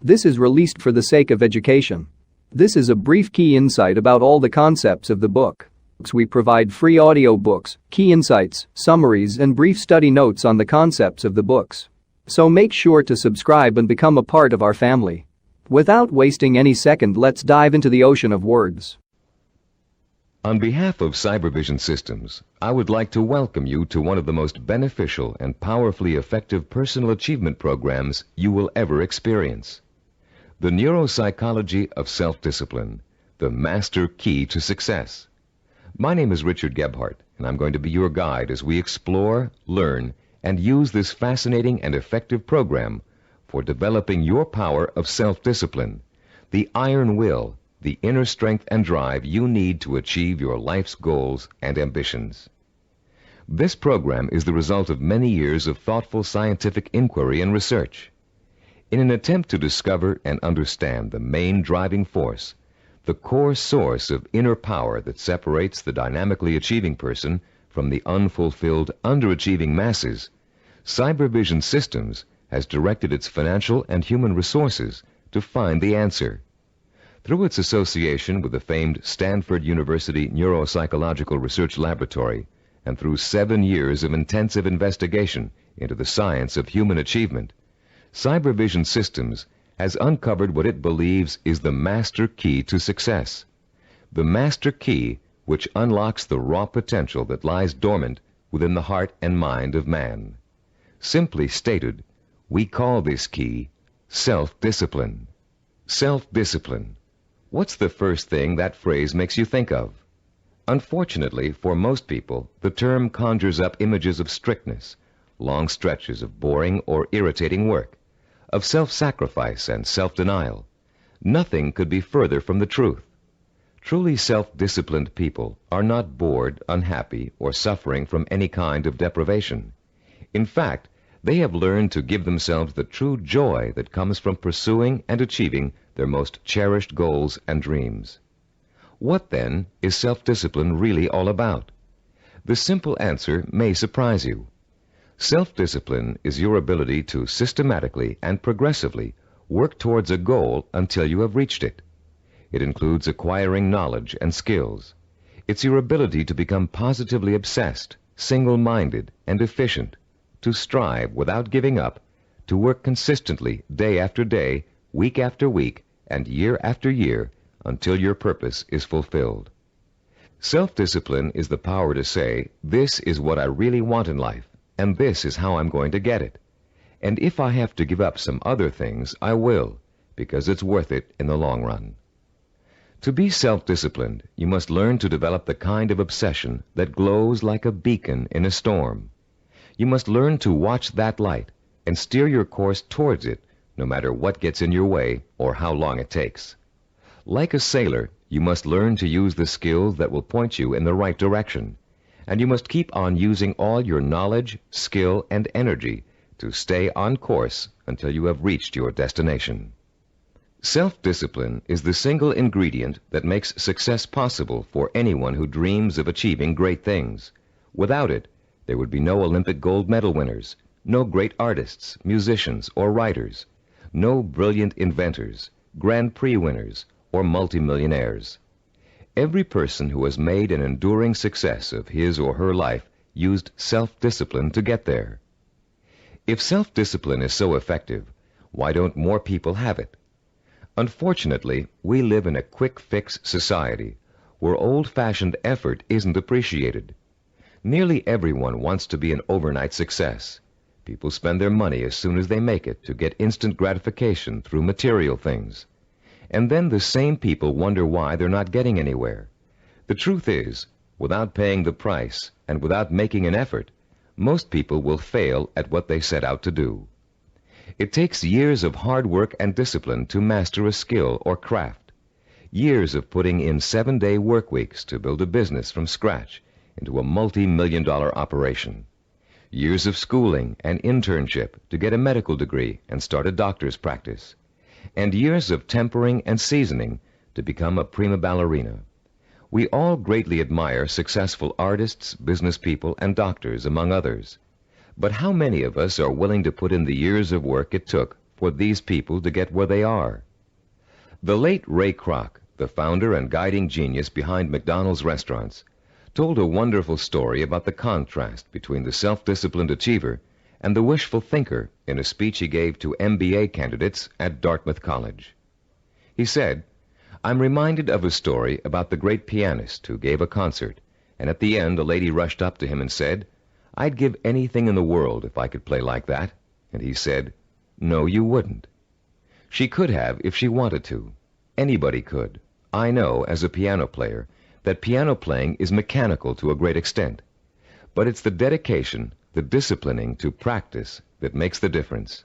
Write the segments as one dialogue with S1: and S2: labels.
S1: This is released for the sake of education. This is a brief key insight about all the concepts of the book. We provide free audiobooks, key insights, summaries, and brief study notes on the concepts of the books. So make sure to subscribe and become a part of our family. Without wasting any second, let's dive into the ocean of words.
S2: On behalf of Cybervision Systems, I would like to welcome you to one of the most beneficial and powerfully effective personal achievement programs you will ever experience. The Neuropsychology of Self-Discipline, the Master Key to Success. My name is Richard Gebhardt, and I'm going to be your guide as we explore, learn, and use this fascinating and effective program for developing your power of self-discipline, the iron will, the inner strength and drive you need to achieve your life's goals and ambitions. This program is the result of many years of thoughtful scientific inquiry and research. In an attempt to discover and understand the main driving force, the core source of inner power that separates the dynamically achieving person from the unfulfilled, underachieving masses, Cybervision Systems has directed its financial and human resources to find the answer. Through its association with the famed Stanford University Neuropsychological Research Laboratory, and through 7 years of intensive investigation into the science of human achievement, Cybervision Systems has uncovered what it believes is the master key to success. The master key which unlocks the raw potential that lies dormant within the heart and mind of man. Simply stated, we call this key self-discipline. Self-discipline. What's the first thing that phrase makes you think of? Unfortunately, for most people, the term conjures up images of strictness, long stretches of boring or irritating work, of self-sacrifice and self-denial. Nothing could be further from the truth. Truly self-disciplined people are not bored, unhappy, or suffering from any kind of deprivation. In fact, they have learned to give themselves the true joy that comes from pursuing and achieving their most cherished goals and dreams. What, then, is self-discipline really all about? The simple answer may surprise you. Self-discipline is your ability to systematically and progressively work towards a goal until you have reached it. It includes acquiring knowledge and skills. It's your ability to become positively obsessed, single-minded, and efficient, to strive without giving up, to work consistently day after day, week after week, and year after year, until your purpose is fulfilled. Self-discipline is the power to say, this is what I really want in life, and this is how I'm going to get it. And if I have to give up some other things, I will, because it's worth it in the long run. To be self-disciplined, you must learn to develop the kind of obsession that glows like a beacon in a storm. You must learn to watch that light and steer your course towards it, no matter what gets in your way or how long it takes. Like a sailor, you must learn to use the skills that will point you in the right direction, and you must keep on using all your knowledge, skill, and energy to stay on course until you have reached your destination. Self-discipline is the single ingredient that makes success possible for anyone who dreams of achieving great things. Without it, there would be no Olympic gold medal winners, no great artists, musicians, or writers, no brilliant inventors, Grand Prix winners, or multimillionaires. Every person who has made an enduring success of his or her life used self-discipline to get there. If self-discipline is so effective, why don't more people have it? Unfortunately, we live in a quick-fix society where old-fashioned effort isn't appreciated. Nearly everyone wants to be an overnight success. People spend their money as soon as they make it to get instant gratification through material things. And then the same people wonder why they're not getting anywhere. The truth is, without paying the price and without making an effort, most people will fail at what they set out to do. It takes years of hard work and discipline to master a skill or craft. Years of putting in 7-day work weeks to build a business from scratch into a multi-million-dollar operation. Years of schooling and internship to get a medical degree and start a doctor's practice. And years of tempering and seasoning to become a prima ballerina. We all greatly admire successful artists, business people, and doctors, among others. But how many of us are willing to put in the years of work it took for these people to get where they are. The late Ray Kroc, the founder and guiding genius behind McDonald's restaurants, told a wonderful story about the contrast between the self-disciplined achiever and the wishful thinker in a speech he gave to MBA candidates at Dartmouth College. He said, "I'm reminded of a story about the great pianist who gave a concert, and at the end a lady rushed up to him and said, 'I'd give anything in the world if I could play like that.' And he said, 'No, you wouldn't.' She could have if she wanted to. Anybody could. I know, as a piano player, that piano playing is mechanical to a great extent. But it's the dedication, the disciplining to practice that makes the difference.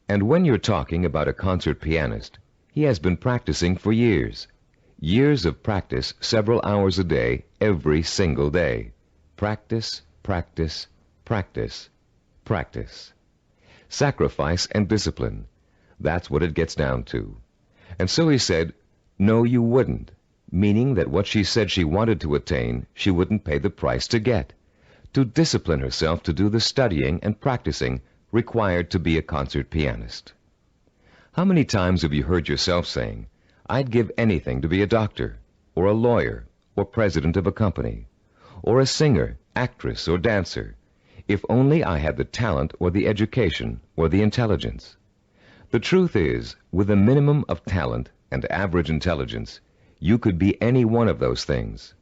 S2: And when you're talking about a concert pianist, he has been practicing for years. Years of practice, several hours a day, every single day. Practice, practice, practice, practice. Sacrifice and discipline. That's what it gets down to. And so he said, 'No, you wouldn't,' meaning that what she said she wanted to attain, she wouldn't pay the price to get. To discipline herself to do the studying and practicing required to be a concert pianist. How many times have you heard yourself saying, 'I'd give anything to be a doctor, or a lawyer, or president of a company, or a singer, actress, or dancer, if only I had the talent or the education or the intelligence?' The truth is, with a minimum of talent and average intelligence, you could be any one of those things.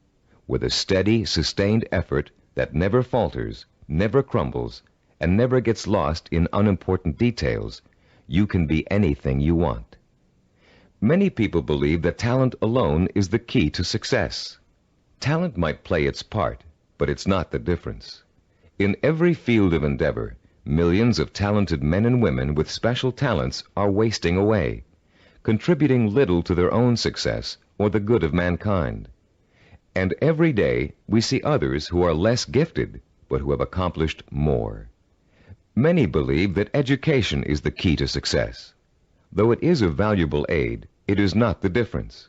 S2: With a steady, sustained effort that never falters, never crumbles, and never gets lost in unimportant details, you can be anything you want. Many people believe that talent alone is the key to success. Talent might play its part, but it's not the difference. In every field of endeavor, millions of talented men and women with special talents are wasting away, contributing little to their own success or the good of mankind. And every day we see others who are less gifted, but who have accomplished more. Many believe that education is the key to success. Though it is a valuable aid, it is not the difference.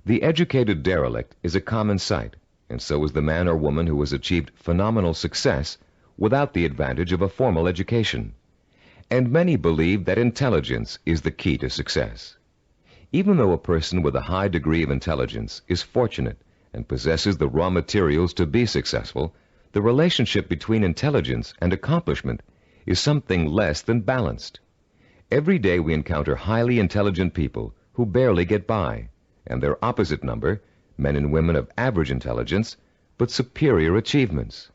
S2: The educated derelict is a common sight, and so is the man or woman who has achieved phenomenal success without the advantage of a formal education. And many believe that intelligence is the key to success. Even though a person with a high degree of intelligence is fortunate and possesses the raw materials to be successful, the relationship between intelligence and accomplishment is something less than balanced. Every day we encounter highly intelligent people who barely get by, and their opposite number, men and women of average intelligence, but superior achievements.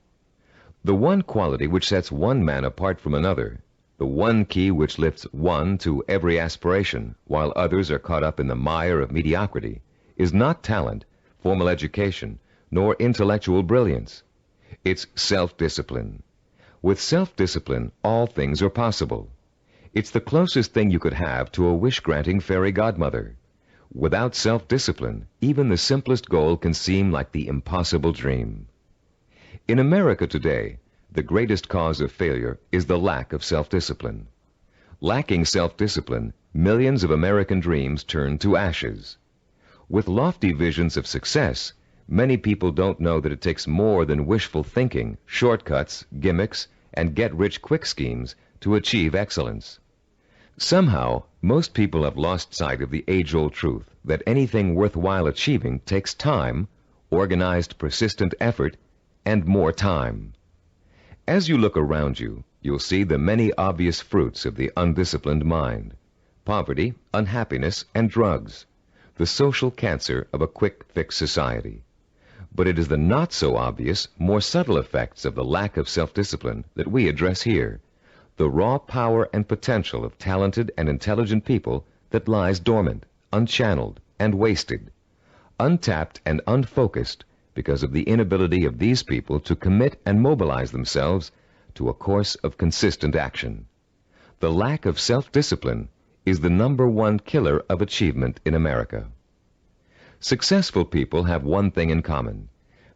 S2: The one quality which sets one man apart from another, the one key which lifts one to every aspiration, while others are caught up in the mire of mediocrity, is not talent, formal education, nor intellectual brilliance. It's self-discipline. With self-discipline, all things are possible. It's the closest thing you could have to a wish-granting fairy godmother. Without self-discipline, even the simplest goal can seem like the impossible dream. In America today, the greatest cause of failure is the lack of self-discipline. Lacking self-discipline, millions of American dreams turn to ashes. With lofty visions of success, many people don't know that it takes more than wishful thinking, shortcuts, gimmicks, and get-rich-quick schemes to achieve excellence. Somehow, most people have lost sight of the age-old truth that anything worthwhile achieving takes time, organized, persistent effort, and more time. As you look around you, you'll see the many obvious fruits of the undisciplined mind: poverty, unhappiness, and drugs, the social cancer of a quick-fix society. But it is the not-so-obvious, more subtle effects of the lack of self-discipline that we address here, the raw power and potential of talented and intelligent people that lies dormant, unchanneled, and wasted, untapped and unfocused because of the inability of these people to commit and mobilize themselves to a course of consistent action. The lack of self-discipline is the #1 killer of achievement in America. Successful people have one thing in common.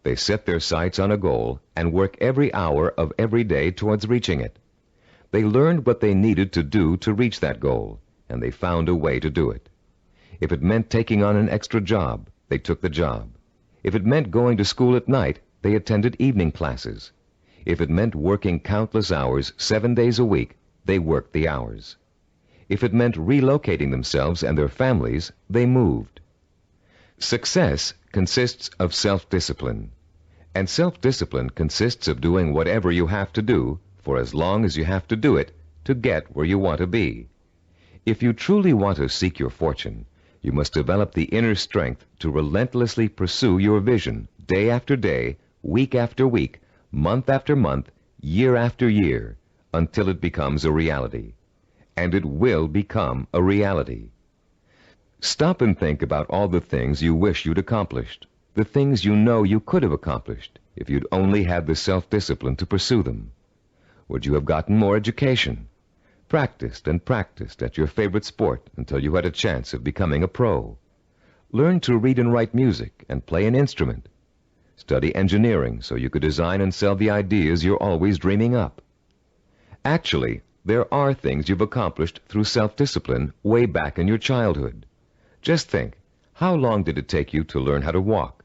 S2: They set their sights on a goal and work every hour of every day towards reaching it. They learned what they needed to do to reach that goal, and they found a way to do it. If it meant taking on an extra job, they took the job. If it meant going to school at night, they attended evening classes. If it meant working countless hours 7 days a week, they worked the hours. If it meant relocating themselves and their families, they moved. Success consists of self-discipline, and self-discipline consists of doing whatever you have to do for as long as you have to do it to get where you want to be. If you truly want to seek your fortune, you must develop the inner strength to relentlessly pursue your vision day after day, week after week, month after month, year after year, until it becomes a reality. And it will become a reality. Stop and think about all the things you wish you'd accomplished, the things you know you could have accomplished if you'd only had the self-discipline to pursue them. Would you have gotten more education? Practiced and practiced at your favorite sport until you had a chance of becoming a pro? Learn to read and write music and play an instrument? Study engineering so you could design and sell the ideas you're always dreaming up? Actually, there are things you've accomplished through self-discipline way back in your childhood. Just think, how long did it take you to learn how to walk?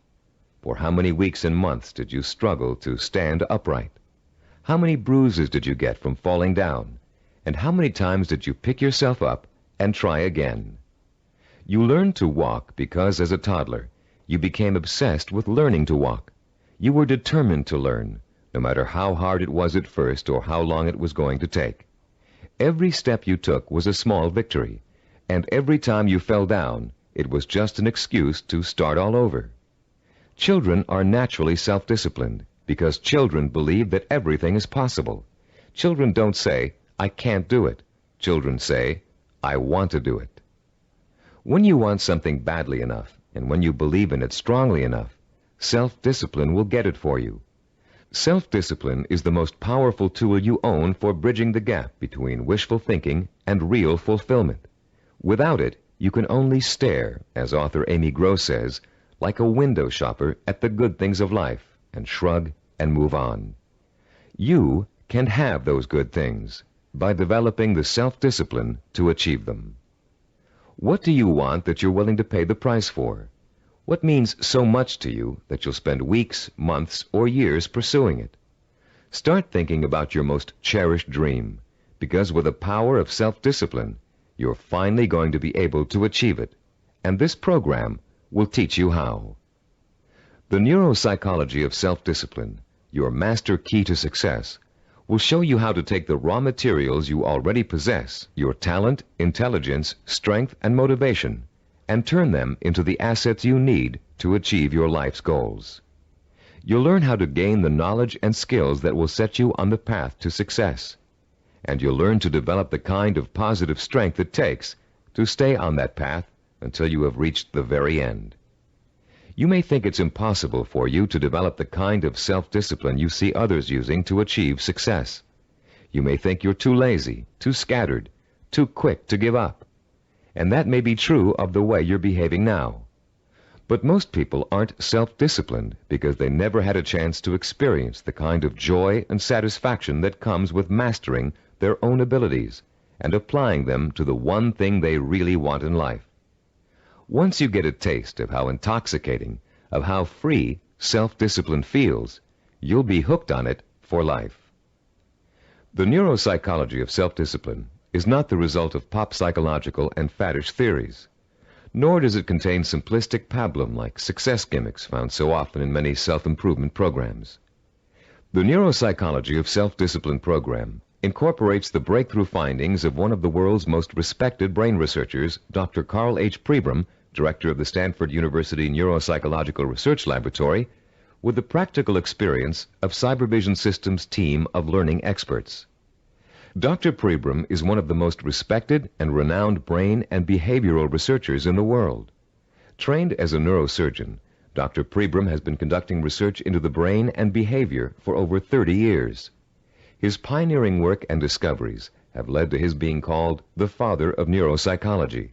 S2: For how many weeks and months did you struggle to stand upright? How many bruises did you get from falling down? And how many times did you pick yourself up and try again? You learned to walk because, as a toddler, you became obsessed with learning to walk. You were determined to learn, no matter how hard it was at first or how long it was going to take. Every step you took was a small victory, and every time you fell down, it was just an excuse to start all over. Children are naturally self-disciplined because children believe that everything is possible. Children don't say, "I can't do it." Children say, "I want to do it." When you want something badly enough, and when you believe in it strongly enough, self-discipline will get it for you. Self-discipline is the most powerful tool you own for bridging the gap between wishful thinking and real fulfillment. Without it, you can only stare, as author Amy Gross says, like a window shopper at the good things of life, and shrug and move on. You can have those good things by developing the self-discipline to achieve them. What do you want that you're willing to pay the price for? What means so much to you that you'll spend weeks, months, or years pursuing it? Start thinking about your most cherished dream, because with the power of self-discipline, you're finally going to be able to achieve it, and this program will teach you how. The neuropsychology of self-discipline, your master key to success, will show you how to take the raw materials you already possess, your talent, intelligence, strength, and motivation, and turn them into the assets you need to achieve your life's goals. You'll learn how to gain the knowledge and skills that will set you on the path to success, and you'll learn to develop the kind of positive strength it takes to stay on that path until you have reached the very end. You may think it's impossible for you to develop the kind of self-discipline you see others using to achieve success. You may think you're too lazy, too scattered, too quick to give up. And that may be true of the way you're behaving now. But most people aren't self-disciplined because they never had a chance to experience the kind of joy and satisfaction that comes with mastering their own abilities and applying them to the one thing they really want in life. Once you get a taste of how intoxicating, of how free self-discipline feels, you'll be hooked on it for life. The neuropsychology of self-discipline is not the result of pop psychological and faddish theories, nor does it contain simplistic pablum like success gimmicks found so often in many self-improvement programs. The neuropsychology of self-discipline program incorporates the breakthrough findings of one of the world's most respected brain researchers, Dr. Carl H. Pribram, director of the Stanford University Neuropsychological Research Laboratory, with the practical experience of Cybervision Systems' team of learning experts. Dr. Pribram is one of the most respected and renowned brain and behavioral researchers in the world. Trained as a neurosurgeon, Dr. Pribram has been conducting research into the brain and behavior for over 30 years. His pioneering work and discoveries have led to his being called the father of neuropsychology.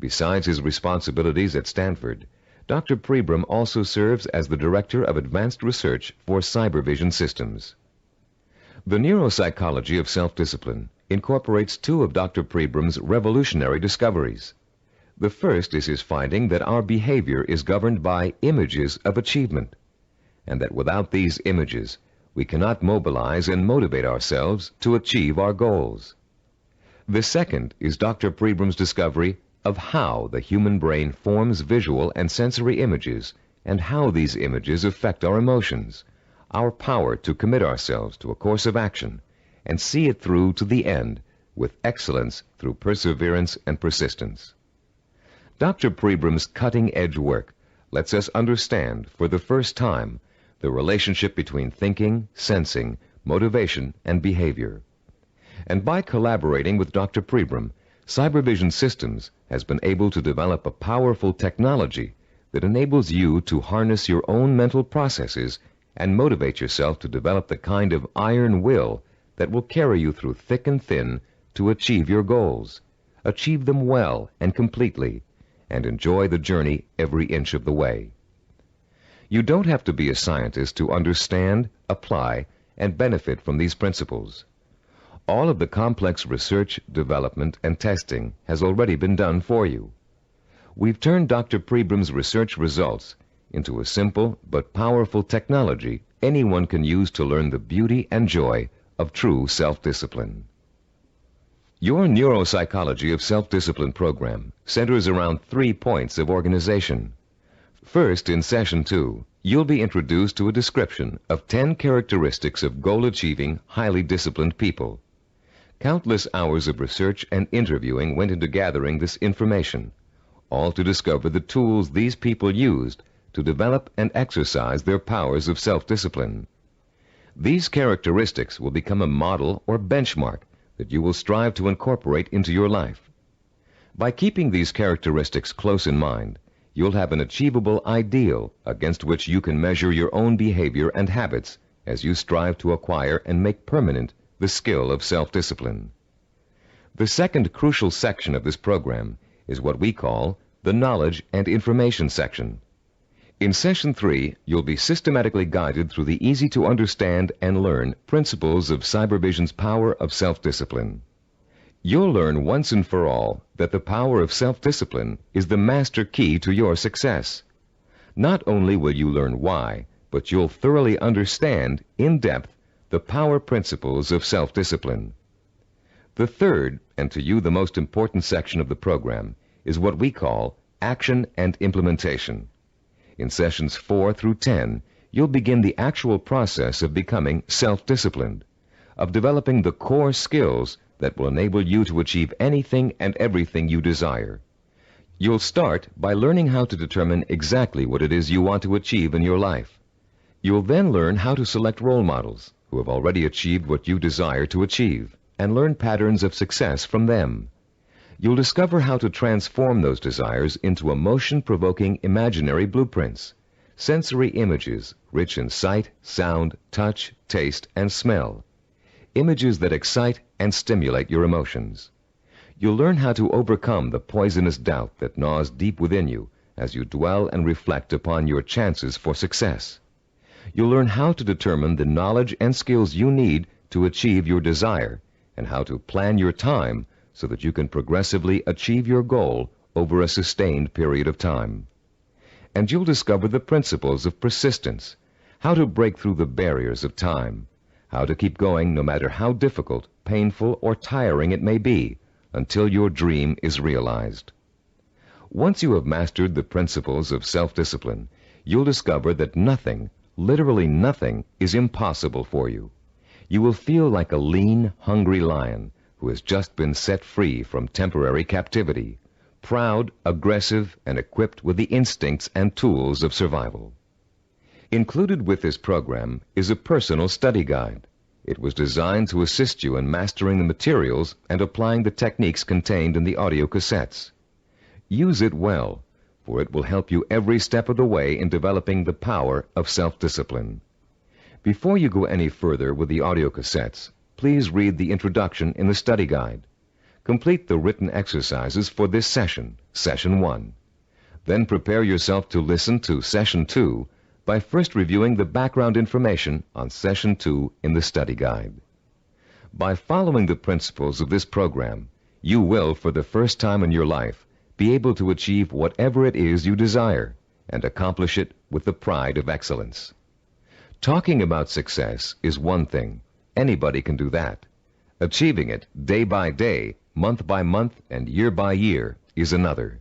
S2: Besides his responsibilities at Stanford, Dr. Pribram also serves as the Director of Advanced Research for Cybervision Systems. The neuropsychology of self-discipline incorporates two of Dr. Pribram's revolutionary discoveries. The first is his finding that our behavior is governed by images of achievement, and that without these images, we cannot mobilize and motivate ourselves to achieve our goals. The second is Dr. Prebram's discovery of how the human brain forms visual and sensory images and how these images affect our emotions, our power to commit ourselves to a course of action and see it through to the end with excellence through perseverance and persistence. Dr. Prebram's cutting-edge work lets us understand for the first time the relationship between thinking, sensing, motivation, and behavior. And by collaborating with Dr. Prebram, Cybervision Systems has been able to develop a powerful technology that enables you to harness your own mental processes and motivate yourself to develop the kind of iron will that will carry you through thick and thin to achieve your goals, achieve them well and completely, and enjoy the journey every inch of the way. You don't have to be a scientist to understand, apply, and benefit from these principles. All of the complex research, development, and testing has already been done for you. We've turned Dr. Prebram's research results into a simple but powerful technology anyone can use to learn the beauty and joy of true self-discipline. Your neuropsychology of self-discipline program centers around 3 points of organization. First, in Session 2, you'll be introduced to a description of 10 characteristics of goal-achieving, highly disciplined people. Countless hours of research and interviewing went into gathering this information, all to discover the tools these people used to develop and exercise their powers of self-discipline. These characteristics will become a model or benchmark that you will strive to incorporate into your life. By keeping these characteristics close in mind, you'll have an achievable ideal against which you can measure your own behavior and habits as you strive to acquire and make permanent the skill of self-discipline. The second crucial section of this program is what we call the Knowledge and Information section. In Session 3, you'll be systematically guided through the easy-to-understand and learn principles of Cybervision's power of self-discipline. You'll learn once and for all that the power of self-discipline is the master key to your success. Not only will you learn why, but you'll thoroughly understand, in depth, the power principles of self-discipline. The third, and to you the most important section of the program, is what we call Action and Implementation. In Sessions 4 through 10, you'll begin the actual process of becoming self-disciplined, of developing the core skills that will enable you to achieve anything and everything you desire. You'll start by learning how to determine exactly what it is you want to achieve in your life. You'll then learn how to select role models who have already achieved what you desire to achieve, and learn patterns of success from them. You'll discover how to transform those desires into emotion-provoking imaginary blueprints, sensory images rich in sight, sound, touch, taste, and smell, images that excite and stimulate your emotions. You'll learn how to overcome the poisonous doubt that gnaws deep within you as you dwell and reflect upon your chances for success. You'll learn how to determine the knowledge and skills you need to achieve your desire, and how to plan your time so that you can progressively achieve your goal over a sustained period of time. And you'll discover the principles of persistence, how to break through the barriers of time, how to keep going no matter how difficult, painful, or tiring it may be, until your dream is realized. Once you have mastered the principles of self-discipline, you'll discover that nothing, literally nothing, is impossible for you. You will feel like a lean, hungry lion who has just been set free from temporary captivity, proud, aggressive, and equipped with the instincts and tools of survival. Included with this program is a personal study guide. It was designed to assist you in mastering the materials and applying the techniques contained in the audio cassettes. Use it well, for it will help you every step of the way in developing the power of self-discipline. Before you go any further with the audio cassettes, please read the introduction in the study guide. Complete the written exercises for this session, Session 1. Then prepare yourself to listen to Session 2 by first reviewing the background information on Session 2 in the study guide. By following the principles of this program, you will, for the first time in your life, be able to achieve whatever it is you desire and accomplish it with the pride of excellence. Talking about success is one thing. Anybody can do that. Achieving it day by day month by month and year by year is another.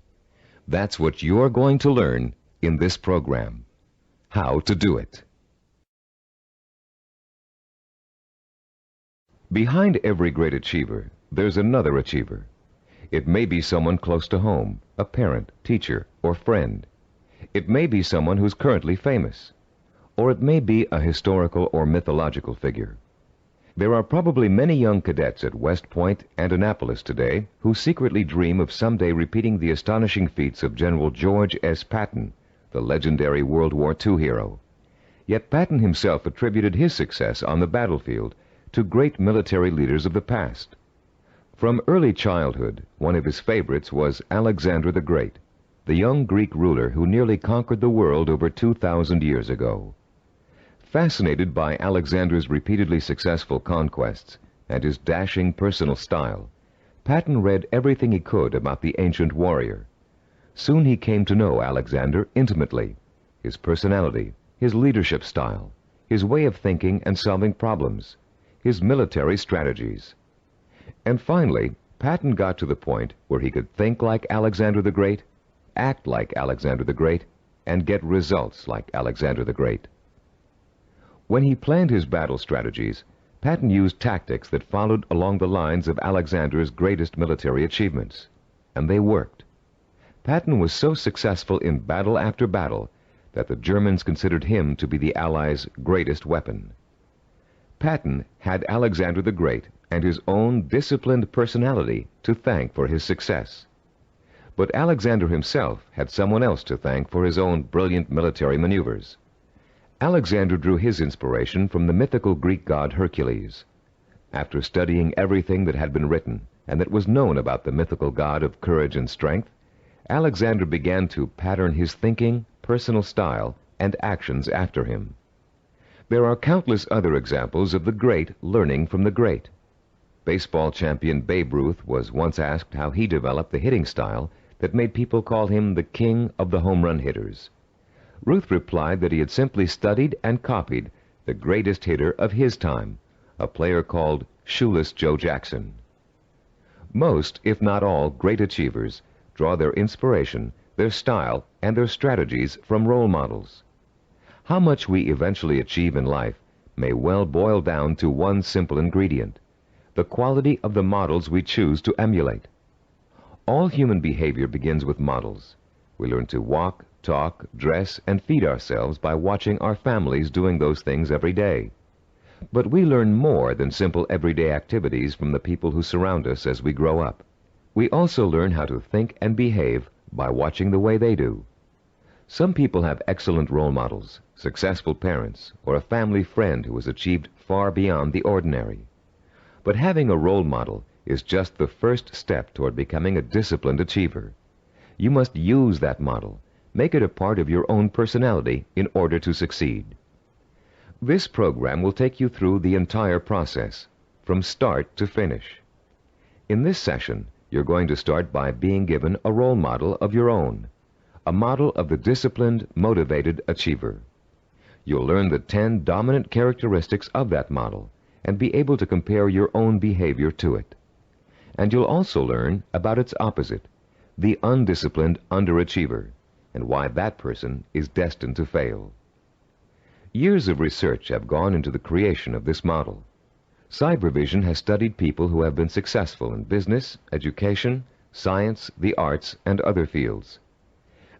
S2: That's what you're going to learn in this program. How to do it. Behind every great achiever, there's another achiever. It may be someone close to home, a parent, teacher, or friend. It may be someone who's currently famous. Or it may be a historical or mythological figure. There are probably many young cadets at West Point and Annapolis today who secretly dream of someday repeating the astonishing feats of General George S. Patton, the legendary World War II hero. Yet Patton himself attributed his success on the battlefield to great military leaders of the past. From early childhood, one of his favorites was Alexander the Great, the young Greek ruler who nearly conquered the world over 2,000 years ago. Fascinated by Alexander's repeatedly successful conquests and his dashing personal style, Patton read everything he could about the ancient warrior. Soon he came to know Alexander intimately, his personality, his leadership style, his way of thinking and solving problems, his military strategies. And finally, Patton got to the point where he could think like Alexander the Great, act like Alexander the Great, and get results like Alexander the Great. When he planned his battle strategies, Patton used tactics that followed along the lines of Alexander's greatest military achievements, and they worked. Patton was so successful in battle after battle that the Germans considered him to be the Allies' greatest weapon. Patton had Alexander the Great and his own disciplined personality to thank for his success. But Alexander himself had someone else to thank for his own brilliant military maneuvers. Alexander drew his inspiration from the mythical Greek god Hercules. After studying everything that had been written and that was known about the mythical god of courage and strength, Alexander began to pattern his thinking, personal style, and actions after him. There are countless other examples of the great learning from the great. Baseball champion Babe Ruth was once asked how he developed the hitting style that made people call him the king of the home run hitters. Ruth replied that he had simply studied and copied the greatest hitter of his time, a player called Shoeless Joe Jackson. Most, if not all, great achievers draw their inspiration, their style, and their strategies from role models. How much we eventually achieve in life may well boil down to one simple ingredient: the quality of the models we choose to emulate. All human behavior begins with models. We learn to walk, talk, dress, and feed ourselves by watching our families doing those things every day. But we learn more than simple everyday activities from the people who surround us as we grow up. We also learn how to think and behave by watching the way they do. Some people have excellent role models, successful parents, or a family friend who has achieved far beyond the ordinary. But having a role model is just the first step toward becoming a disciplined achiever. You must use that model, make it a part of your own personality in order to succeed. This program will take you through the entire process, from start to finish. In this session, you're going to start by being given a role model of your own, a model of the disciplined, motivated achiever. You'll learn the 10 dominant characteristics of that model and be able to compare your own behavior to it. And you'll also learn about its opposite, the undisciplined underachiever, and why that person is destined to fail. Years of research have gone into the creation of this model. Cybervision has studied people who have been successful in business, education, science, the arts, and other fields.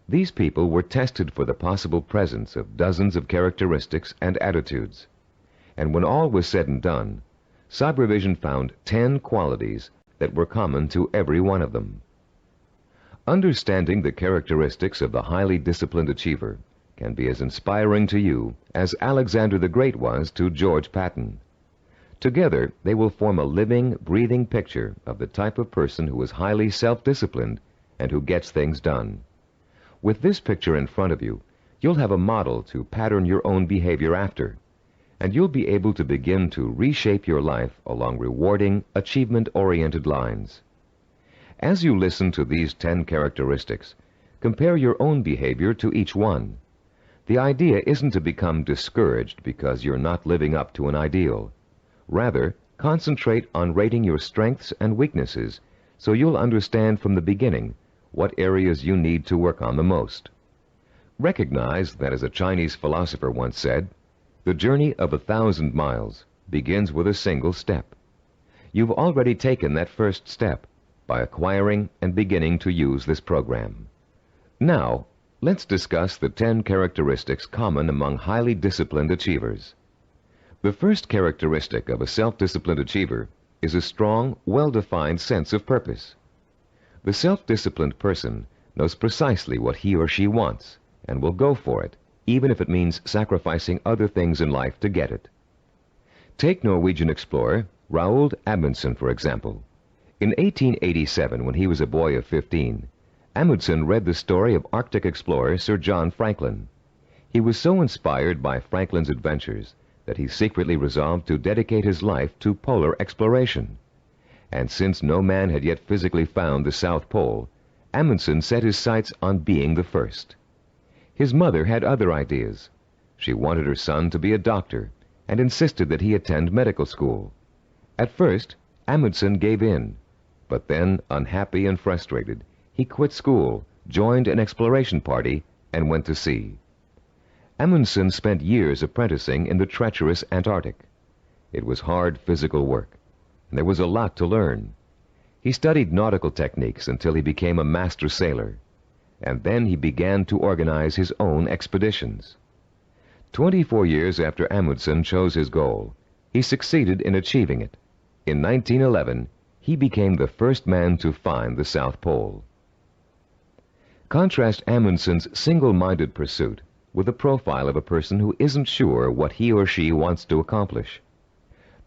S2: These people were tested for the possible presence of dozens of characteristics and attitudes. And when all was said and done, Cybervision found 10 qualities that were common to every one of them. Understanding the characteristics of the highly disciplined achiever can be as inspiring to you as Alexander the Great was to George Patton. Together, they will form a living, breathing picture of the type of person who is highly self-disciplined and who gets things done. With this picture in front of you, you'll have a model to pattern your own behavior after, and you'll be able to begin to reshape your life along rewarding, achievement-oriented lines. As you listen to these 10 characteristics, compare your own behavior to each one. The idea isn't to become discouraged because you're not living up to an ideal. Rather, concentrate on rating your strengths and weaknesses so you'll understand from the beginning what areas you need to work on the most. Recognize that, as a Chinese philosopher once said, the journey of 1,000 miles begins with a single step. You've already taken that first step by acquiring and beginning to use this program. Now, let's discuss the 10 characteristics common among highly disciplined achievers. The first characteristic of a self-disciplined achiever is a strong, well-defined sense of purpose. The self-disciplined person knows precisely what he or she wants and will go for it, even if it means sacrificing other things in life to get it. Take Norwegian explorer Roald Amundsen, for example. In 1887, when he was a boy of 15, Amundsen read the story of Arctic explorer Sir John Franklin. He was so inspired by Franklin's adventures that he secretly resolved to dedicate his life to polar exploration. And since no man had yet physically found the South Pole, Amundsen set his sights on being the first. His mother had other ideas. She wanted her son to be a doctor and insisted that he attend medical school. At first, Amundsen gave in, but then, unhappy and frustrated, he quit school, joined an exploration party, and went to sea. Amundsen spent years apprenticing in the treacherous Antarctic. It was hard physical work, and there was a lot to learn. He studied nautical techniques until he became a master sailor, and then he began to organize his own expeditions. 24 years after Amundsen chose his goal, he succeeded in achieving it. In 1911, he became the first man to find the South Pole. Contrast Amundsen's single-minded pursuit with the profile of a person who isn't sure what he or she wants to accomplish.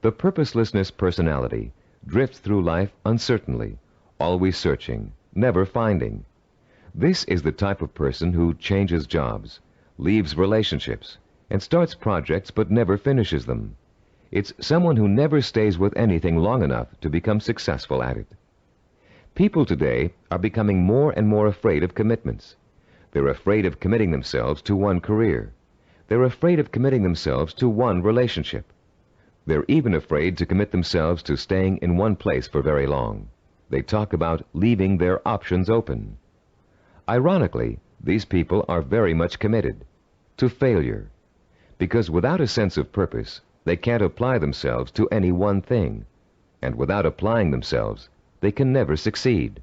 S2: The purposelessness personality drifts through life uncertainly, always searching, never finding. This is the type of person who changes jobs, leaves relationships, and starts projects but never finishes them. It's someone who never stays with anything long enough to become successful at it. People today are becoming more and more afraid of commitments. They're afraid of committing themselves to one career. They're afraid of committing themselves to one relationship. They're even afraid to commit themselves to staying in one place for very long. They talk about leaving their options open. Ironically, these people are very much committed to failure, because without a sense of purpose, they can't apply themselves to any one thing, and without applying themselves, they can never succeed.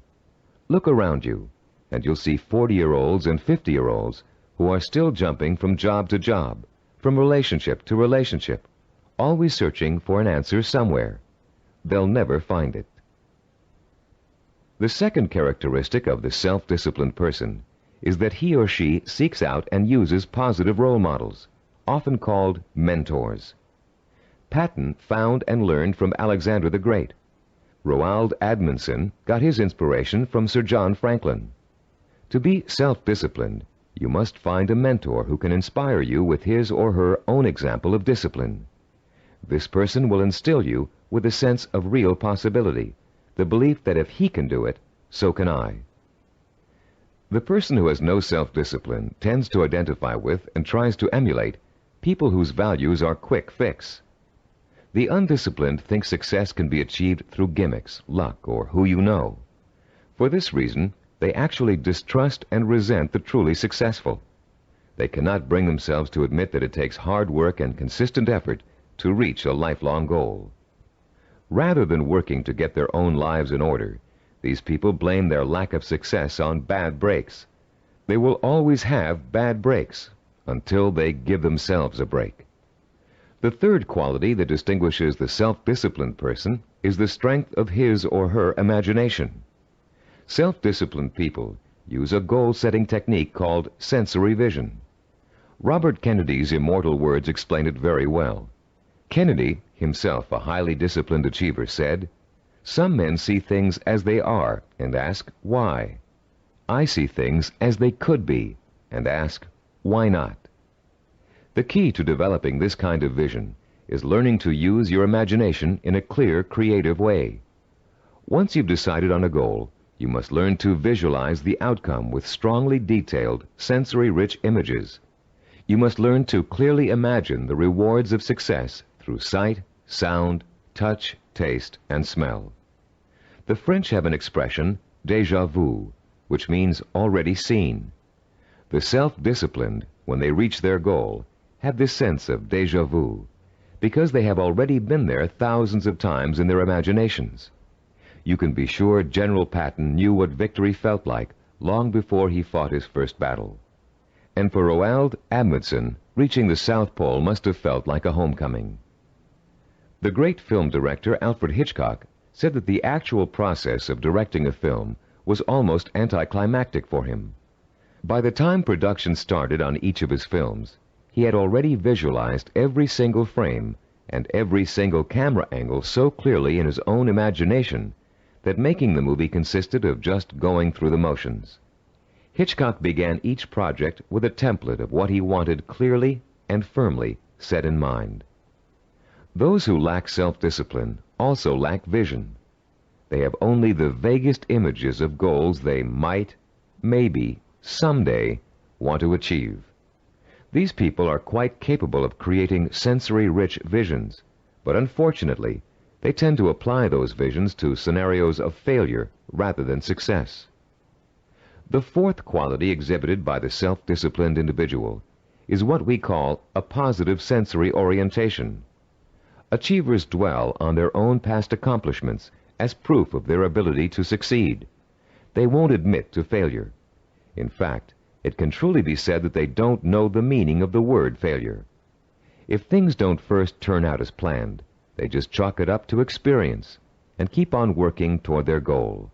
S2: Look around you, and you'll see 40-year-olds and 50-year-olds who are still jumping from job to job, from relationship to relationship, always searching for an answer somewhere. They'll never find it. The second characteristic of the self-disciplined person is that he or she seeks out and uses positive role models, often called mentors. Patton found and learned from Alexander the Great. Roald Amundsen got his inspiration from Sir John Franklin. To be self-disciplined, you must find a mentor who can inspire you with his or her own example of discipline. This person will instill you with a sense of real possibility, the belief that if he can do it, so can I. The person who has no self-discipline tends to identify with and tries to emulate people whose values are quick fix. The undisciplined think success can be achieved through gimmicks, luck, or who you know. For this reason, they actually distrust and resent the truly successful. They cannot bring themselves to admit that it takes hard work and consistent effort to reach a lifelong goal. Rather than working to get their own lives in order, these people blame their lack of success on bad breaks. They will always have bad breaks until they give themselves a break. The third quality that distinguishes the self-disciplined person is the strength of his or her imagination. Self-disciplined people use a goal-setting technique called sensory vision. Robert Kennedy's immortal words explain it very well. Kennedy, himself a highly disciplined achiever, said, "Some men see things as they are and ask, why? I see things as they could be and ask, why not?" The key to developing this kind of vision is learning to use your imagination in a clear, creative way. Once you've decided on a goal, you must learn to visualize the outcome with strongly detailed, sensory-rich images. You must learn to clearly imagine the rewards of success through sight, sound, touch, taste, and smell. The French have an expression, déjà vu, which means already seen. The self-disciplined, when they reach their goal, have this sense of déjà vu, because they have already been there thousands of times in their imaginations. You can be sure General Patton knew what victory felt like long before he fought his first battle. And for Roald Amundsen, reaching the South Pole must have felt like a homecoming. The great film director Alfred Hitchcock said that the actual process of directing a film was almost anticlimactic for him. By the time production started on each of his films, he had already visualized every single frame and every single camera angle so clearly in his own imagination that making the movie consisted of just going through the motions. Hitchcock began each project with a template of what he wanted clearly and firmly set in mind. Those who lack self-discipline also lack vision. They have only the vaguest images of goals they might, maybe, someday want to achieve. These people are quite capable of creating sensory-rich visions, but unfortunately, they tend to apply those visions to scenarios of failure rather than success. The fourth quality exhibited by the self-disciplined individual is what we call a positive sensory orientation. Achievers dwell on their own past accomplishments as proof of their ability to succeed. They won't admit to failure. In fact, it can truly be said that they don't know the meaning of the word failure. If things don't first turn out as planned, they just chalk it up to experience and keep on working toward their goal.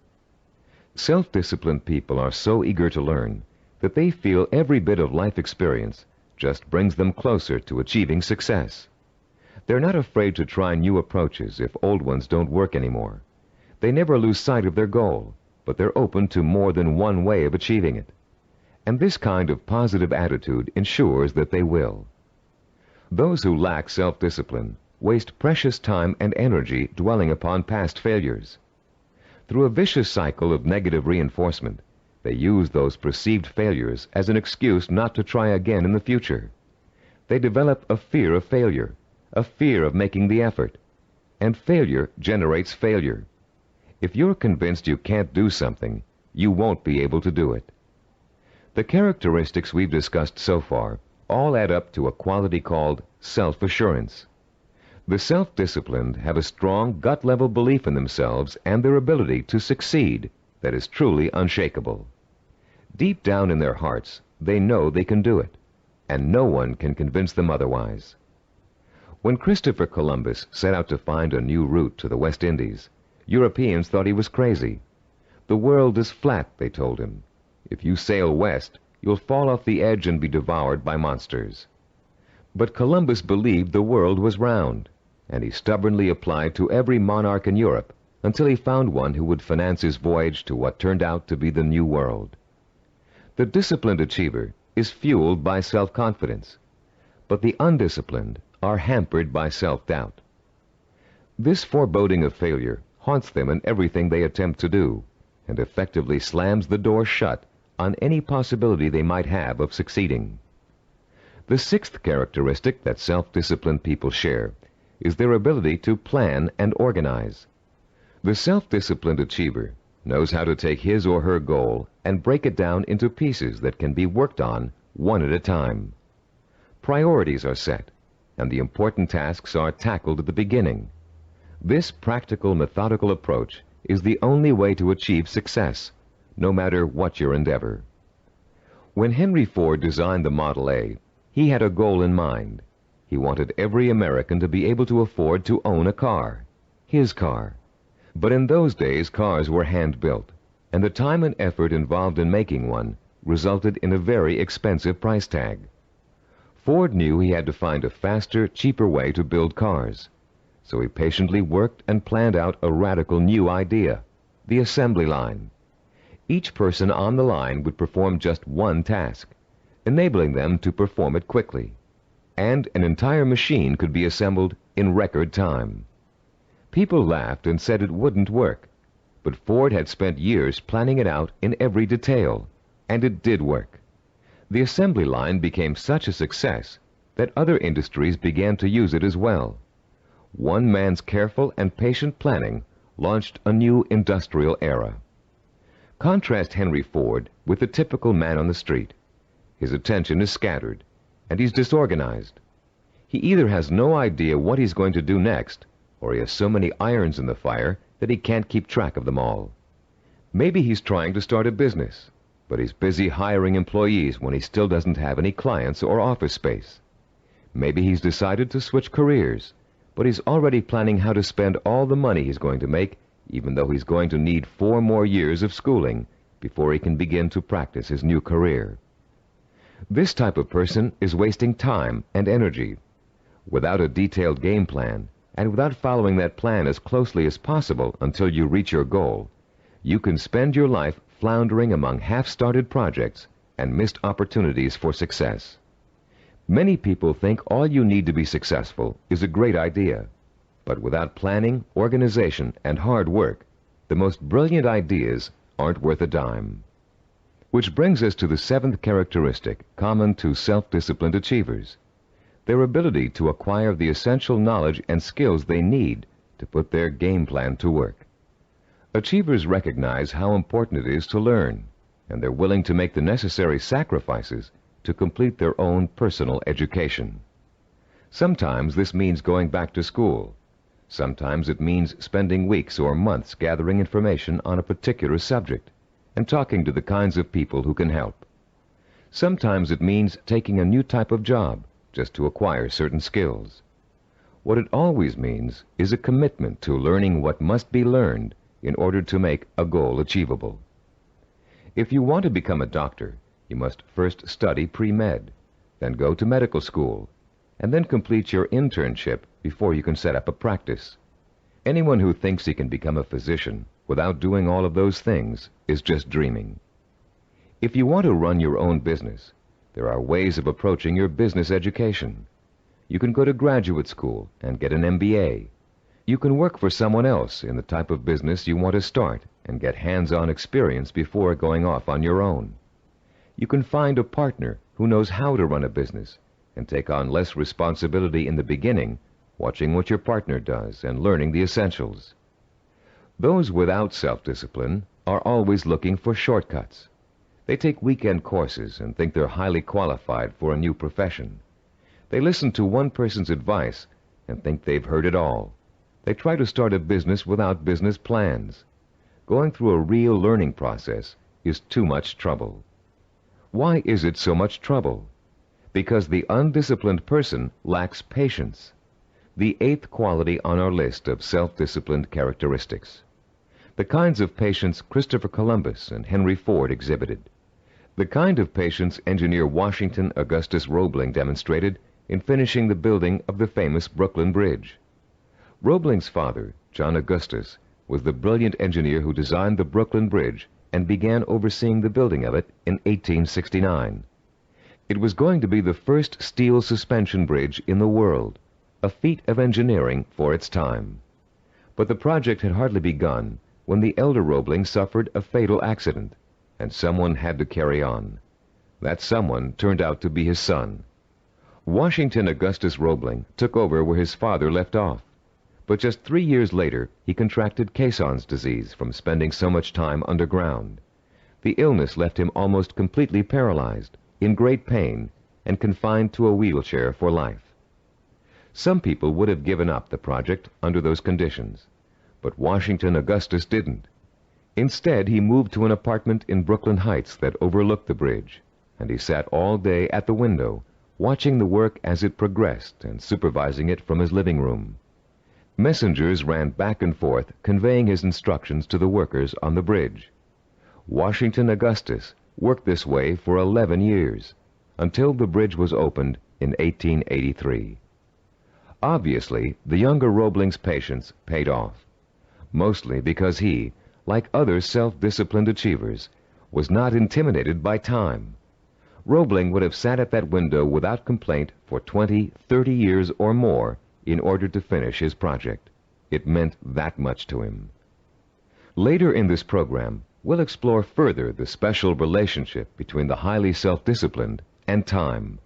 S2: Self-disciplined people are so eager to learn that they feel every bit of life experience just brings them closer to achieving success. They're not afraid to try new approaches if old ones don't work anymore. They never lose sight of their goal, but they're open to more than one way of achieving it. And this kind of positive attitude ensures that they will. Those who lack self-discipline waste precious time and energy dwelling upon past failures. Through a vicious cycle of negative reinforcement, they use those perceived failures as an excuse not to try again in the future. They develop a fear of failure, a fear of making the effort, and failure generates failure. If you're convinced you can't do something, you won't be able to do it. The characteristics we've discussed so far all add up to a quality called self-assurance. The self-disciplined have a strong gut-level belief in themselves and their ability to succeed that is truly unshakable. Deep down in their hearts, they know they can do it, and no one can convince them otherwise. When Christopher Columbus set out to find a new route to the West Indies, Europeans thought he was crazy. The world is flat, they told him. If you sail west, you'll fall off the edge and be devoured by monsters. But Columbus believed the world was round, and he stubbornly applied to every monarch in Europe until he found one who would finance his voyage to what turned out to be the New World. The disciplined achiever is fueled by self-confidence, but the undisciplined are hampered by self-doubt. This foreboding of failure haunts them in everything they attempt to do, and effectively slams the door shut on any possibility they might have of succeeding. The sixth characteristic that self-disciplined people share is their ability to plan and organize. The self-disciplined achiever knows how to take his or her goal and break it down into pieces that can be worked on one at a time. Priorities are set, and the important tasks are tackled at the beginning. This practical, methodical approach is the only way to achieve success, no matter what your endeavor. When Henry Ford designed the Model A, he had a goal in mind. He wanted every American to be able to afford to own a car, his car. But in those days, cars were hand-built, and the time and effort involved in making one resulted in a very expensive price tag. Ford knew he had to find a faster, cheaper way to build cars. So he patiently worked and planned out a radical new idea, the assembly line. Each person on the line would perform just one task, enabling them to perform it quickly. And an entire machine could be assembled in record time. People laughed and said it wouldn't work, but Ford had spent years planning it out in every detail, and it did work. The assembly line became such a success that other industries began to use it as well. One man's careful and patient planning launched a new industrial era. Contrast Henry Ford with the typical man on the street. His attention is scattered, and he's disorganized. He either has no idea what he's going to do next, or he has so many irons in the fire that he can't keep track of them all. Maybe he's trying to start a business, but he's busy hiring employees when he still doesn't have any clients or office space. Maybe he's decided to switch careers, but he's already planning how to spend all the money he's going to make, even though he's going to need 4 more years of schooling before he can begin to practice his new career. This type of person is wasting time and energy. Without a detailed game plan, and without following that plan as closely as possible until you reach your goal, you can spend your life floundering among half-started projects and missed opportunities for success. Many people think all you need to be successful is a great idea, but without planning, organization, and hard work, the most brilliant ideas aren't worth a dime. Which brings us to the 7th characteristic common to self-disciplined achievers: their ability to acquire the essential knowledge and skills they need to put their game plan to work. Achievers recognize how important it is to learn, and they're willing to make the necessary sacrifices to complete their own personal education. Sometimes this means going back to school. Sometimes it means spending weeks or months gathering information on a particular subject and talking to the kinds of people who can help. Sometimes it means taking a new type of job just to acquire certain skills. What it always means is a commitment to learning what must be learned in order to make a goal achievable. If you want to become a doctor, you must first study pre-med, then go to medical school, and then complete your internship before you can set up a practice. Anyone who thinks he can become a physician without doing all of those things is just dreaming. If you want to run your own business, there are ways of approaching your business education. You can go to graduate school and get an MBA. You can work for someone else in the type of business you want to start and get hands-on experience before going off on your own. You can find a partner who knows how to run a business and take on less responsibility in the beginning, watching what your partner does and learning the essentials. Those without self-discipline are always looking for shortcuts. They take weekend courses and think they're highly qualified for a new profession. They listen to one person's advice and think they've heard it all. They try to start a business without business plans. Going through a real learning process is too much trouble. Why is it so much trouble? Because the undisciplined person lacks patience, the 8th quality on our list of self-disciplined characteristics. The kinds of patience Christopher Columbus and Henry Ford exhibited. The kind of patience engineer Washington Augustus Roebling demonstrated in finishing the building of the famous Brooklyn Bridge. Roebling's father, John Augustus, was the brilliant engineer who designed the Brooklyn Bridge and began overseeing the building of it in 1869. It was going to be the first steel suspension bridge in the world, a feat of engineering for its time. But the project had hardly begun when the elder Roebling suffered a fatal accident, and someone had to carry on. That someone turned out to be his son. Washington Augustus Roebling took over where his father left off. But just 3 years later, he contracted Caisson's disease from spending so much time underground. The illness left him almost completely paralyzed, in great pain, and confined to a wheelchair for life. Some people would have given up the project under those conditions, but Washington Augustus didn't. Instead, he moved to an apartment in Brooklyn Heights that overlooked the bridge, and he sat all day at the window, watching the work as it progressed and supervising it from his living room. Messengers ran back and forth, conveying his instructions to the workers on the bridge. Washington Augustus worked this way for 11 years, until the bridge was opened in 1883. Obviously, the younger Roebling's patience paid off, mostly because he, like other self-disciplined achievers, was not intimidated by time. Roebling would have sat at that window without complaint for 20, 30 years or more in order to finish his project. It meant that much to him. Later in this program, we'll explore further the special relationship between the highly self-disciplined and time.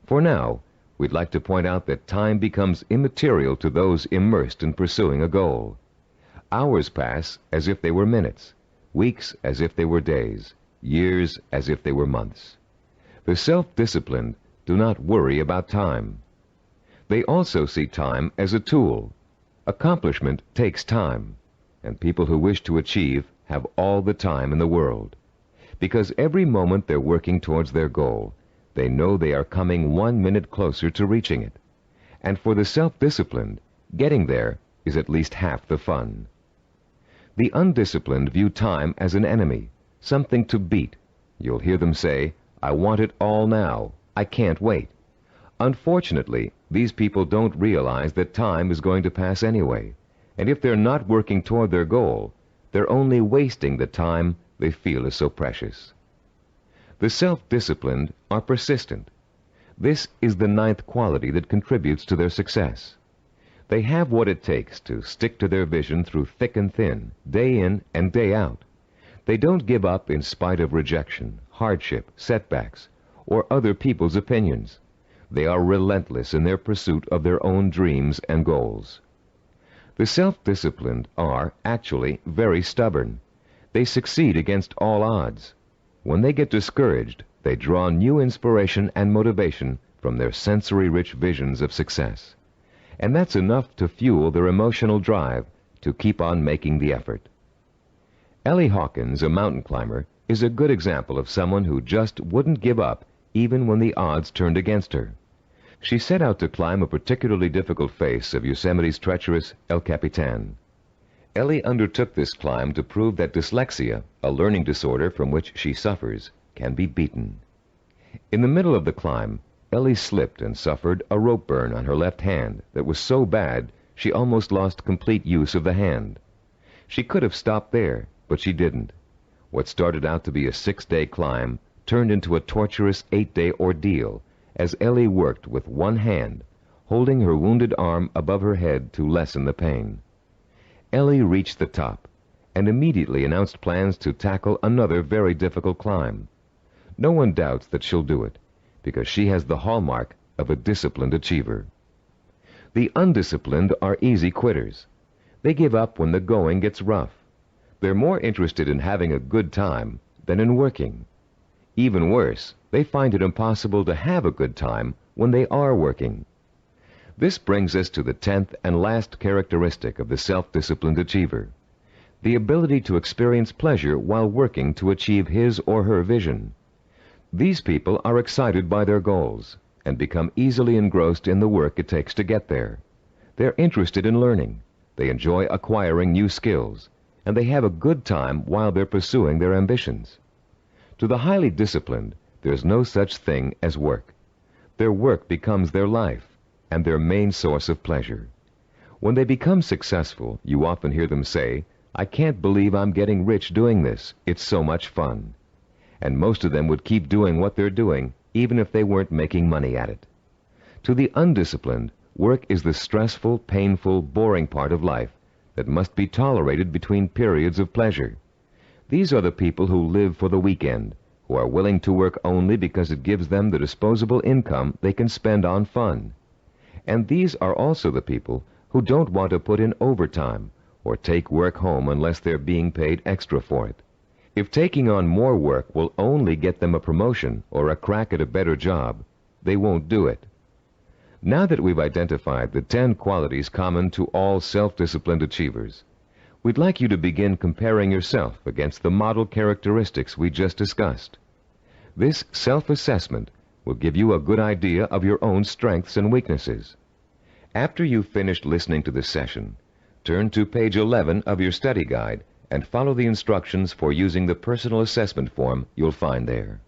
S2: For now, we'd like to point out that time becomes immaterial to those immersed in pursuing a goal. Hours pass as if they were minutes, weeks as if they were days, years as if they were months. The self-disciplined do not worry about time. They also see time as a tool. Accomplishment takes time, and people who wish to achieve have all the time in the world. Because every moment they're working towards their goal, they know they are coming 1 minute closer to reaching it. And for the self-disciplined, getting there is at least half the fun. The undisciplined view time as an enemy, something to beat. You'll hear them say, "I want it all now. I can't wait." Unfortunately, these people don't realize that time is going to pass anyway, and if they're not working toward their goal, they're only wasting the time they feel is so precious. The self-disciplined are persistent. This is the 9th quality that contributes to their success. They have what it takes to stick to their vision through thick and thin, day in and day out. They don't give up in spite of rejection, hardship, setbacks, or other people's opinions. They are relentless in their pursuit of their own dreams and goals. The self-disciplined are actually very stubborn. They succeed against all odds. When they get discouraged, they draw new inspiration and motivation from their sensory-rich visions of success. And that's enough to fuel their emotional drive to keep on making the effort. Ellie Hawkins, a mountain climber, is a good example of someone who just wouldn't give up even when the odds turned against her. She set out to climb a particularly difficult face of Yosemite's treacherous El Capitan. Ellie undertook this climb to prove that dyslexia, a learning disorder from which she suffers, can be beaten. In the middle of the climb, Ellie slipped and suffered a rope burn on her left hand that was so bad she almost lost complete use of the hand. She could have stopped there, but she didn't. What started out to be a 6-day climb turned into a torturous 8-day ordeal as Ellie worked with one hand, holding her wounded arm above her head to lessen the pain. Ellie reached the top and immediately announced plans to tackle another very difficult climb. No one doubts that she'll do it, because she has the hallmark of a disciplined achiever. The undisciplined are easy quitters. They give up when the going gets rough. They're more interested in having a good time than in working. Even worse, they find it impossible to have a good time when they are working. This brings us to the 10th and last characteristic of the self-disciplined achiever, the ability to experience pleasure while working to achieve his or her vision. These people are excited by their goals and become easily engrossed in the work it takes to get there. They're interested in learning, they enjoy acquiring new skills, and they have a good time while they're pursuing their ambitions. To the highly disciplined, there's no such thing as work. Their work becomes their life and their main source of pleasure. When they become successful, you often hear them say, "I can't believe I'm getting rich doing this. It's so much fun." And most of them would keep doing what they're doing, even if they weren't making money at it. To the undisciplined, work is the stressful, painful, boring part of life that must be tolerated between periods of pleasure. These are the people who live for the weekend, who are willing to work only because it gives them the disposable income they can spend on fun. And these are also the people who don't want to put in overtime or take work home unless they're being paid extra for it. If taking on more work will only get them a promotion or a crack at a better job, they won't do it. Now that we've identified the 10 qualities common to all self-disciplined achievers, we'd like you to begin comparing yourself against the model characteristics we just discussed. This self-assessment will give you a good idea of your own strengths and weaknesses. After you've finished listening to this session, turn to page 11 of your study guide and follow the instructions for using the personal assessment form you'll find there.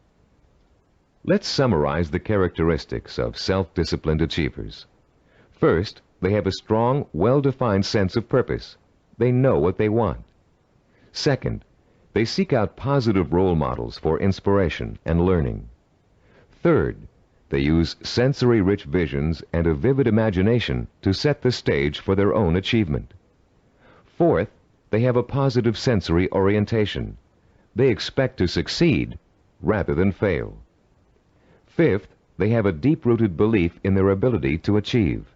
S2: Let's summarize the characteristics of self-disciplined achievers. First, they have a strong, well-defined sense of purpose. They know what they want. Second, they seek out positive role models for inspiration and learning. Third, they use sensory-rich visions and a vivid imagination to set the stage for their own achievement. Fourth, they have a positive sensory orientation. They expect to succeed rather than fail. Fifth, they have a deep-rooted belief in their ability to achieve.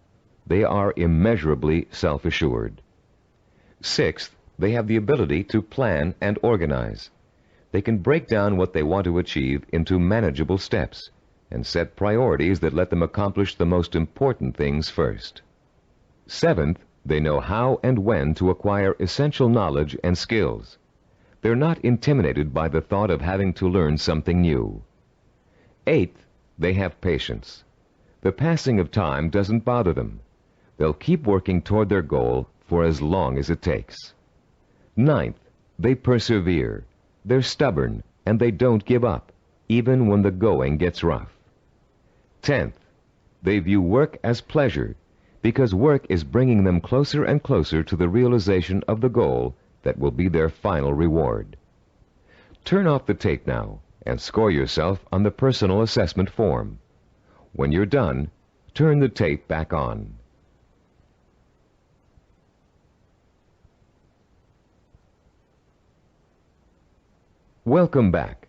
S2: They are immeasurably self-assured. Sixth, They have the ability to plan and organize. They can break down what they want to achieve into manageable steps and set priorities that let them accomplish the most important things first. Seventh, they know how and when to acquire essential knowledge and skills. They're not intimidated by the thought of having to learn something new. Eighth, they have patience. The passing of time doesn't bother them. They'll keep working toward their goal for as long as it takes. Ninth, they persevere. They're stubborn, and they don't give up, even when the going gets rough. 10th, they view work as pleasure, because work is bringing them closer and closer to the realization of the goal that will be their final reward. Turn off the tape now and score yourself on the personal assessment form. When you're done, turn the tape back on. Welcome back.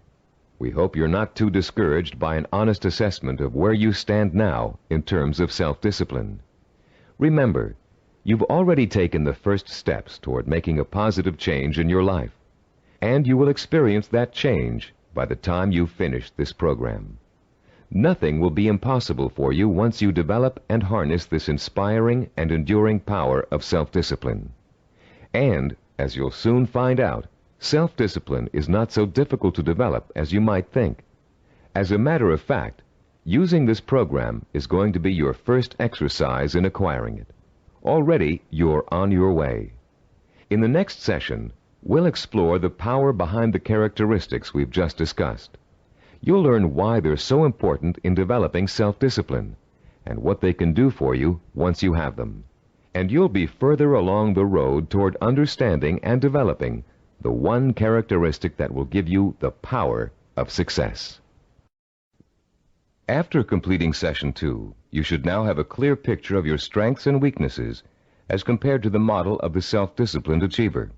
S2: We hope you're not too discouraged by an honest assessment of where you stand now in terms of self-discipline. Remember, you've already taken the first steps toward making a positive change in your life, and you will experience that change by the time you finish this program. Nothing will be impossible for you once you develop and harness this inspiring and enduring power of self-discipline. And, as you'll soon find out, self-discipline is not so difficult to develop as you might think. As a matter of fact, using this program is going to be your first exercise in acquiring it. Already, you're on your way. In the next session, we'll explore the power behind the characteristics we've just discussed. You'll learn why they're so important in developing self-discipline, and what they can do for you once you have them. And you'll be further along the road toward understanding and developing the one characteristic that will give you the power of success. After completing Session 2, you should now have a clear picture of your strengths and weaknesses as compared to the model of the self-disciplined achiever.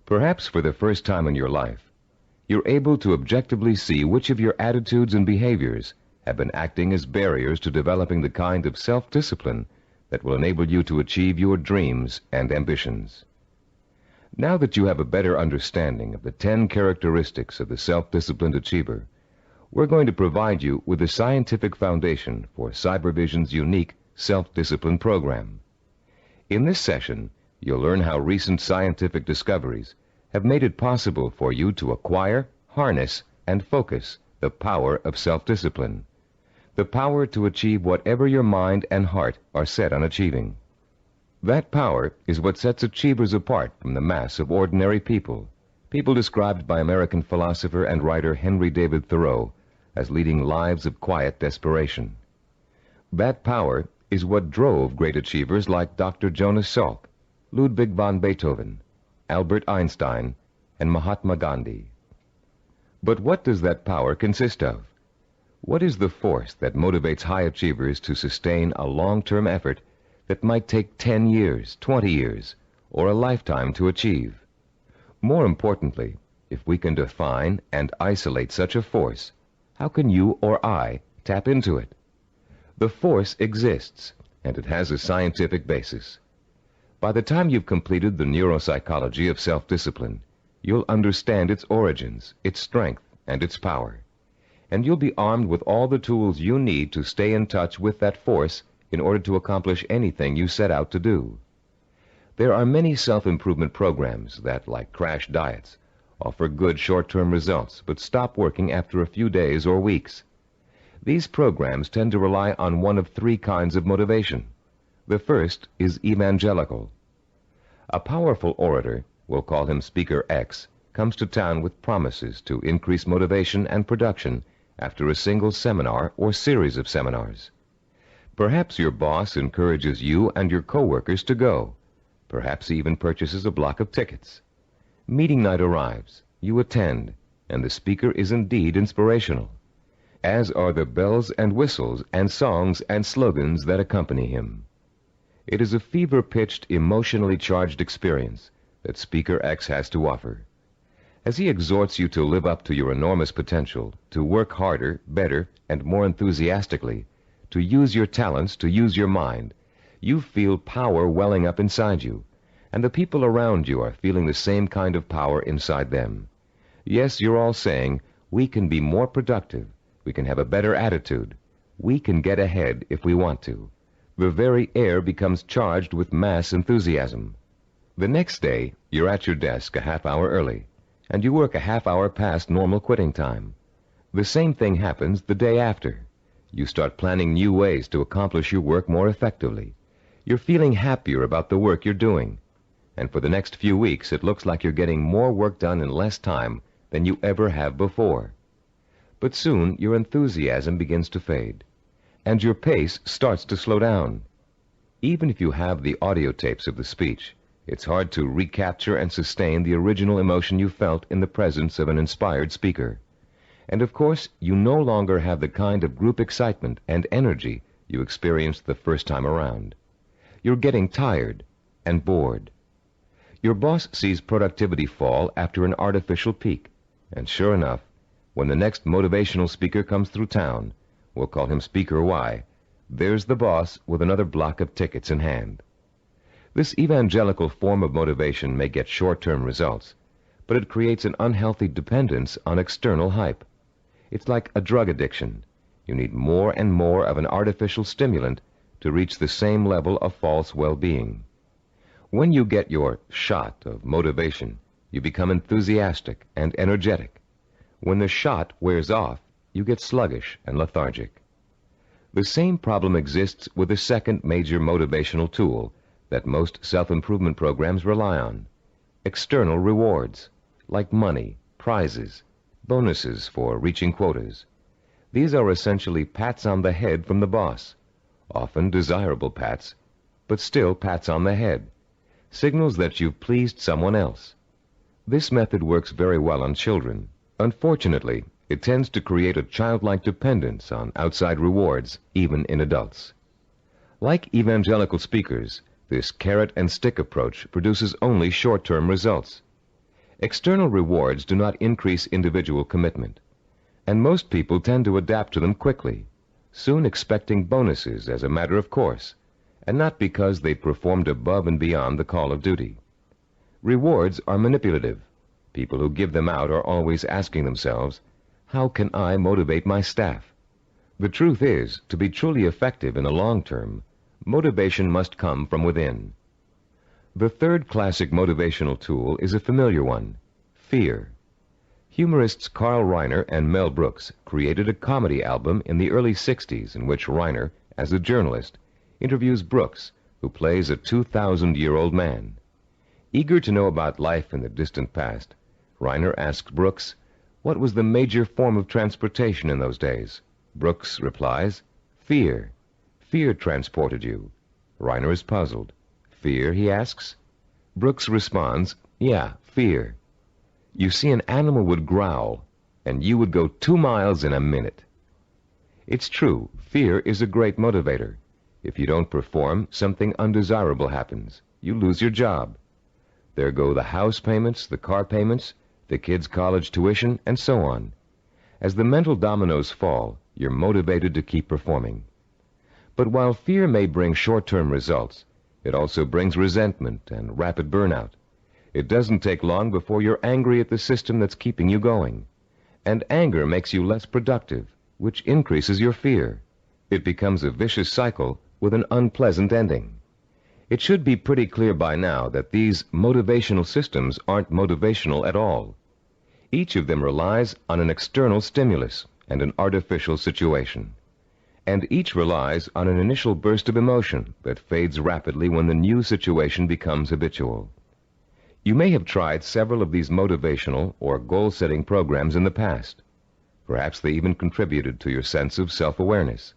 S2: Perhaps for the first time in your life, you're able to objectively see which of your attitudes and behaviors have been acting as barriers to developing the kind of self-discipline that will enable you to achieve your dreams and ambitions. Now that you have a better understanding of the 10 characteristics of the self-disciplined achiever, we're going to provide you with the scientific foundation for Cybervision's unique self-discipline program. In this session, you'll learn how recent scientific discoveries have made it possible for you to acquire, harness, and focus the power of self-discipline, the power to achieve whatever your mind and heart are set on achieving. That power is what sets achievers apart from the mass of ordinary people, people described by American philosopher and writer Henry David Thoreau as leading lives of quiet desperation. That power is what drove great achievers like Dr. Jonas Salk, Ludwig von Beethoven, Albert Einstein, and Mahatma Gandhi. But what does that power consist of? What is the force that motivates high achievers to sustain a long-term effort that might take 10 years, 20 years, or a lifetime to achieve? More importantly, if we can define and isolate such a force, how can you or I tap into it? The force exists, and it has a scientific basis. By the time you've completed the neuropsychology of self-discipline, you'll understand its origins, its strength, and its power. And you'll be armed with all the tools you need to stay in touch with that force in order to accomplish anything you set out to do. There are many self-improvement programs that, like crash diets, offer good short-term results but stop working after a few days or weeks. These programs tend to rely on one of 3 kinds of motivation. The first is evangelical. A powerful orator, we'll call him Speaker X, comes to town with promises to increase motivation and production after a single seminar or series of seminars. Perhaps your boss encourages you and your coworkers to go. Perhaps he even purchases a block of tickets. Meeting night arrives, you attend, and the speaker is indeed inspirational, as are the bells and whistles and songs and slogans that accompany him. It is a fever-pitched, emotionally charged experience that Speaker X has to offer. As he exhorts you to live up to your enormous potential, to work harder, better, and more enthusiastically, to use your talents, to use your mind, you feel power welling up inside you, and the people around you are feeling the same kind of power inside them. Yes, you're all saying, we can be more productive, we can have a better attitude, we can get ahead if we want to. The very air becomes charged with mass enthusiasm. The next day, you're at your desk a half hour early, and you work a half hour past normal quitting time. The same thing happens the day after. You start planning new ways to accomplish your work more effectively. You're feeling happier about the work you're doing. And for the next few weeks, it looks like you're getting more work done in less time than you ever have before. But soon, your enthusiasm begins to fade, and your pace starts to slow down. Even if you have the audio tapes of the speech, it's hard to recapture and sustain the original emotion you felt in the presence of an inspired speaker. And of course, you no longer have the kind of group excitement and energy you experienced the first time around. You're getting tired and bored. Your boss sees productivity fall after an artificial peak, and sure enough, when the next motivational speaker comes through town, we'll call him Speaker Y, there's the boss with another block of tickets in hand. This evangelical form of motivation may get short-term results, but it creates an unhealthy dependence on external hype. It's like a drug addiction. You need more and more of an artificial stimulant to reach the same level of false well-being. When you get your shot of motivation, you become enthusiastic and energetic. When the shot wears off, you get sluggish and lethargic. The same problem exists with the second major motivational tool that most self-improvement programs rely on: external rewards, like money, prizes, bonuses for reaching quotas. These are essentially pats on the head from the boss, often desirable pats, but still pats on the head, signals that you've pleased someone else. This method works very well on children. Unfortunately, it tends to create a childlike dependence on outside rewards, even in adults. Like evangelical speakers, this carrot-and-stick approach produces only short-term results. External rewards do not increase individual commitment, and most people tend to adapt to them quickly, soon expecting bonuses as a matter of course, and not because they performed above and beyond the call of duty. Rewards are manipulative. People who give them out are always asking themselves, how can I motivate my staff? The truth is, to be truly effective in the long term, motivation must come from within. The third classic motivational tool is a familiar one: fear. Humorists Carl Reiner and Mel Brooks created a comedy album in the early 60s in which Reiner, as a journalist, interviews Brooks, who plays a 2,000-year-old man. Eager to know about life in the distant past, Reiner asks Brooks, what was the major form of transportation in those days? Brooks replies, fear. Fear transported you. Reiner is puzzled. Fear, he asks. Brooks responds, yeah, fear. You see, an animal would growl, and you would go 2 miles in a minute. It's true, fear is a great motivator. If you don't perform, something undesirable happens. You lose your job. There go the house payments, the car payments, the kids' college tuition, and so on. As the mental dominoes fall, you're motivated to keep performing. But while fear may bring short-term results, it also brings resentment and rapid burnout. It doesn't take long before you're angry at the system that's keeping you going. And anger makes you less productive, which increases your fear. It becomes a vicious cycle with an unpleasant ending. It should be pretty clear by now that these motivational systems aren't motivational at all. Each of them relies on an external stimulus and an artificial situation. And each relies on an initial burst of emotion that fades rapidly when the new situation becomes habitual. You may have tried several of these motivational or goal-setting programs in the past. Perhaps they even contributed to your sense of self-awareness.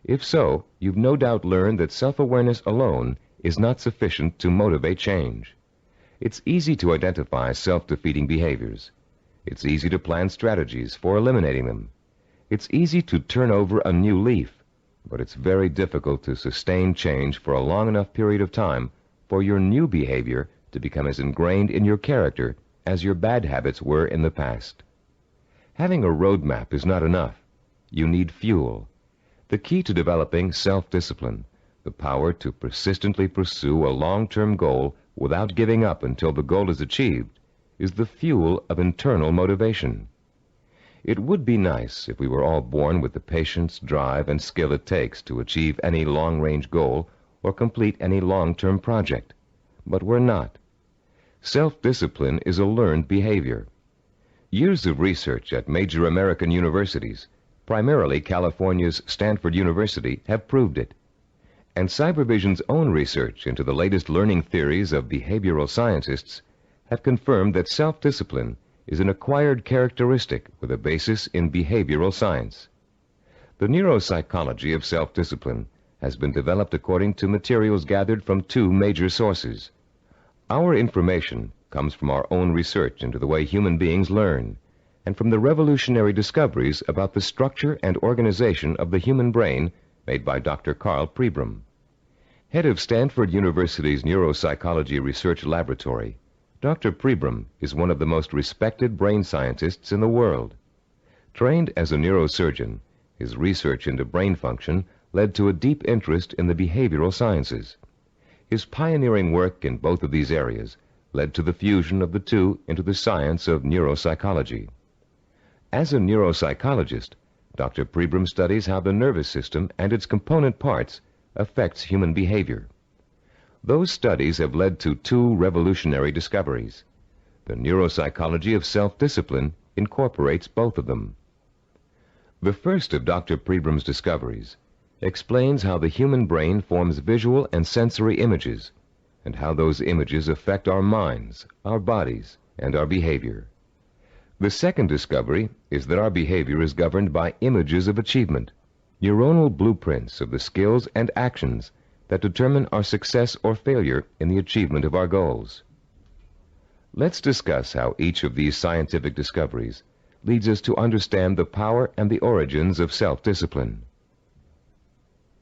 S2: If so, you've no doubt learned that self-awareness alone is not sufficient to motivate change. It's easy to identify self-defeating behaviors. It's easy to plan strategies for eliminating them. It's easy to turn over a new leaf, but it's very difficult to sustain change for a long enough period of time for your new behavior to become as ingrained in your character as your bad habits were in the past. Having a roadmap is not enough. You need fuel. The key to developing self-discipline, the power to persistently pursue a long-term goal without giving up until the goal is achieved, is the fuel of internal motivation. It would be nice if we were all born with the patience, drive, and skill it takes to achieve any long-range goal or complete any long-term project. But we're not. Self-discipline is a learned behavior. Years of research at major American universities, primarily California's Stanford University, have proved it. And Cybervision's own research into the latest learning theories of behavioral scientists have confirmed that self-discipline is an acquired characteristic with a basis in behavioral science. The neuropsychology of self-discipline has been developed according to materials gathered from two major sources. Our information comes from our own research into the way human beings learn, and from the revolutionary discoveries about the structure and organization of the human brain made by Dr. Carl Pribram. Head of Stanford University's Neuropsychology Research Laboratory, Dr. Pribram is one of the most respected brain scientists in the world. Trained as a neurosurgeon, his research into brain function led to a deep interest in the behavioral sciences. His pioneering work in both of these areas led to the fusion of the two into the science of neuropsychology. As a neuropsychologist, Dr. Pribram studies how the nervous system and its component parts affects human behavior. Those studies have led to two revolutionary discoveries. The neuropsychology of self-discipline incorporates both of them. The first of Dr. Pribram's discoveries explains how the human brain forms visual and sensory images, and how those images affect our minds, our bodies, and our behavior. The second discovery is that our behavior is governed by images of achievement, neuronal blueprints of the skills and actions that determine our success or failure in the achievement of our goals. Let's discuss how each of these scientific discoveries leads us to understand the power and the origins of self-discipline.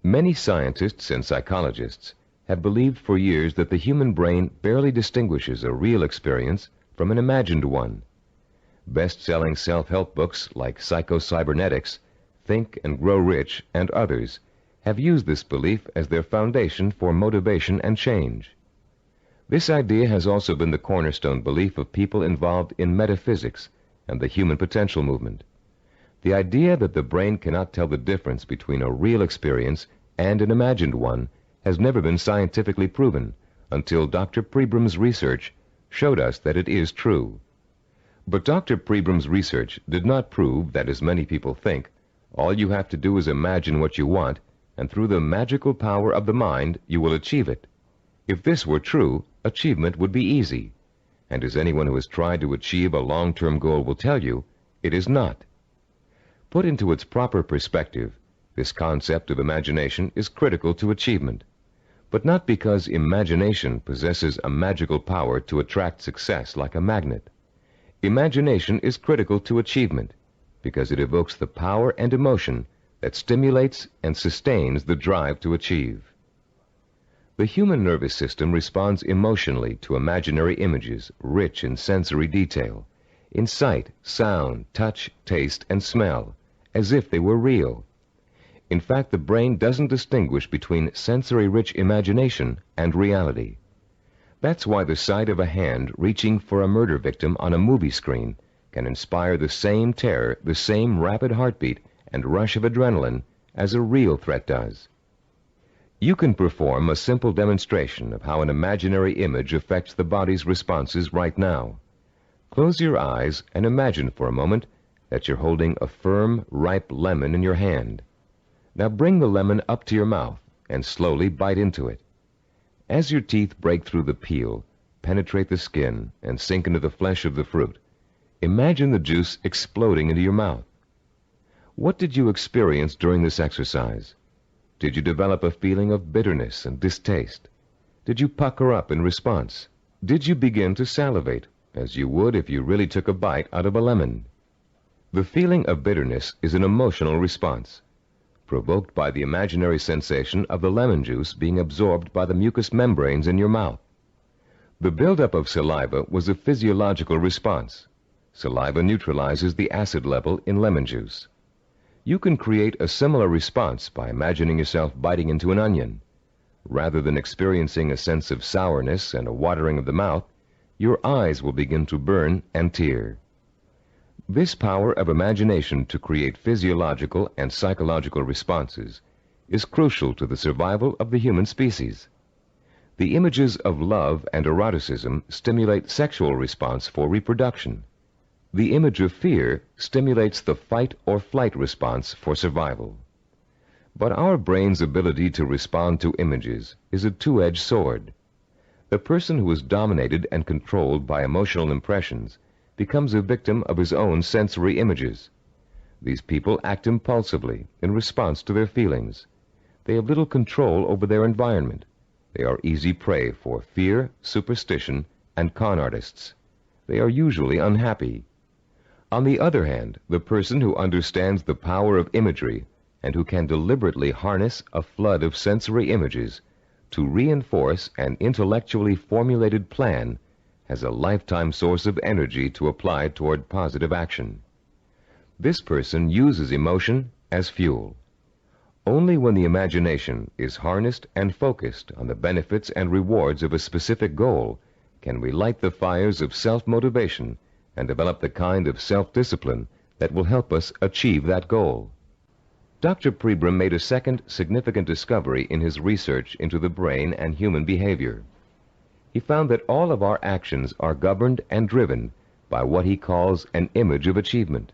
S2: Many scientists and psychologists have believed for years that the human brain barely distinguishes a real experience from an imagined one. Best-selling self-help books like Psycho-Cybernetics, Think and Grow Rich, and others have used this belief as their foundation for motivation and change. This idea has also been the cornerstone belief of people involved in metaphysics and the human potential movement. The idea that the brain cannot tell the difference between a real experience and an imagined one has never been scientifically proven until Dr. Pribram's research showed us that it is true. But Dr. Pribram's research did not prove that, as many people think, all you have to do is imagine what you want, and through the magical power of the mind, you will achieve it. If this were true, achievement would be easy. And as anyone who has tried to achieve a long-term goal will tell you, it is not. Put into its proper perspective, this concept of imagination is critical to achievement, but not because imagination possesses a magical power to attract success like a magnet. Imagination is critical to achievement because it evokes the power and emotion that stimulates and sustains the drive to achieve. The human nervous system responds emotionally to imaginary images rich in sensory detail, in sight, sound, touch, taste, and smell, as if they were real. In fact, the brain doesn't distinguish between sensory-rich imagination and reality. That's why the sight of a hand reaching for a murder victim on a movie screen can inspire the same terror, the same rapid heartbeat, and rush of adrenaline as a real threat does. You can perform a simple demonstration of how an imaginary image affects the body's responses right now. Close your eyes and imagine for a moment that you're holding a firm, ripe lemon in your hand. Now bring the lemon up to your mouth and slowly bite into it. As your teeth break through the peel, penetrate the skin, and sink into the flesh of the fruit, imagine the juice exploding into your mouth. What did you experience during this exercise? Did you develop a feeling of bitterness and distaste? Did you pucker up in response? Did you begin to salivate, as you would if you really took a bite out of a lemon? The feeling of bitterness is an emotional response, provoked by the imaginary sensation of the lemon juice being absorbed by the mucous membranes in your mouth. The buildup of saliva was a physiological response. Saliva neutralizes the acid level in lemon juice. You can create a similar response by imagining yourself biting into an onion. Rather than experiencing a sense of sourness and a watering of the mouth, your eyes will begin to burn and tear. This power of imagination to create physiological and psychological responses is crucial to the survival of the human species. The images of love and eroticism stimulate sexual response for reproduction. The image of fear stimulates the fight or flight response for survival. But our brain's ability to respond to images is a two-edged sword. The person who is dominated and controlled by emotional impressions becomes a victim of his own sensory images. These people act impulsively in response to their feelings. They have little control over their environment. They are easy prey for fear, superstition, and con artists. They are usually unhappy. On the other hand, the person who understands the power of imagery and who can deliberately harness a flood of sensory images to reinforce an intellectually formulated plan has a lifetime source of energy to apply toward positive action. This person uses emotion as fuel. Only when the imagination is harnessed and focused on the benefits and rewards of a specific goal can we light the fires of self-motivation and develop the kind of self-discipline that will help us achieve that goal. Dr. Pribram made a second significant discovery in his research into the brain and human behavior. He found that all of our actions are governed and driven by what he calls an image of achievement.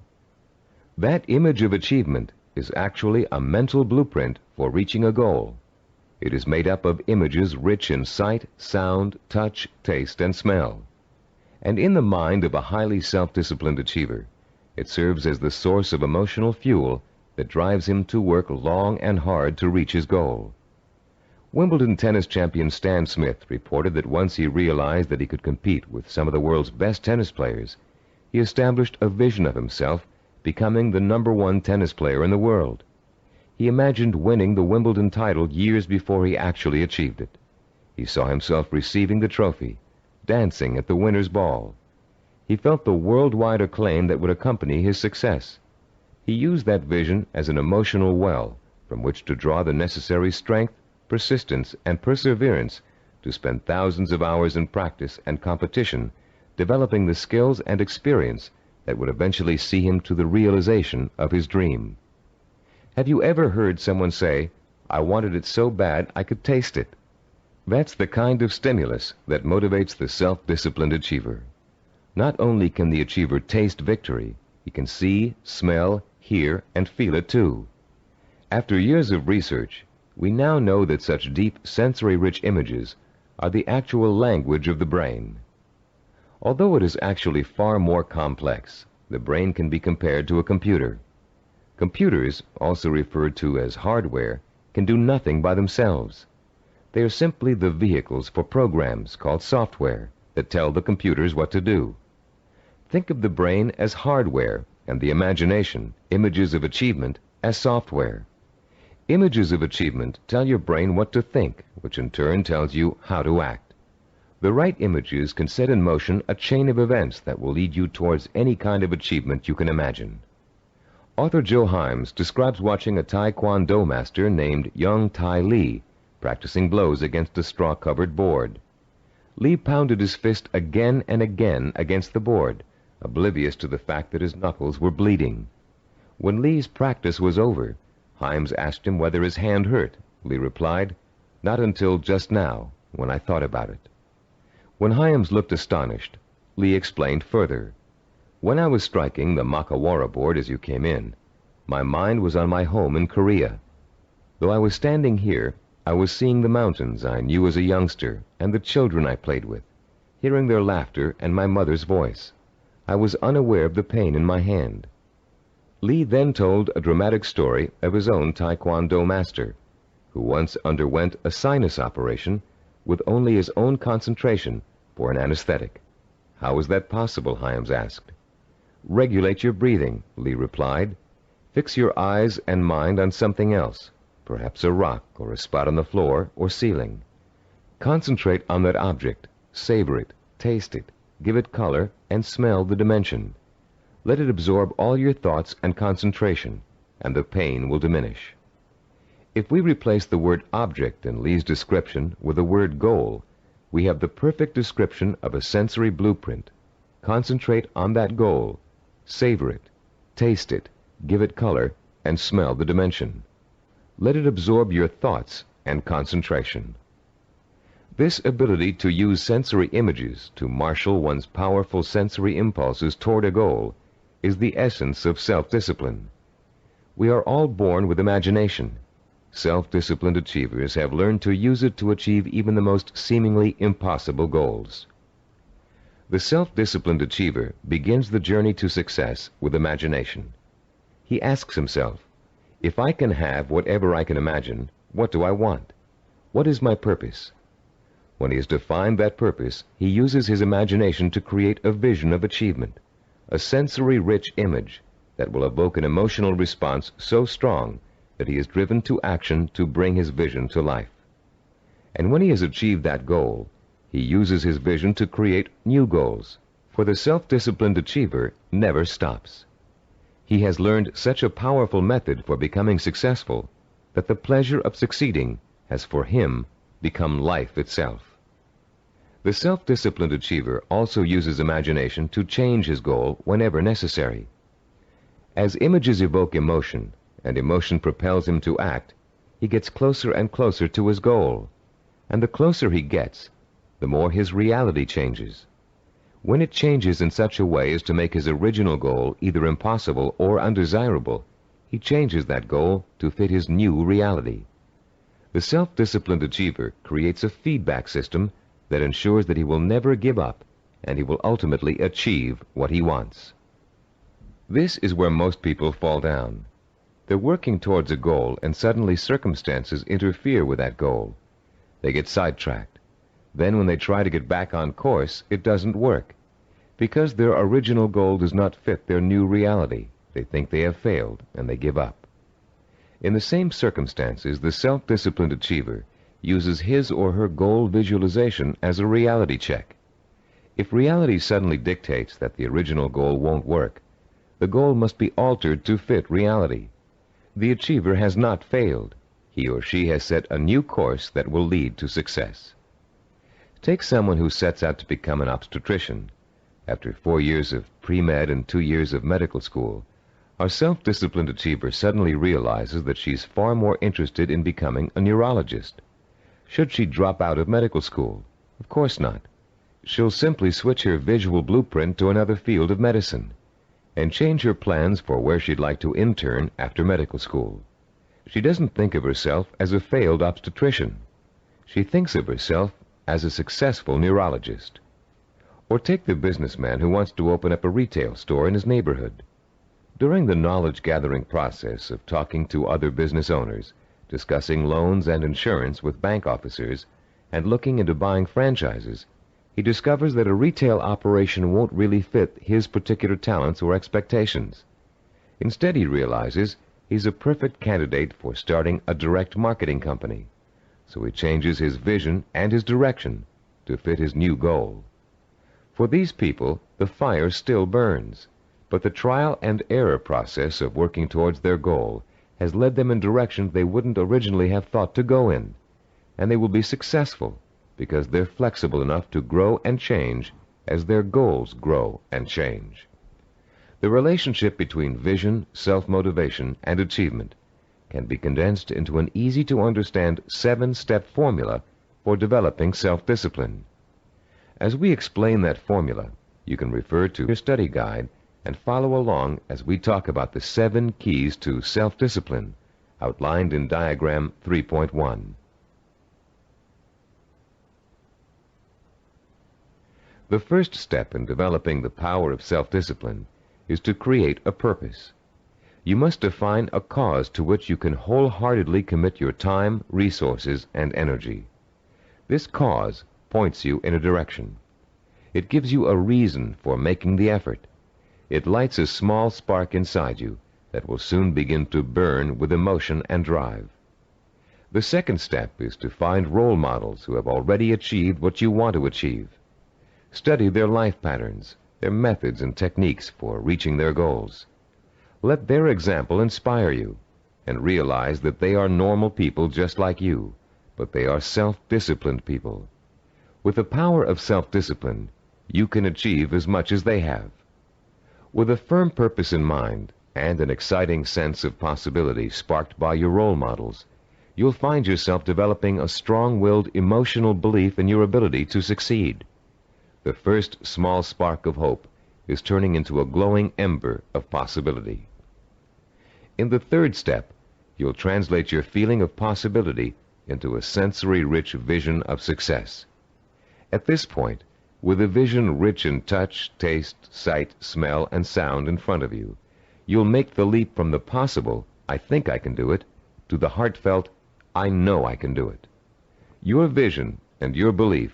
S2: That image of achievement is actually a mental blueprint for reaching a goal. It is made up of images rich in sight, sound, touch, taste, and smell. And in the mind of a highly self-disciplined achiever, it serves as the source of emotional fuel that drives him to work long and hard to reach his goal. Wimbledon tennis champion Stan Smith reported that once he realized that he could compete with some of the world's best tennis players, he established a vision of himself becoming the #1 tennis player in the world. He imagined winning the Wimbledon title years before he actually achieved it. He saw himself receiving the trophy, dancing at the winner's ball. He felt the worldwide acclaim that would accompany his success. He used that vision as an emotional well from which to draw the necessary strength, persistence, and perseverance to spend thousands of hours in practice and competition, developing the skills and experience that would eventually see him to the realization of his dream. Have you ever heard someone say, "I wanted it so bad I could taste it"? That's the kind of stimulus that motivates the self-disciplined achiever. Not only can the achiever taste victory, he can see, smell, hear, and feel it too. After years of research, we now know that such deep, sensory-rich images are the actual language of the brain. Although it is actually far more complex, the brain can be compared to a computer. Computers, also referred to as hardware, can do nothing by themselves. They are simply the vehicles for programs called software that tell the computers what to do. Think of the brain as hardware and the imagination, images of achievement, as software. Images of achievement tell your brain what to think, which in turn tells you how to act. The right images can set in motion a chain of events that will lead you towards any kind of achievement you can imagine. Author Joe Himes describes watching a Taekwondo master named Young Tai Lee practicing blows against a straw-covered board. Lee pounded his fist again and again against the board, oblivious to the fact that his knuckles were bleeding. When Lee's practice was over, Himes asked him whether his hand hurt. Lee replied, "Not until just now, when I thought about it." When Himes looked astonished, Lee explained further, "When I was striking the Makawara board as you came in, my mind was on my home in Korea. Though I was standing here, I was seeing the mountains I knew as a youngster and the children I played with, hearing their laughter and my mother's voice. I was unaware of the pain in my hand." Lee then told a dramatic story of his own Taekwondo master, who once underwent a sinus operation with only his own concentration for an anesthetic. "How was that possible?" Himes asked. "Regulate your breathing," Lee replied. "Fix your eyes and mind on something else, perhaps a rock or a spot on the floor or ceiling. Concentrate on that object, savor it, taste it, give it color, and smell the dimension. Let it absorb all your thoughts and concentration, and the pain will diminish." If we replace the word object in Lee's description with the word goal, we have the perfect description of a sensory blueprint. Concentrate on that goal, savor it, taste it, give it color, and smell the dimension. Let it absorb your thoughts and concentration. This ability to use sensory images to marshal one's powerful sensory impulses toward a goal is the essence of self-discipline. We are all born with imagination. Self-disciplined achievers have learned to use it to achieve even the most seemingly impossible goals. The self-disciplined achiever begins the journey to success with imagination. He asks himself, if I can have whatever I can imagine, what do I want? What is my purpose? When he has defined that purpose, he uses his imagination to create a vision of achievement, a sensory-rich image that will evoke an emotional response so strong that he is driven to action to bring his vision to life. And when he has achieved that goal, he uses his vision to create new goals, for the self-disciplined achiever never stops. He has learned such a powerful method for becoming successful that the pleasure of succeeding has for him become life itself. The self-disciplined achiever also uses imagination to change his goal whenever necessary. As images evoke emotion, and emotion propels him to act, he gets closer and closer to his goal. And the closer he gets, the more his reality changes. When it changes in such a way as to make his original goal either impossible or undesirable, he changes that goal to fit his new reality. The self-disciplined achiever creates a feedback system that ensures that he will never give up, and he will ultimately achieve what he wants. This is where most people fall down. They're working towards a goal, and suddenly circumstances interfere with that goal. They get sidetracked. Then when they try to get back on course, it doesn't work. Because their original goal does not fit their new reality, they think they have failed, and they give up. In the same circumstances, the self-disciplined achiever uses his or her goal visualization as a reality check. If reality suddenly dictates that the original goal won't work, the goal must be altered to fit reality. The achiever has not failed. He or she has set a new course that will lead to success. Take someone who sets out to become an obstetrician. After 4 years of pre-med and 2 years of medical school, our self-disciplined achiever suddenly realizes that she's far more interested in becoming a neurologist. Should she drop out of medical school? Of course not. She'll simply switch her visual blueprint to another field of medicine and change her plans for where she'd like to intern after medical school. She doesn't think of herself as a failed obstetrician. She thinks of herself as a successful neurologist. Or take the businessman who wants to open up a retail store in his neighborhood. During the knowledge-gathering process of talking to other business owners, discussing loans and insurance with bank officers, and looking into buying franchises, he discovers that a retail operation won't really fit his particular talents or expectations. Instead, he realizes he's a perfect candidate for starting a direct marketing company. So he changes his vision and his direction to fit his new goal. For these people, the fire still burns, but the trial and error process of working towards their goal has led them in directions they wouldn't originally have thought to go in, and they will be successful because they're flexible enough to grow and change as their goals grow and change. The relationship between vision, self-motivation, and achievement can be condensed into an easy-to-understand 7-step formula for developing self-discipline. As we explain that formula, you can refer to your study guide and follow along as we talk about the 7 keys to self-discipline outlined in Diagram 3.1. The first step in developing the power of self-discipline is to create a purpose. You must define a cause to which you can wholeheartedly commit your time, resources, and energy. This cause points you in a direction. It gives you a reason for making the effort. It lights a small spark inside you that will soon begin to burn with emotion and drive. The second step is to find role models who have already achieved what you want to achieve. Study their life patterns, their methods and techniques for reaching their goals. Let their example inspire you. and realize that they are normal people just like you, but they are self-disciplined people. With the power of self-discipline, you can achieve as much as they have. With a firm purpose in mind and an exciting sense of possibility sparked by your role models, you'll find yourself developing a strong-willed emotional belief in your ability to succeed. The first small spark of hope is turning into a glowing ember of possibility. In the third step, you'll translate your feeling of possibility into a sensory-rich vision of success. At this point, with a vision rich in touch, taste, sight, smell, and sound in front of you, you'll make the leap from the possible, I think I can do it, to the heartfelt, I know I can do it. Your vision and your belief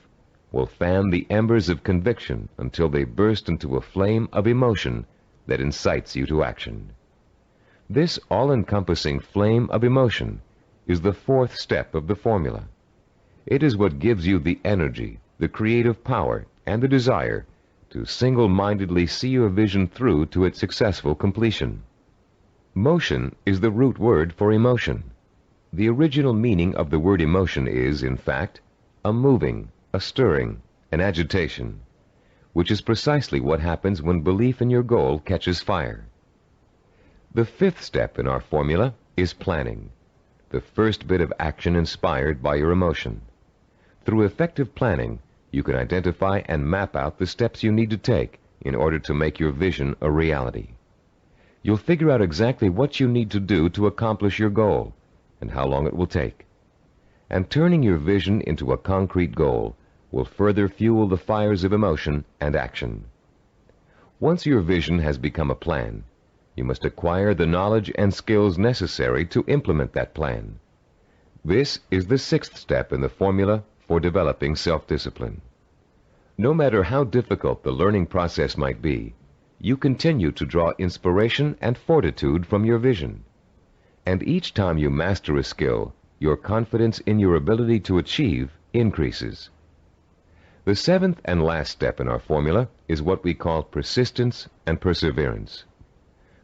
S2: will fan the embers of conviction until they burst into a flame of emotion that incites you to action. This all-encompassing flame of emotion is the fourth step of the formula. It is what gives you the energy, the creative power, and the desire to single-mindedly see your vision through to its successful completion. Motion is the root word for emotion. The original meaning of the word emotion is, in fact, a moving, a stirring, an agitation, which is precisely what happens when belief in your goal catches fire. The fifth step in our formula is planning, the first bit of action inspired by your emotion. Through effective planning, you can identify and map out the steps you need to take in order to make your vision a reality. You'll figure out exactly what you need to do to accomplish your goal and how long it will take. And turning your vision into a concrete goal will further fuel the fires of emotion and action. Once your vision has become a plan, you must acquire the knowledge and skills necessary to implement that plan. This is the sixth step in the formula for developing self-discipline. No matter how difficult the learning process might be, you continue to draw inspiration and fortitude from your vision. And each time you master a skill, your confidence in your ability to achieve increases. The seventh and last step in our formula is what we call persistence and perseverance.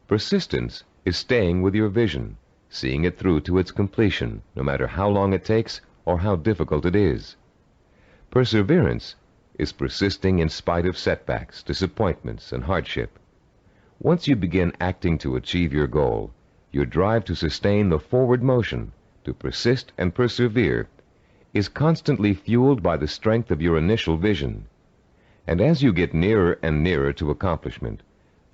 S2: Persistence is staying with your vision, seeing it through to its completion, no matter how long it takes or how difficult it is. Perseverance is persisting in spite of setbacks, disappointments, and hardship. Once you begin acting to achieve your goal, your drive to sustain the forward motion, to persist and persevere, is constantly fueled by the strength of your initial vision. And as you get nearer and nearer to accomplishment,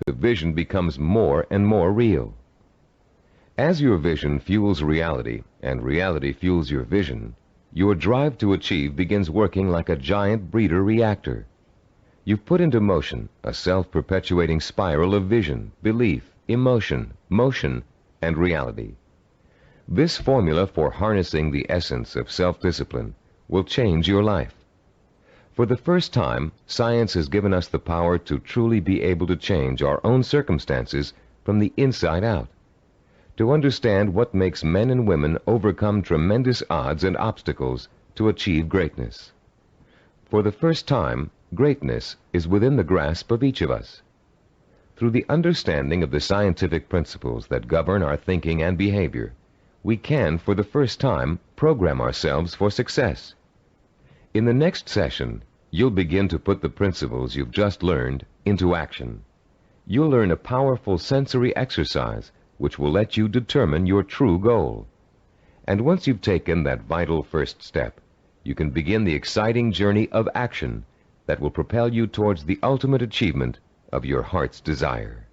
S2: the vision becomes more and more real. As your vision fuels reality, and reality fuels your vision, your drive to achieve begins working like a giant breeder reactor. You've put into motion a self-perpetuating spiral of vision, belief, emotion, motion, and reality. This formula for harnessing the essence of self-discipline will change your life. For the first time, science has given us the power to truly be able to change our own circumstances from the inside out, to understand what makes men and women overcome tremendous odds and obstacles to achieve greatness. For the first time, greatness is within the grasp of each of us. Through the understanding of the scientific principles that govern our thinking and behavior, we can, for the first time, program ourselves for success. In the next session, you'll begin to put the principles you've just learned into action. You'll learn a powerful sensory exercise which will let you determine your true goal. And once you've taken that vital first step, you can begin the exciting journey of action that will propel you towards the ultimate achievement of your heart's desire.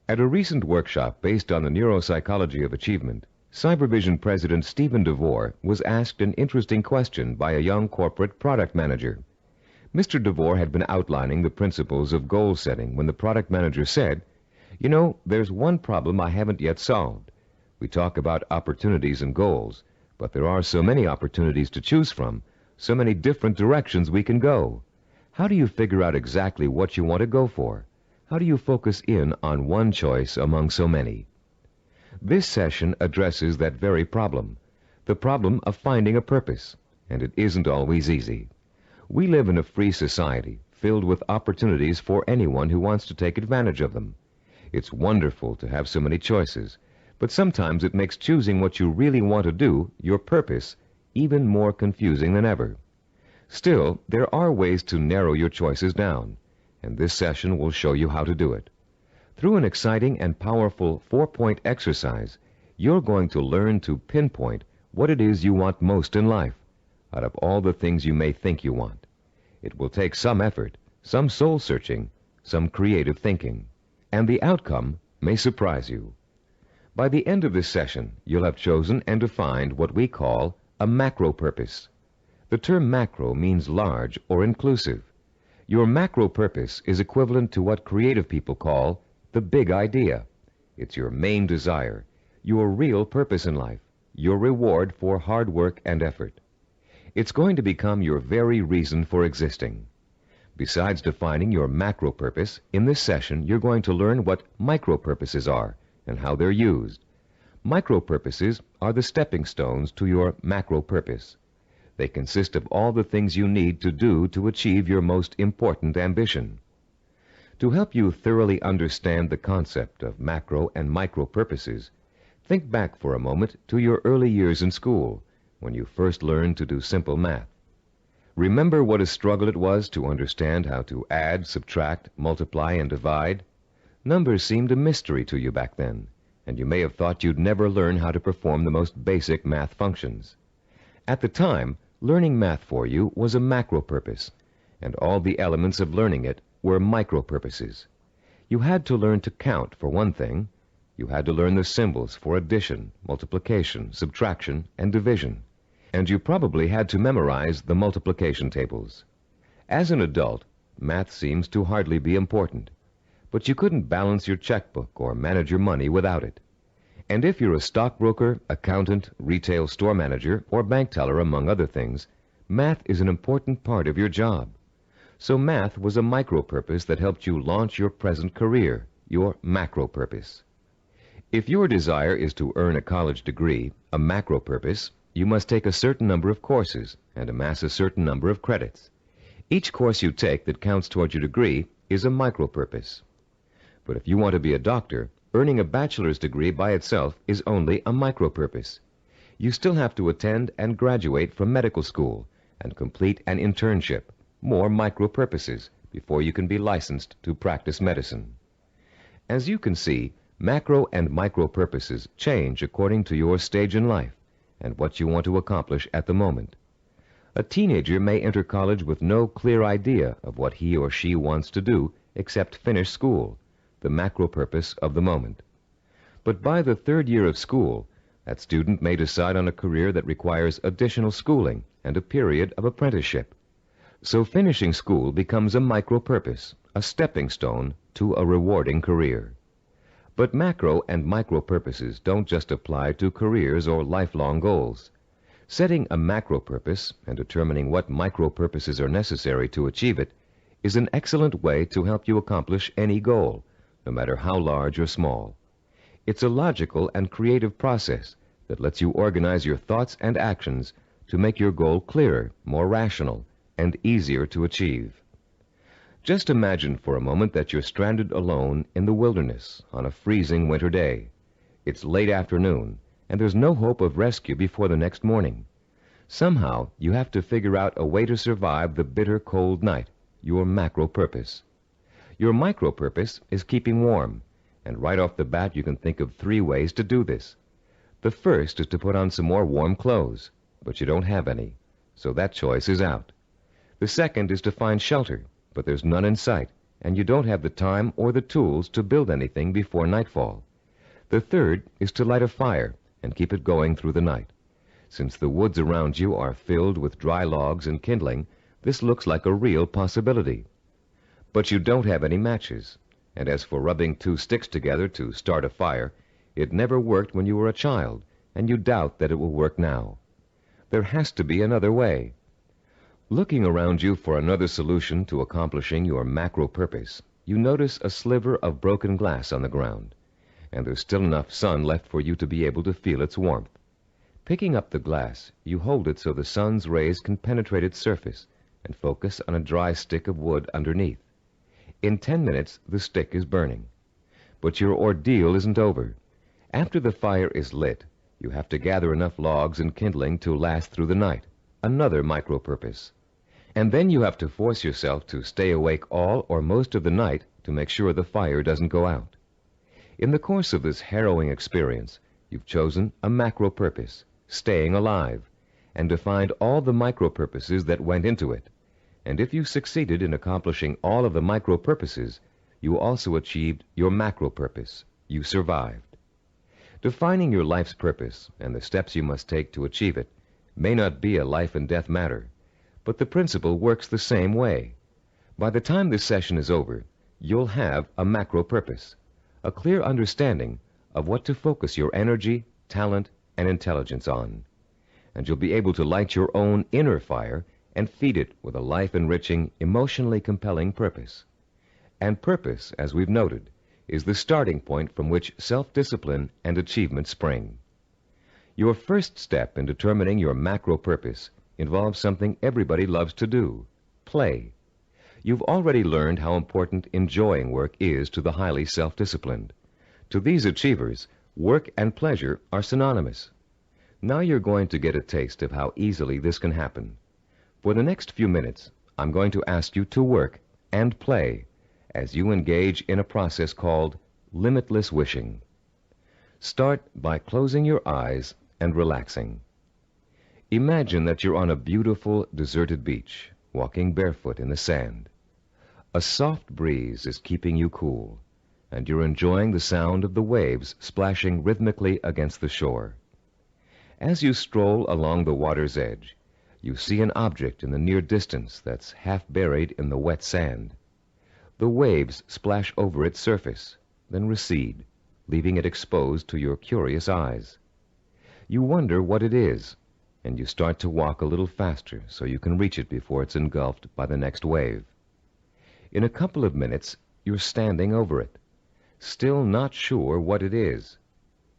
S2: At a recent workshop based on the neuropsychology of achievement, Cybervision President Stephen DeVore was asked an interesting question by a young corporate product manager. Mr. DeVore had been outlining the principles of goal setting when the product manager said, "You know, there's one problem I haven't yet solved. We talk about opportunities and goals, but there are so many opportunities to choose from, so many different directions we can go. How do you figure out exactly what you want to go for? How do you focus in on one choice among so many?" This session addresses that very problem, the problem of finding a purpose, and it isn't always easy. We live in a free society filled with opportunities for anyone who wants to take advantage of them. It's wonderful to have so many choices, but sometimes it makes choosing what you really want to do, your purpose, even more confusing than ever. Still, there are ways to narrow your choices down, and this session will show you how to do it. Through an exciting and powerful 4-point exercise, you're going to learn to pinpoint what it is you want most in life, out of all the things you may think you want. It will take some effort, some soul-searching, some creative thinking, and the outcome may surprise you. By the end of this session, you'll have chosen and defined what we call a macro purpose. The term macro means large or inclusive. Your macro purpose is equivalent to what creative people call the big idea. It's your main desire, your real purpose in life, your reward for hard work and effort. It's going to become your very reason for existing. Besides defining your macro purpose, in this session you're going to learn what micro purposes are and how they're used. Micro purposes are the stepping stones to your macro purpose. They consist of all the things you need to do to achieve your most important ambition. To help you thoroughly understand the concept of macro and micro purposes, think back for a moment to your early years in school, when you first learned to do simple math. Remember what a struggle it was to understand how to add, subtract, multiply, and divide? Numbers seemed a mystery to you back then, and you may have thought you'd never learn how to perform the most basic math functions. At the time, learning math for you was a macro purpose, and all the elements of learning it were micro purposes. You had to learn to count, for one thing. You had to learn the symbols for addition, multiplication, subtraction, and division. And you probably had to memorize the multiplication tables. As an adult, math seems to hardly be important, but you couldn't balance your checkbook or manage your money without it. And if you're a stockbroker, accountant, retail store manager, or bank teller, among other things, math is an important part of your job. So math was a micro purpose that helped you launch your present career, your macro purpose. If your desire is to earn a college degree, a macro purpose, you must take a certain number of courses and amass a certain number of credits. Each course you take that counts toward your degree is a micro purpose. But if you want to be a doctor, earning a bachelor's degree by itself is only a micro purpose. You still have to attend and graduate from medical school and complete an internship, more micro purposes, before you can be licensed to practice medicine. As you can see, macro and micro purposes change according to your stage in life and what you want to accomplish at the moment. A teenager may enter college with no clear idea of what he or she wants to do except finish school, the macro purpose of the moment. But by the third year of school, that student may decide on a career that requires additional schooling and a period of apprenticeship. So finishing school becomes a micro purpose, a stepping stone to a rewarding career. But macro and micro purposes don't just apply to careers or lifelong goals. Setting a macro purpose and determining what micro purposes are necessary to achieve it is an excellent way to help you accomplish any goal, no matter how large or small. It's a logical and creative process that lets you organize your thoughts and actions to make your goal clearer, more rational, and easier to achieve. Just imagine for a moment that you're stranded alone in the wilderness on a freezing winter day. It's late afternoon, and there's no hope of rescue before the next morning. Somehow, you have to figure out a way to survive the bitter cold night, your macro purpose. Your micro purpose is keeping warm, and right off the bat you can think of 3 ways to do this. The first is to put on some more warm clothes, but you don't have any, so that choice is out. The second is to find shelter, but there's none in sight, and you don't have the time or the tools to build anything before nightfall. The third is to light a fire and keep it going through the night. Since the woods around you are filled with dry logs and kindling, this looks like a real possibility. But you don't have any matches, and as for rubbing 2 sticks together to start a fire, it never worked when you were a child, and you doubt that it will work now. There has to be another way. Looking around you for another solution to accomplishing your macro purpose, you notice a sliver of broken glass on the ground, and there's still enough sun left for you to be able to feel its warmth. Picking up the glass, you hold it so the sun's rays can penetrate its surface and focus on a dry stick of wood underneath. In 10 minutes, the stick is burning. But your ordeal isn't over. After the fire is lit, you have to gather enough logs and kindling to last through the night. Another micro-purpose. And then you have to force yourself to stay awake all or most of the night to make sure the fire doesn't go out. In the course of this harrowing experience, you've chosen a macro-purpose, staying alive, and defined all the micro-purposes that went into it. And if you succeeded in accomplishing all of the micro-purposes, you also achieved your macro-purpose. You survived. Defining your life's purpose and the steps you must take to achieve it may not be a life-and-death matter, but the principle works the same way. By the time this session is over, you'll have a macro-purpose, a clear understanding of what to focus your energy, talent, and intelligence on. And you'll be able to light your own inner fire and feed it with a life-enriching, emotionally compelling purpose. And purpose, as we've noted, is the starting point from which self-discipline and achievement spring. Your first step in determining your macro-purpose involves something everybody loves to do: play. You've already learned how important enjoying work is to the highly self-disciplined. To these achievers, work and pleasure are synonymous. Now you're going to get a taste of how easily this can happen. For the next few minutes, I'm going to ask you to work and play as you engage in a process called limitless wishing. Start by closing your eyes and relaxing. Imagine that you're on a beautiful, deserted beach, walking barefoot in the sand. A soft breeze is keeping you cool, and you're enjoying the sound of the waves splashing rhythmically against the shore. As you stroll along the water's edge, you see an object in the near distance that's half buried in the wet sand. The waves splash over its surface, then recede, leaving it exposed to your curious eyes. You wonder what it is, and you start to walk a little faster so you can reach it before it's engulfed by the next wave. In a couple of minutes, you're standing over it, still not sure what it is.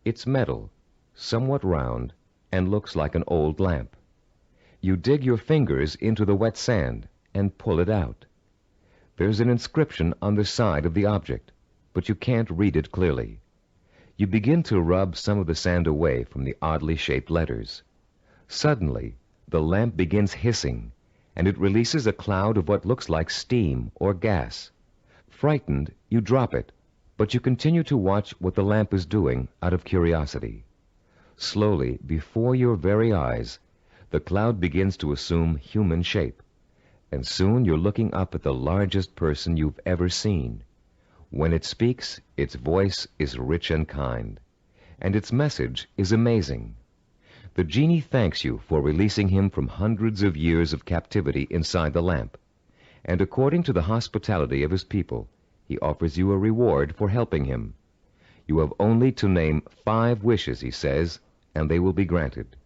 S2: It's metal, somewhat round, and looks like an old lamp. You dig your fingers into the wet sand and pull it out. There's an inscription on the side of the object, but you can't read it clearly. You begin to rub some of the sand away from the oddly shaped letters. Suddenly, the lamp begins hissing, and it releases a cloud of what looks like steam or gas. Frightened, you drop it, but you continue to watch what the lamp is doing out of curiosity. Slowly, before your very eyes, the cloud begins to assume human shape, and soon you're looking up at the largest person you've ever seen. When it speaks, its voice is rich and kind, and its message is amazing. The genie thanks you for releasing him from hundreds of years of captivity inside the lamp, and according to the hospitality of his people, he offers you a reward for helping him. You have only to name 5 wishes, he says, and they will be granted.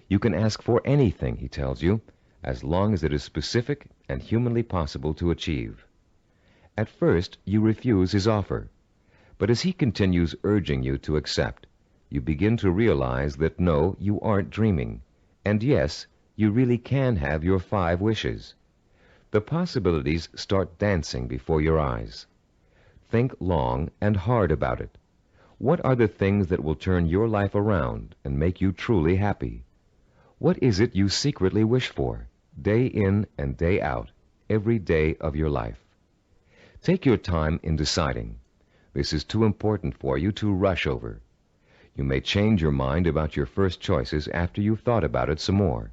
S2: You can ask for anything, he tells you, as long as it is specific and humanly possible to achieve. At first, you refuse his offer, but as he continues urging you to accept, you begin to realize that no, you aren't dreaming, and yes, you really can have your 5 wishes. The possibilities start dancing before your eyes. Think long and hard about it. What are the things that will turn your life around and make you truly happy? What is it you secretly wish for, day in and day out, every day of your life? Take your time in deciding. This is too important for you to rush over. You may change your mind about your first choices after you've thought about it some more.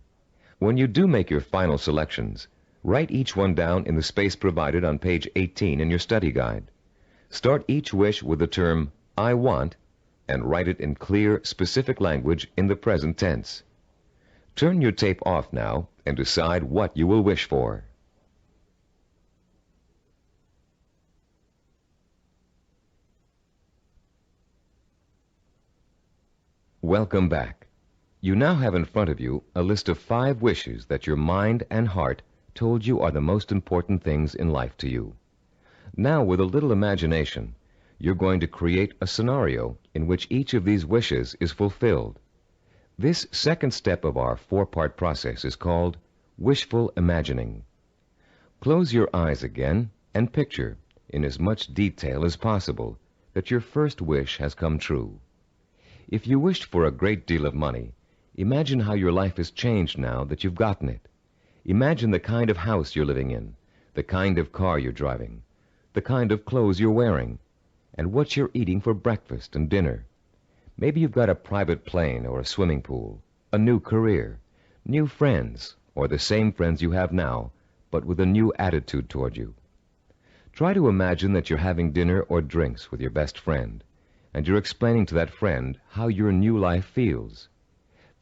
S2: When you do make your final selections, write each one down in the space provided on page 18 in your study guide. Start each wish with the term, I want, and write it in clear, specific language in the present tense. Turn your tape off now and decide what you will wish for. Welcome back. You now have in front of you a list of 5 wishes that your mind and heart told you are the most important things in life to you. Now, with a little imagination, you're going to create a scenario in which each of these wishes is fulfilled. This second step of our 4-part process is called wishful imagining. Close your eyes again and picture, in as much detail as possible, that your first wish has come true. If you wished for a great deal of money, imagine how your life has changed now that you've gotten it. Imagine the kind of house you're living in, the kind of car you're driving, the kind of clothes you're wearing, and what you're eating for breakfast and dinner. Maybe you've got a private plane or a swimming pool, a new career, new friends, or the same friends you have now, but with a new attitude toward you. Try to imagine that you're having dinner or drinks with your best friend, and you're explaining to that friend how your new life feels.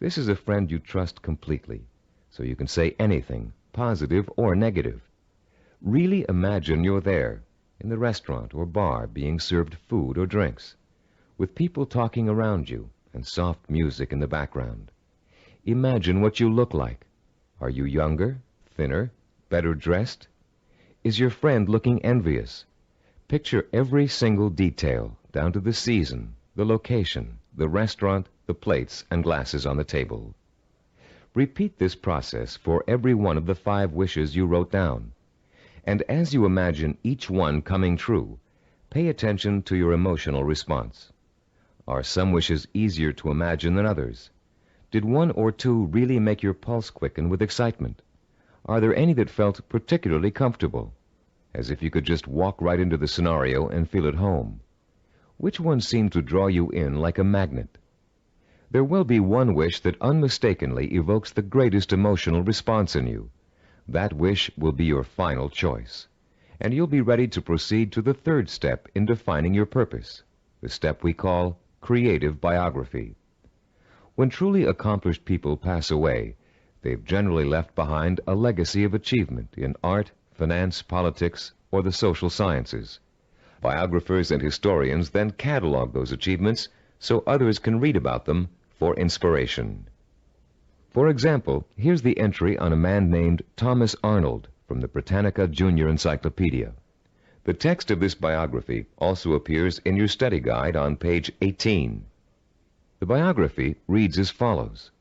S2: This is a friend you trust completely, so you can say anything, positive or negative. Really imagine you're there, in the restaurant or bar, being served food or drinks, with people talking around you and soft music in the background. Imagine what you look like. Are you younger, thinner, better dressed? Is your friend looking envious? Picture every single detail, down to the season, the location, the restaurant, the plates and glasses on the table. Repeat this process for every one of the 5 wishes you wrote down. And as you imagine each one coming true, pay attention to your emotional response. Are some wishes easier to imagine than others? Did 1 or 2 really make your pulse quicken with excitement? Are there any that felt particularly comfortable, as if you could just walk right into the scenario and feel at home? Which one seemed to draw you in like a magnet? There will be one wish that unmistakably evokes the greatest emotional response in you. That wish will be your final choice, and you'll be ready to proceed to the 3rd step in defining your purpose, the step we call creative biography. When truly accomplished people pass away, they've generally left behind a legacy of achievement in art, finance, politics, or the social sciences. Biographers and historians then catalog those achievements so others can read about them for inspiration. For example, here's the entry on a man named Thomas Arnold from the Britannica Junior Encyclopedia. The text of this biography also appears in your study guide on page 18. The biography reads as follows: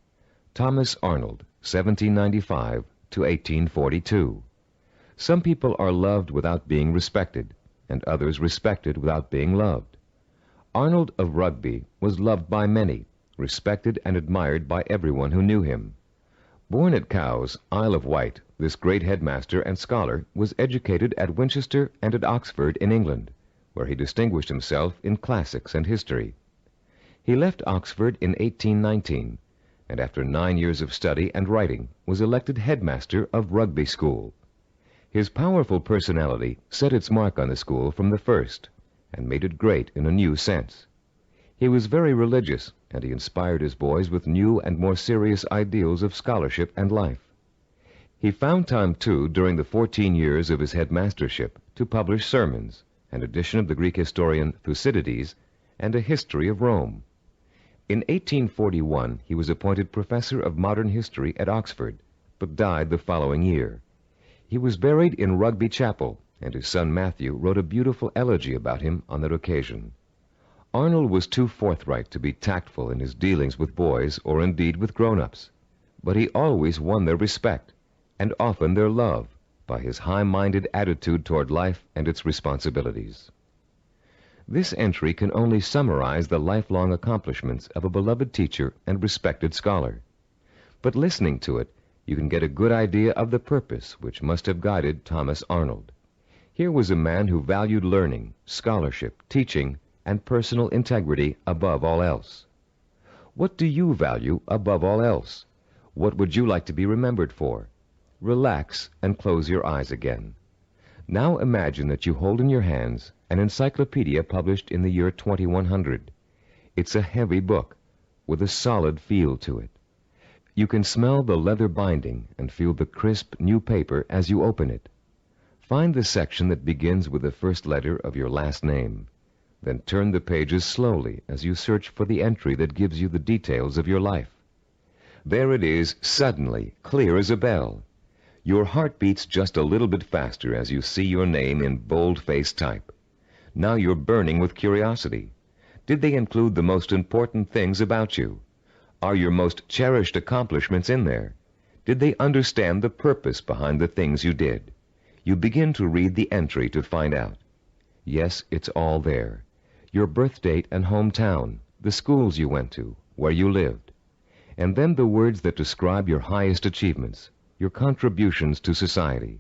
S2: Thomas Arnold, 1795 to 1842. Some people are loved without being respected, and others respected without being loved. Arnold of Rugby was loved by many, respected and admired by everyone who knew him. Born at Cowes, Isle of Wight, this great headmaster and scholar was educated at Winchester and at Oxford in England, where he distinguished himself in classics and history. He left Oxford in 1819, and after 9 years of study and writing was elected headmaster of Rugby School. His powerful personality set its mark on the school from the first, and made it great in a new sense. He was very religious, and he inspired his boys with new and more serious ideals of scholarship and life. He found time, too, during the 14 years of his headmastership, to publish sermons, an edition of the Greek historian Thucydides, and a history of Rome. In 1841, he was appointed professor of modern history at Oxford, but died the following year. He was buried in Rugby Chapel, and his son Matthew wrote a beautiful elegy about him on that occasion. Arnold was too forthright to be tactful in his dealings with boys or indeed with grown-ups, but he always won their respect, and often their love, by his high-minded attitude toward life and its responsibilities. This entry can only summarize the lifelong accomplishments of a beloved teacher and respected scholar. But listening to it, you can get a good idea of the purpose which must have guided Thomas Arnold. Here was a man who valued learning, scholarship, teaching, and personal integrity above all else. What do you value above all else? What would you like to be remembered for? Relax and close your eyes again. Now imagine that you hold in your hands an encyclopedia published in the year 2100. It's a heavy book with a solid feel to it. You can smell the leather binding and feel the crisp new paper as you open it. Find the section that begins with the first letter of your last name. Then turn the pages slowly as you search for the entry that gives you the details of your life. There it is, suddenly, clear as a bell. Your heart beats just a little bit faster as you see your name in bold-faced type. Now you're burning with curiosity. Did they include the most important things about you? Are your most cherished accomplishments in there? Did they understand the purpose behind the things you did? You begin to read the entry to find out. Yes, it's all there. your birth date and hometown, the schools you went to, where you lived, and then the words that describe your highest achievements, your contributions to society.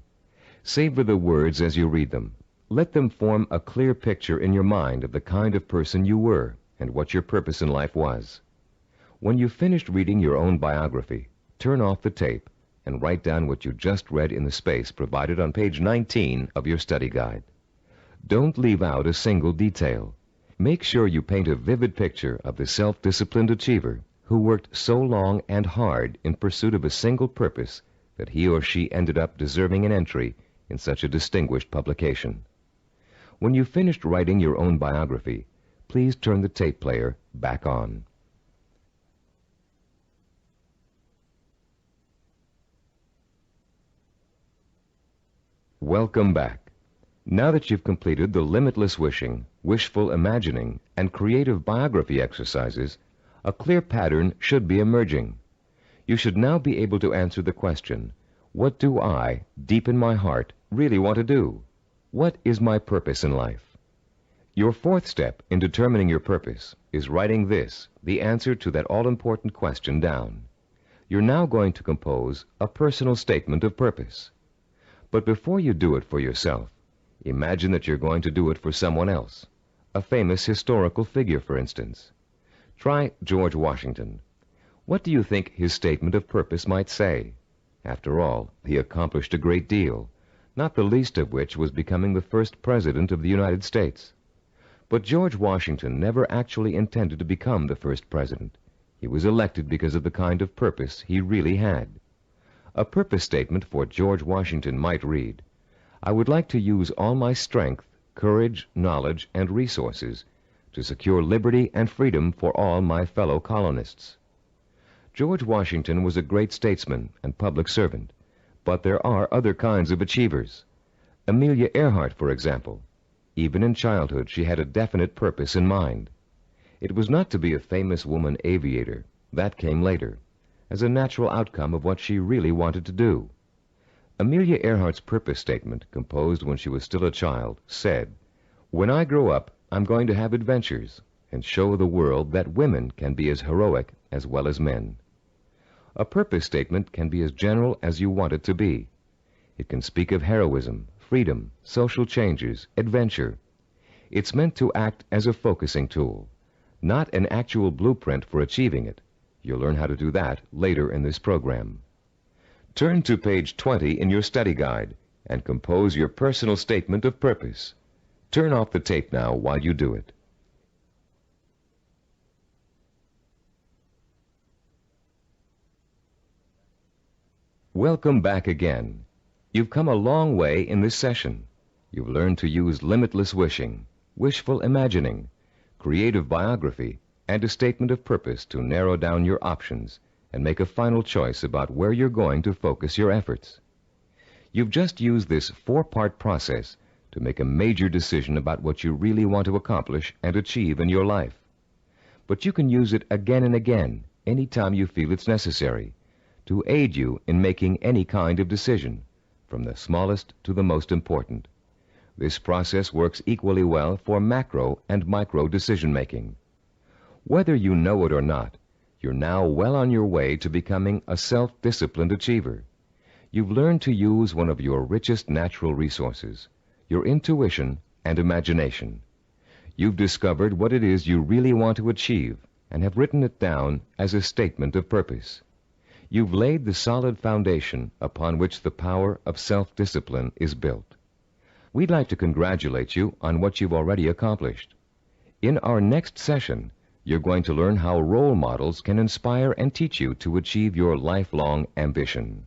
S2: Savor the words as you read them. Let them form a clear picture in your mind of the kind of person you were and what your purpose in life was. When you've finished reading your own biography, turn off the tape and write down what you just read in the space provided on page 19 of your study guide. Don't leave out a single detail. Make sure you paint a vivid picture of the self-disciplined achiever who worked so long and hard in pursuit of a single purpose that he or she ended up deserving an entry in such a distinguished publication. When you've finished writing your own biography, please turn the tape player back on. Welcome back. Now that you've completed the limitless wishing, wishful imagining, and creative biography exercises, a clear pattern should be emerging. You should now be able to answer the question, what do I, deep in my heart, really want to do? What is my purpose in life? Your fourth step in determining your purpose is writing this, the answer to that all-important question, down. You're now going to compose a personal statement of purpose. But before you do it for yourself, imagine that you're going to do it for someone else, a famous historical figure, for instance. Try George Washington. What do you think his statement of purpose might say? After all, he accomplished a great deal, not the least of which was becoming the first president of the United States. But George Washington never actually intended to become the first president. He was elected because of the kind of purpose he really had. A purpose statement for George Washington might read, I would like to use all my strength, courage, knowledge, and resources to secure liberty and freedom for all my fellow colonists. George Washington was a great statesman and public servant, but there are other kinds of achievers. Amelia Earhart, for example. Even in childhood, she had a definite purpose in mind. It was not to be a famous woman aviator. That came later, as a natural outcome of what she really wanted to do. Amelia Earhart's purpose statement, composed when she was still a child, said, When I grow up, I'm going to have adventures and show the world that women can be as heroic as well as men. A purpose statement can be as general as you want it to be. It can speak of heroism, freedom, social changes, adventure. It's meant to act as a focusing tool, not an actual blueprint for achieving it. You'll learn how to do that later in this program. Turn to page 20 in your study guide and compose your personal statement of purpose. Turn off the tape now while you do it. Welcome back again. You've come a long way in this session. You've learned to use limitless wishing, wishful imagining, creative biography, and a statement of purpose to narrow down your options and make a final choice about where you're going to focus your efforts. You've just used this four-part process to make a major decision about what you really want to accomplish and achieve in your life. But you can use it again and again, anytime you feel it's necessary, to aid you in making any kind of decision, from the smallest to the most important. This process works equally well for macro and micro decision-making. Whether you know it or not, you're now well on your way to becoming a self-disciplined achiever. You've learned to use one of your richest natural resources, your intuition and imagination. You've discovered what it is you really want to achieve and have written it down as a statement of purpose. You've laid the solid foundation upon which the power of self-discipline is built. We'd like to congratulate you on what you've already accomplished. In our next session, you're going to learn how role models can inspire and teach you to achieve your lifelong ambition.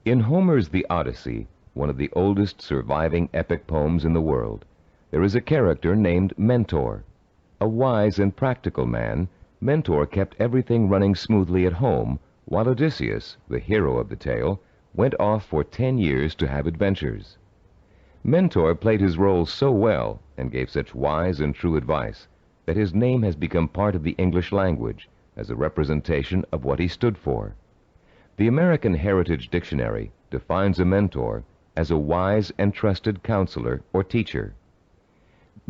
S2: In Homer's The Odyssey, one of the oldest surviving epic poems in the world, there is a character named Mentor. A wise and practical man, Mentor kept everything running smoothly at home, while Odysseus, the hero of the tale, went off for 10 years to have adventures. Mentor played his role so well and gave such wise and true advice that his name has become part of the English language as a representation of what he stood for. The American Heritage Dictionary defines a mentor as a wise and trusted counselor or teacher.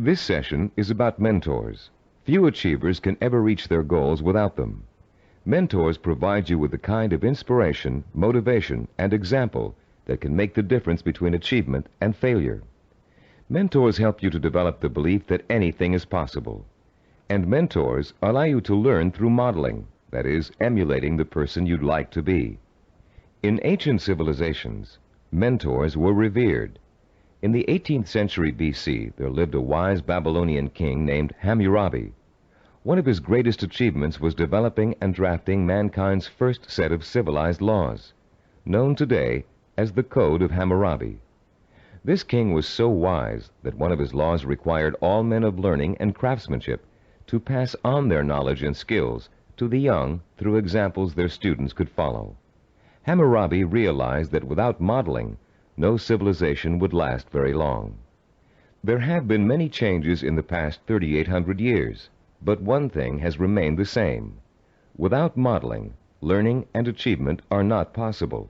S2: This session is about mentors. Few achievers can ever reach their goals without them. Mentors provide you with the kind of inspiration, motivation, and example that can make the difference between achievement and failure. Mentors help you to develop the belief that anything is possible. And mentors allow you to learn through modeling, that is, emulating the person you'd like to be. In ancient civilizations, mentors were revered. In the 18th century BC, there lived a wise Babylonian king named Hammurabi. One of his greatest achievements was developing and drafting mankind's first set of civilized laws, known today as the Code of Hammurabi. This king was so wise that one of his laws required all men of learning and craftsmanship to pass on their knowledge and skills to the young through examples their students could follow. Hammurabi realized that without modeling, no civilization would last very long. There have been many changes in the past 3,800 years, but one thing has remained the same. Without modeling, learning and achievement are not possible.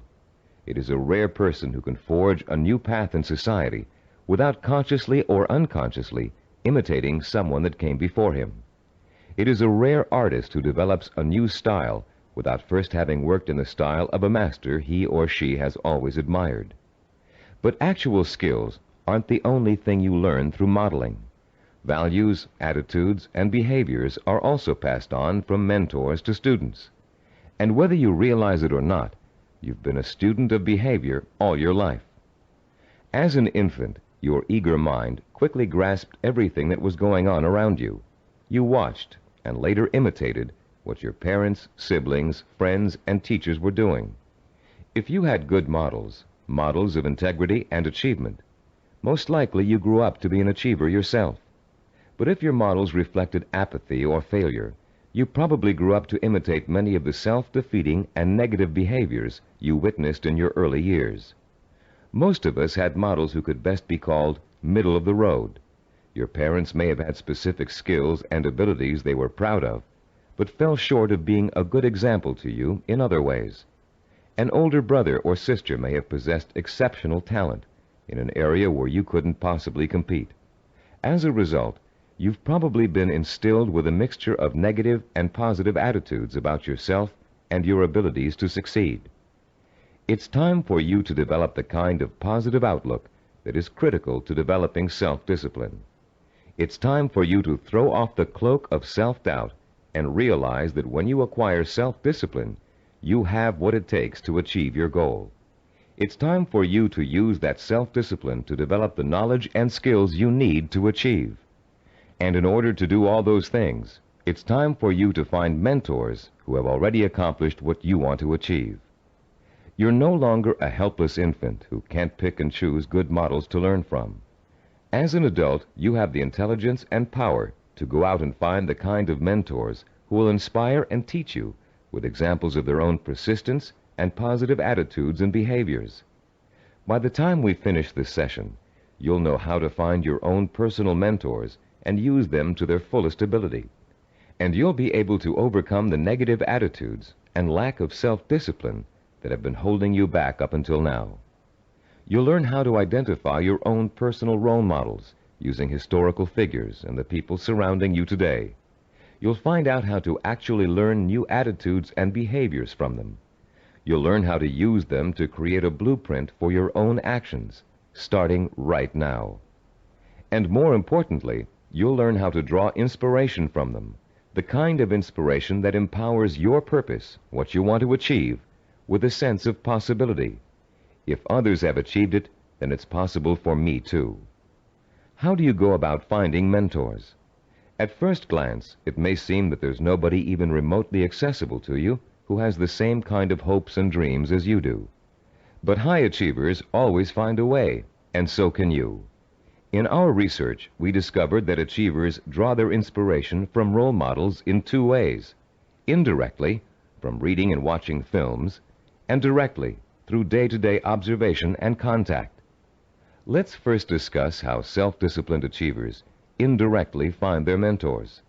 S2: It is a rare person who can forge a new path in society without consciously or unconsciously imitating someone that came before him. It is a rare artist who develops a new style without first having worked in the style of a master he or she has always admired. But actual skills aren't the only thing you learn through modeling. Values, attitudes, and behaviors are also passed on from mentors to students. And whether you realize it or not, you've been a student of behavior all your life. As an infant, your eager mind quickly grasped everything that was going on around you. You watched and later imitated what your parents, siblings, friends, and teachers were doing. If you had good models of integrity and achievement, most likely you grew up to be an achiever yourself. But if your models reflected apathy or failure, you probably grew up to imitate many of the self-defeating and negative behaviors you witnessed in your early years. Most of us had models who could best be called middle of the road. Your parents may have had specific skills and abilities they were proud of, but fell short of being a good example to you in other ways. An older brother or sister may have possessed exceptional talent in an area where you couldn't possibly compete. As a result, you've probably been instilled with a mixture of negative and positive attitudes about yourself and your abilities to succeed. It's time for you to develop the kind of positive outlook that is critical to developing self-discipline. It's time for you to throw off the cloak of self-doubt and realize that when you acquire self-discipline, you have what it takes to achieve your goal. It's time for you to use that self-discipline to develop the knowledge and skills you need to achieve. And in order to do all those things, it's time for you to find mentors who have already accomplished what you want to achieve. You're no longer a helpless infant who can't pick and choose good models to learn from. As an adult, you have the intelligence and power to go out and find the kind of mentors who will inspire and teach you with examples of their own persistence and positive attitudes and behaviors. By the time we finish this session, you'll know how to find your own personal mentors and use them to their fullest ability. And you'll be able to overcome the negative attitudes and lack of self-discipline that have been holding you back up until now. You'll learn how to identify your own personal role models using historical figures and the people surrounding you today. You'll find out how to actually learn new attitudes and behaviors from them. You'll learn how to use them to create a blueprint for your own actions, starting right now. And more importantly, you'll learn how to draw inspiration from them, the kind of inspiration that empowers your purpose, what you want to achieve, with a sense of possibility. If others have achieved it, then it's possible for me too. How do you go about finding mentors? At first glance, it may seem that there's nobody even remotely accessible to you who has the same kind of hopes and dreams as you do. But high achievers always find a way, and so can you. In our research, we discovered that achievers draw their inspiration from role models in two ways: indirectly, from reading and watching films, and directly, through day-to-day observation and contact. Let's first discuss how self-disciplined achievers indirectly find their mentors.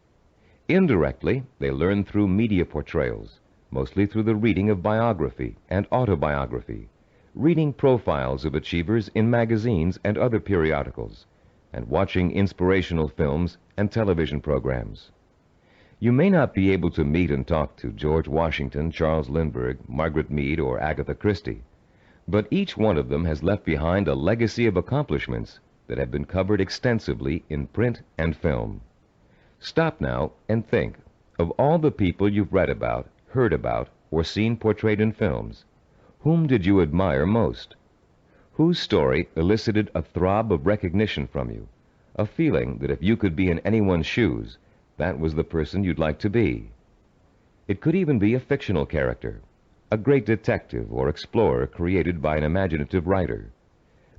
S2: Indirectly, they learn through media portrayals, mostly through the reading of biography and autobiography, reading profiles of achievers in magazines and other periodicals, and watching inspirational films and television programs. You may not be able to meet and talk to George Washington, Charles Lindbergh, Margaret Mead, or Agatha Christie, but each one of them has left behind a legacy of accomplishments that have been covered extensively in print and film. Stop now and think of all the people you've read about, heard about, or seen portrayed in films. Whom did you admire most? Whose story elicited a throb of recognition from you, a feeling that if you could be in anyone's shoes, that was the person you'd like to be? It could even be a fictional character, a great detective or explorer created by an imaginative writer.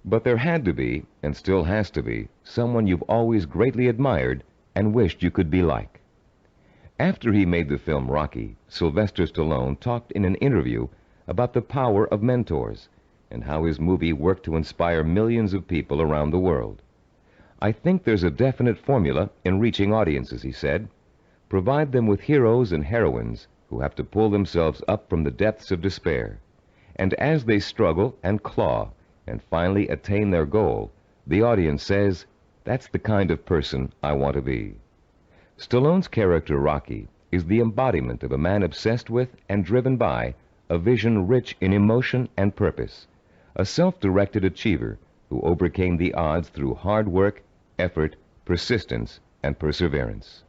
S2: But there had to be, and still has to be, someone you've always greatly admired and wished you could be like. After he made the film Rocky, Sylvester Stallone talked in an interview about the power of mentors and how his movie worked to inspire millions of people around the world. "I think there's a definite formula in reaching audiences," he said. "Provide them with heroes and heroines who have to pull themselves up from the depths of despair. And as they struggle and claw and finally attain their goal, the audience says, 'That's the kind of person I want to be.'" Stallone's character Rocky is the embodiment of a man obsessed with and driven by a vision rich in emotion and purpose, a self-directed achiever who overcame the odds through hard work, effort, persistence, and perseverance.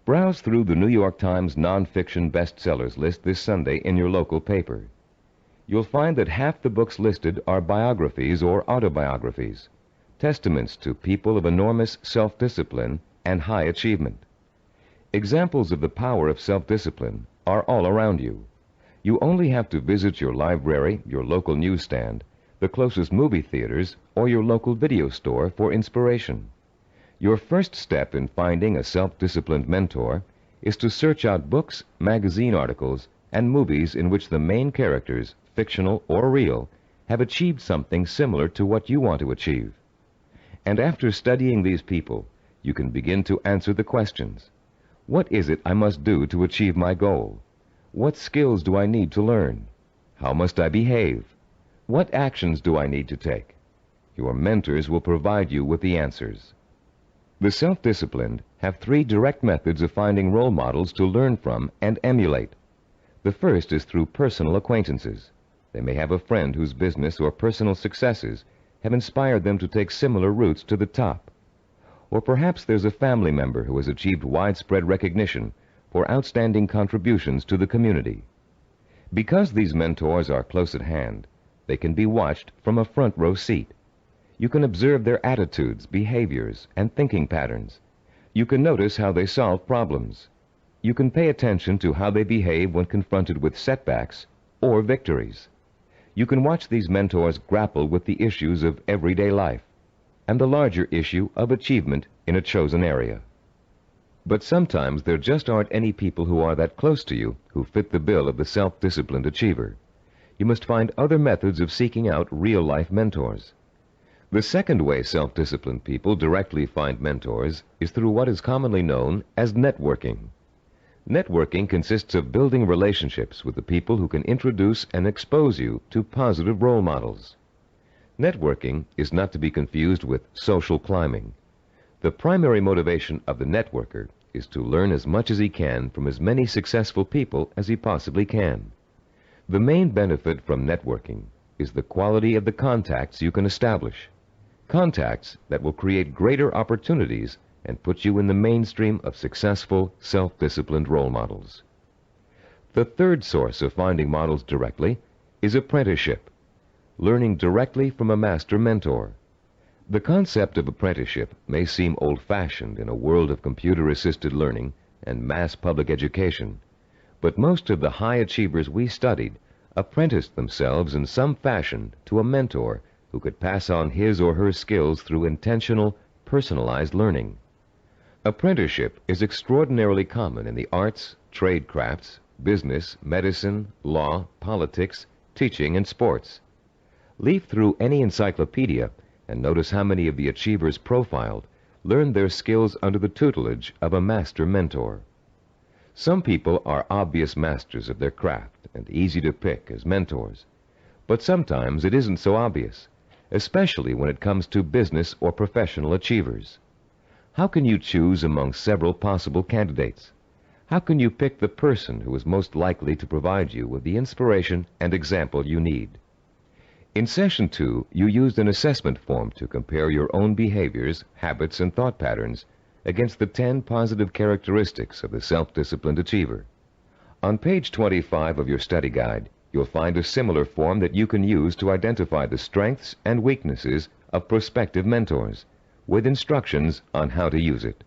S2: Browse through the New York Times nonfiction bestsellers list this Sunday in your local paper. You'll find that half the books listed are biographies or autobiographies, testaments to people of enormous self-discipline and high achievement. Examples of the power of self-discipline are all around you. You only have to visit your library, your local newsstand, the closest movie theaters, or your local video store for inspiration. Your first step in finding a self-disciplined mentor is to search out books, magazine articles, and movies in which the main characters, fictional or real, have achieved something similar to what you want to achieve. And after studying these people, you can begin to answer the questions. What is it I must do to achieve my goal? What skills do I need to learn? How must I behave? What actions do I need to take? Your mentors will provide you with the answers. The self-disciplined have 3 direct methods of finding role models to learn from and emulate. The first is through personal acquaintances. They may have a friend whose business or personal successes have inspired them to take similar routes to the top. Or perhaps there's a family member who has achieved widespread recognition for outstanding contributions to the community. Because these mentors are close at hand, they can be watched from a front row seat. You can observe their attitudes, behaviors, and thinking patterns. You can notice how they solve problems. You can pay attention to how they behave when confronted with setbacks or victories. You can watch these mentors grapple with the issues of everyday life and the larger issue of achievement in a chosen area. But sometimes there just aren't any people who are that close to you who fit the bill of the self-disciplined achiever. You must find other methods of seeking out real-life mentors. The second way self-disciplined people directly find mentors is through what is commonly known as networking. Networking consists of building relationships with the people who can introduce and expose you to positive role models. Networking is not to be confused with social climbing. The primary motivation of the networker is to learn as much as he can from as many successful people as he possibly can. The main benefit from networking is the quality of the contacts you can establish. Contacts that will create greater opportunities and put you in the mainstream of successful, self-disciplined role models. The third source of finding models directly is apprenticeship, learning directly from a master mentor. The concept of apprenticeship may seem old-fashioned in a world of computer-assisted learning and mass public education, but most of the high achievers we studied apprenticed themselves in some fashion to a mentor who could pass on his or her skills through intentional, personalized learning. Apprenticeship is extraordinarily common in the arts, trade crafts, business, medicine, law, politics, teaching, and sports. Leaf through any encyclopedia and notice how many of the achievers profiled learned their skills under the tutelage of a master mentor. Some people are obvious masters of their craft and easy to pick as mentors, but sometimes it isn't so obvious, especially when it comes to business or professional achievers. How can you choose among several possible candidates? How can you pick the person who is most likely to provide you with the inspiration and example you need? In Session 2, you used an assessment form to compare your own behaviors, habits, and thought patterns against the 10 positive characteristics of the self-disciplined achiever. On page 25 of your study guide, you'll find a similar form that you can use to identify the strengths and weaknesses of prospective mentors, with instructions on how to use it.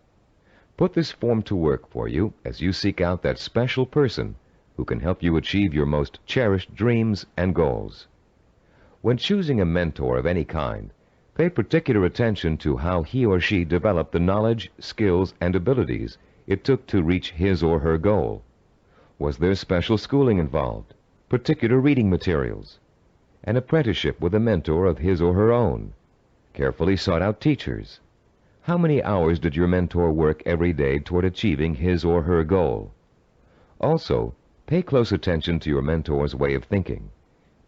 S2: Put this form to work for you as you seek out that special person who can help you achieve your most cherished dreams and goals. When choosing a mentor of any kind, pay particular attention to how he or she developed the knowledge, skills, and abilities it took to reach his or her goal. Was there special schooling involved, particular reading materials, an apprenticeship with a mentor of his or her own, carefully sought-out teachers? How many hours did your mentor work every day toward achieving his or her goal? Also, pay close attention to your mentor's way of thinking.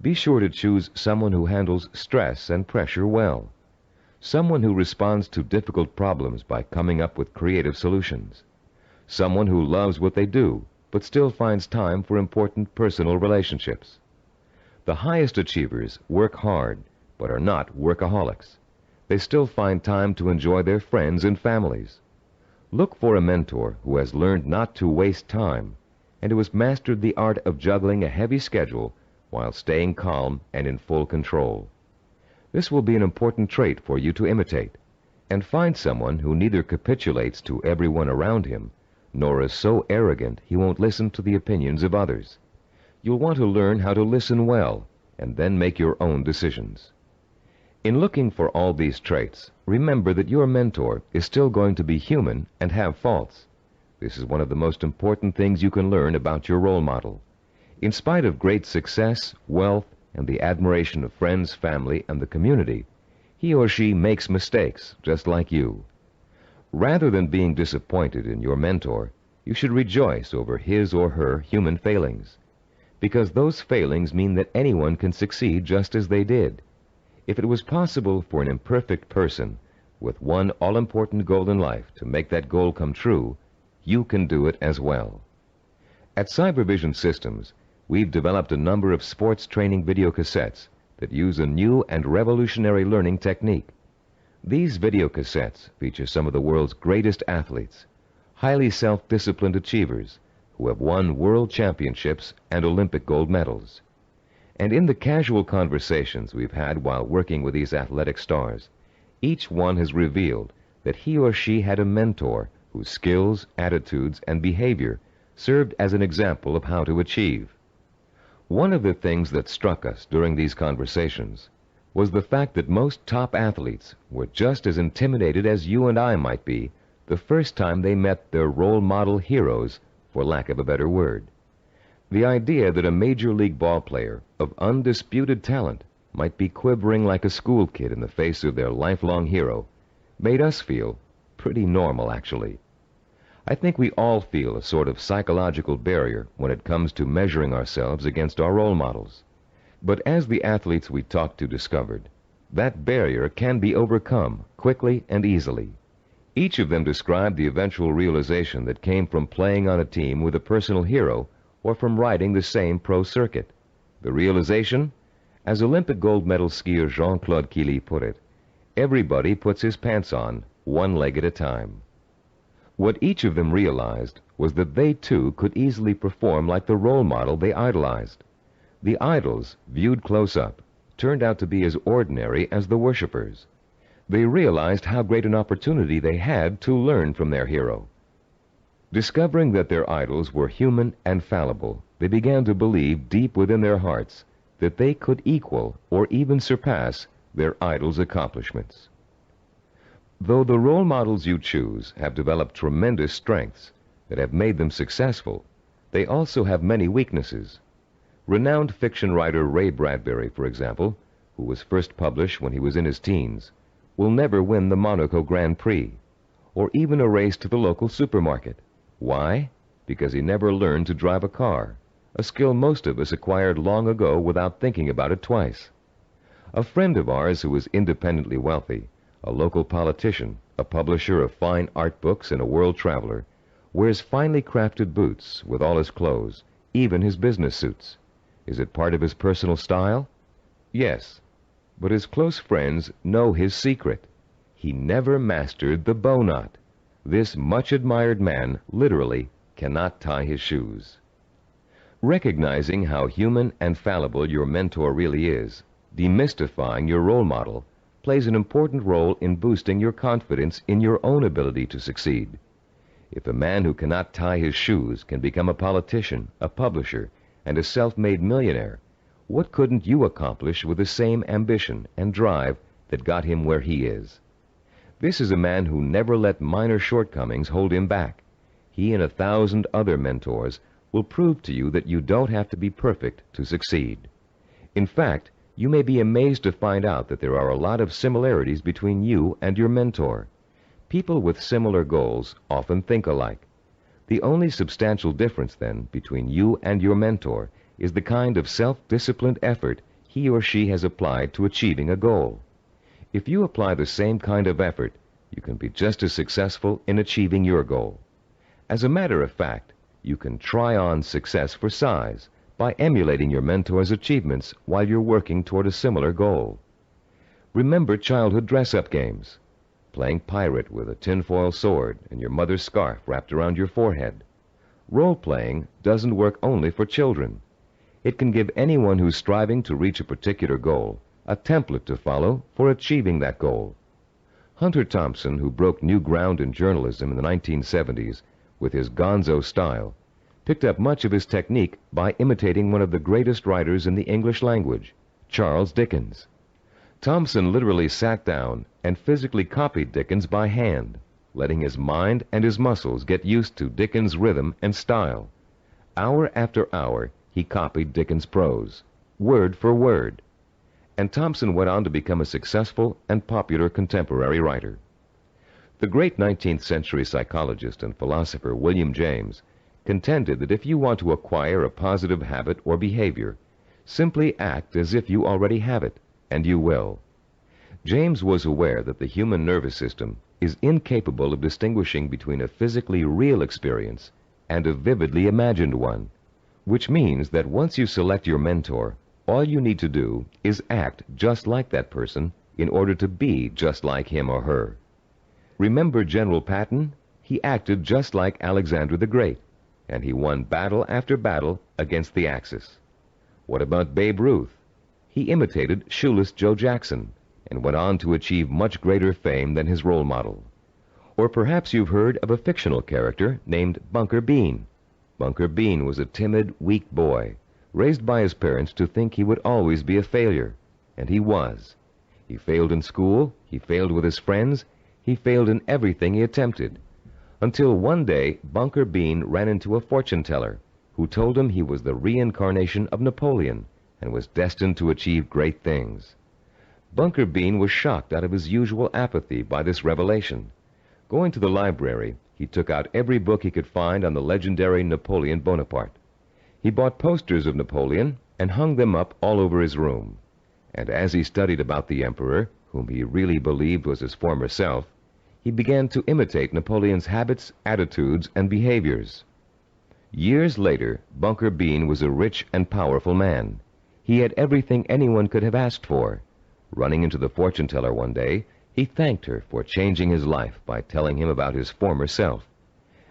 S2: Be sure to choose someone who handles stress and pressure well, someone who responds to difficult problems by coming up with creative solutions, someone who loves what they do but still finds time for important personal relationships. The highest achievers work hard but are not workaholics. They still find time to enjoy their friends and families. Look for a mentor who has learned not to waste time and who has mastered the art of juggling a heavy schedule while staying calm and in full control. This will be an important trait for you to imitate, and find someone who neither capitulates to everyone around him, nor is so arrogant he won't listen to the opinions of others. You'll want to learn how to listen well, and then make your own decisions. In looking for all these traits, remember that your mentor is still going to be human and have faults. This is one of the most important things you can learn about your role model. In spite of great success, wealth, and the admiration of friends, family, and the community, he or she makes mistakes, just like you. Rather than being disappointed in your mentor, you should rejoice over his or her human failings, because those failings mean that anyone can succeed just as they did. If it was possible for an imperfect person with one all-important goal in life to make that goal come true, you can do it as well. At Cybervision Systems, we've developed a number of sports training video cassettes that use a new and revolutionary learning technique. These video cassettes feature some of the world's greatest athletes, highly self-disciplined achievers who have won world championships and Olympic gold medals. And in the casual conversations we've had while working with these athletic stars, each one has revealed that he or she had a mentor whose skills, attitudes, and behavior served as an example of how to achieve. One of the things that struck us during these conversations was the fact that most top athletes were just as intimidated as you and I might be the first time they met their role model heroes, for lack of a better word. The idea that a major league ball player of undisputed talent might be quivering like a school kid in the face of their lifelong hero made us feel pretty normal, actually. I think we all feel a sort of psychological barrier when it comes to measuring ourselves against our role models. But as the athletes we talked to discovered, that barrier can be overcome quickly and easily. Each of them described the eventual realization that came from playing on a team with a personal hero or from riding the same pro circuit. The realization? As Olympic gold medal skier Jean-Claude Killy put it, everybody puts his pants on, one leg at a time. What each of them realized was that they too could easily perform like the role model they idolized. The idols, viewed close up, turned out to be as ordinary as the worshippers. They realized how great an opportunity they had to learn from their hero. Discovering that their idols were human and fallible, they began to believe deep within their hearts that they could equal or even surpass their idols' accomplishments. Though the role models you choose have developed tremendous strengths that have made them successful, they also have many weaknesses. Renowned fiction writer Ray Bradbury, for example, who was first published when he was in his teens, will never win the Monaco Grand Prix, or even a race to the local supermarket. Why? Because he never learned to drive a car, a skill most of us acquired long ago without thinking about it twice. A friend of ours who was independently wealthy, a local politician, a publisher of fine art books, and a world traveler, wears finely crafted boots with all his clothes, even his business suits. Is it part of his personal style? Yes. But his close friends know his secret. He never mastered the bow knot. This much-admired man literally cannot tie his shoes. Recognizing how human and fallible your mentor really is, demystifying your role model, plays an important role in boosting your confidence in your own ability to succeed. If a man who cannot tie his shoes can become a politician, a publisher, and a self-made millionaire, what couldn't you accomplish with the same ambition and drive that got him where he is? This is a man who never let minor shortcomings hold him back. He and 1,000 other mentors will prove to you that you don't have to be perfect to succeed. In fact, you may be amazed to find out that there are a lot of similarities between you and your mentor. People with similar goals often think alike. The only substantial difference, then, between you and your mentor is the kind of self-disciplined effort he or she has applied to achieving a goal. If you apply the same kind of effort, you can be just as successful in achieving your goal. As a matter of fact, you can try on success for size by emulating your mentor's achievements while you're working toward a similar goal. Remember childhood dress-up games, playing pirate with a tinfoil sword and your mother's scarf wrapped around your forehead. Role-playing doesn't work only for children. It can give anyone who's striving to reach a particular goal a template to follow for achieving that goal. Hunter Thompson, who broke new ground in journalism in the 1970s with his gonzo style, picked up much of his technique by imitating one of the greatest writers in the English language, Charles Dickens. Thompson literally sat down and physically copied Dickens by hand, letting his mind and his muscles get used to Dickens' rhythm and style. Hour after hour, he copied Dickens' prose, word for word. And Thompson went on to become a successful and popular contemporary writer. The great 19th century psychologist and philosopher William James contended that if you want to acquire a positive habit or behavior, simply act as if you already have it, and you will. James was aware that the human nervous system is incapable of distinguishing between a physically real experience and a vividly imagined one, which means that once you select your mentor, all you need to do is act just like that person in order to be just like him or her. Remember General Patton? He acted just like Alexander the Great, and he won battle after battle against the Axis. What about Babe Ruth? He imitated Shoeless Joe Jackson and went on to achieve much greater fame than his role model. Or perhaps you've heard of a fictional character named Bunker Bean. Bunker Bean was a timid, weak boy, raised by his parents to think he would always be a failure, and he was. He failed in school, he failed with his friends, he failed in everything he attempted, until one day Bunker Bean ran into a fortune-teller who told him he was the reincarnation of Napoleon and was destined to achieve great things. Bunker Bean was shocked out of his usual apathy by this revelation. Going to the library, he took out every book he could find on the legendary Napoleon Bonaparte. He bought posters of Napoleon and hung them up all over his room. And as he studied about the emperor, whom he really believed was his former self, he began to imitate Napoleon's habits, attitudes, and behaviors. Years later, Bunker Bean was a rich and powerful man. He had everything anyone could have asked for. Running into the fortune-teller one day, he thanked her for changing his life by telling him about his former self.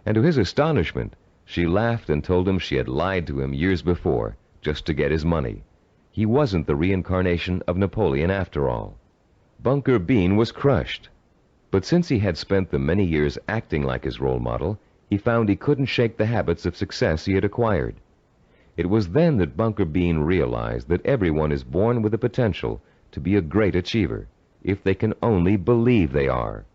S2: And to his astonishment, she laughed and told him she had lied to him years before, just to get his money. He wasn't the reincarnation of Napoleon after all. Bunker Bean was crushed. But since he had spent the many years acting like his role model, he found he couldn't shake the habits of success he had acquired. It was then that Bunker Bean realized that everyone is born with the potential to be a great achiever, if they can only believe they are.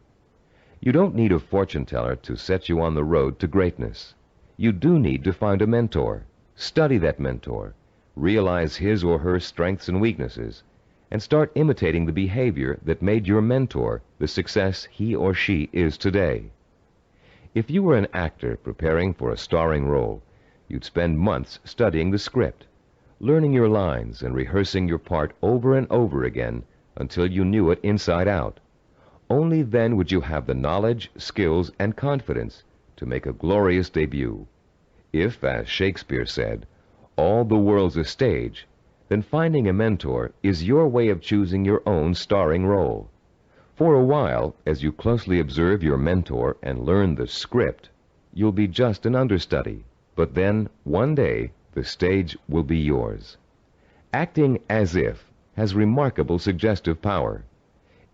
S2: You don't need a fortune-teller to set you on the road to greatness. You do need to find a mentor, study that mentor, realize his or her strengths and weaknesses, and start imitating the behavior that made your mentor the success he or she is today. If you were an actor preparing for a starring role, you'd spend months studying the script. learning your lines and rehearsing your part over and over again until you knew it inside out. Only then would you have the knowledge, skills, and confidence to make a glorious debut. If, as Shakespeare said, all the world's a stage, then finding a mentor is your way of choosing your own starring role. For a while, as you closely observe your mentor and learn the script, you'll be just an understudy. But then, one day, the stage will be yours. Acting as if has remarkable suggestive power.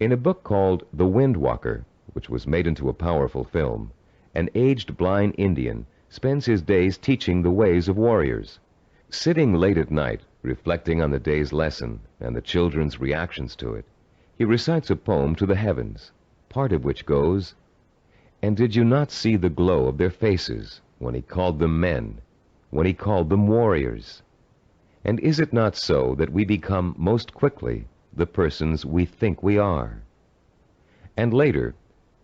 S2: In a book called The Wind Walker, which was made into a powerful film, an aged blind Indian spends his days teaching the ways of warriors. Sitting late at night, reflecting on the day's lesson and the children's reactions to it, he recites a poem to the heavens, part of which goes, "And did you not see the glow of their faces when he called them men, when he called them warriors? And is it not so that we become most quickly the persons we think we are?" And later,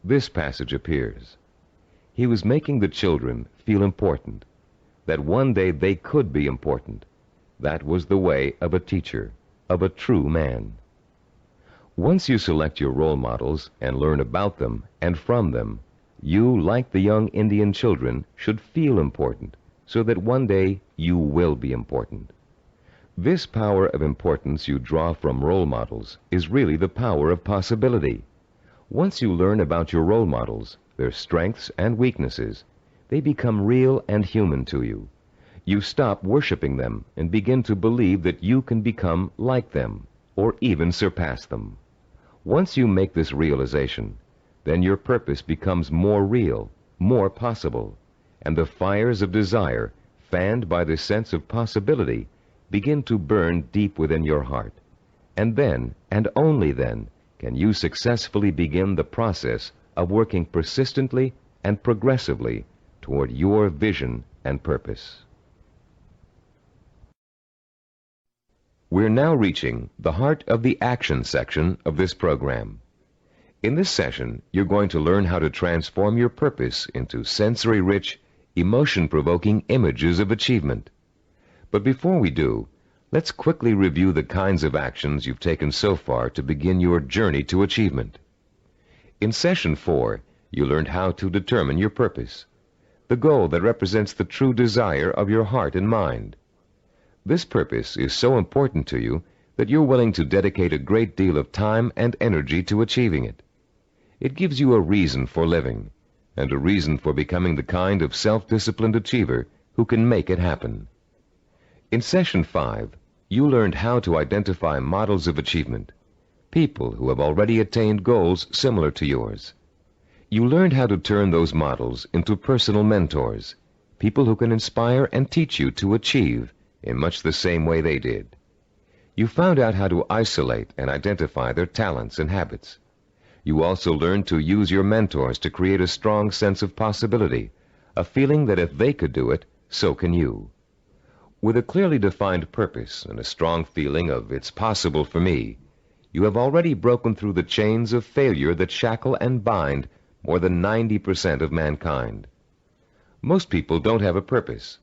S2: this passage appears. He was making the children feel important, that one day they could be important. That was the way of a teacher, of a true man. Once you select your role models and learn about them and from them, you, like the young Indian children, should feel important, so that one day you will be important. This power of importance you draw from role models is really the power of possibility. Once you learn about your role models, their strengths and weaknesses, they become real and human to you. You stop worshiping them and begin to believe that you can become like them, or even surpass them. Once you make this realization, then your purpose becomes more real, more possible, and the fires of desire, fanned by the sense of possibility, begin to burn deep within your heart. And then, and only then, can you successfully begin the process of working persistently and progressively toward your vision and purpose. We're now reaching the heart of the action section of this program. In this session, you're going to learn how to transform your purpose into sensory-rich, emotion-provoking images of achievement. But before we do, let's quickly review the kinds of actions you've taken so far to begin your journey to achievement. In Session 4, you learned how to determine your purpose, the goal that represents the true desire of your heart and mind. This purpose is so important to you that you're willing to dedicate a great deal of time and energy to achieving it. It gives you a reason for living, and a reason for becoming the kind of self-disciplined achiever who can make it happen. In Session 5, you learned how to identify models of achievement, people who have already attained goals similar to yours. You learned how to turn those models into personal mentors, people who can inspire and teach you to achieve in much the same way they did. You found out how to isolate and identify their talents and habits. You also learned to use your mentors to create a strong sense of possibility, a feeling that if they could do it, so can you. With a clearly defined purpose and a strong feeling of "it's possible for me," you have already broken through the chains of failure that shackle and bind more than 90% of mankind. Most people don't have a purpose.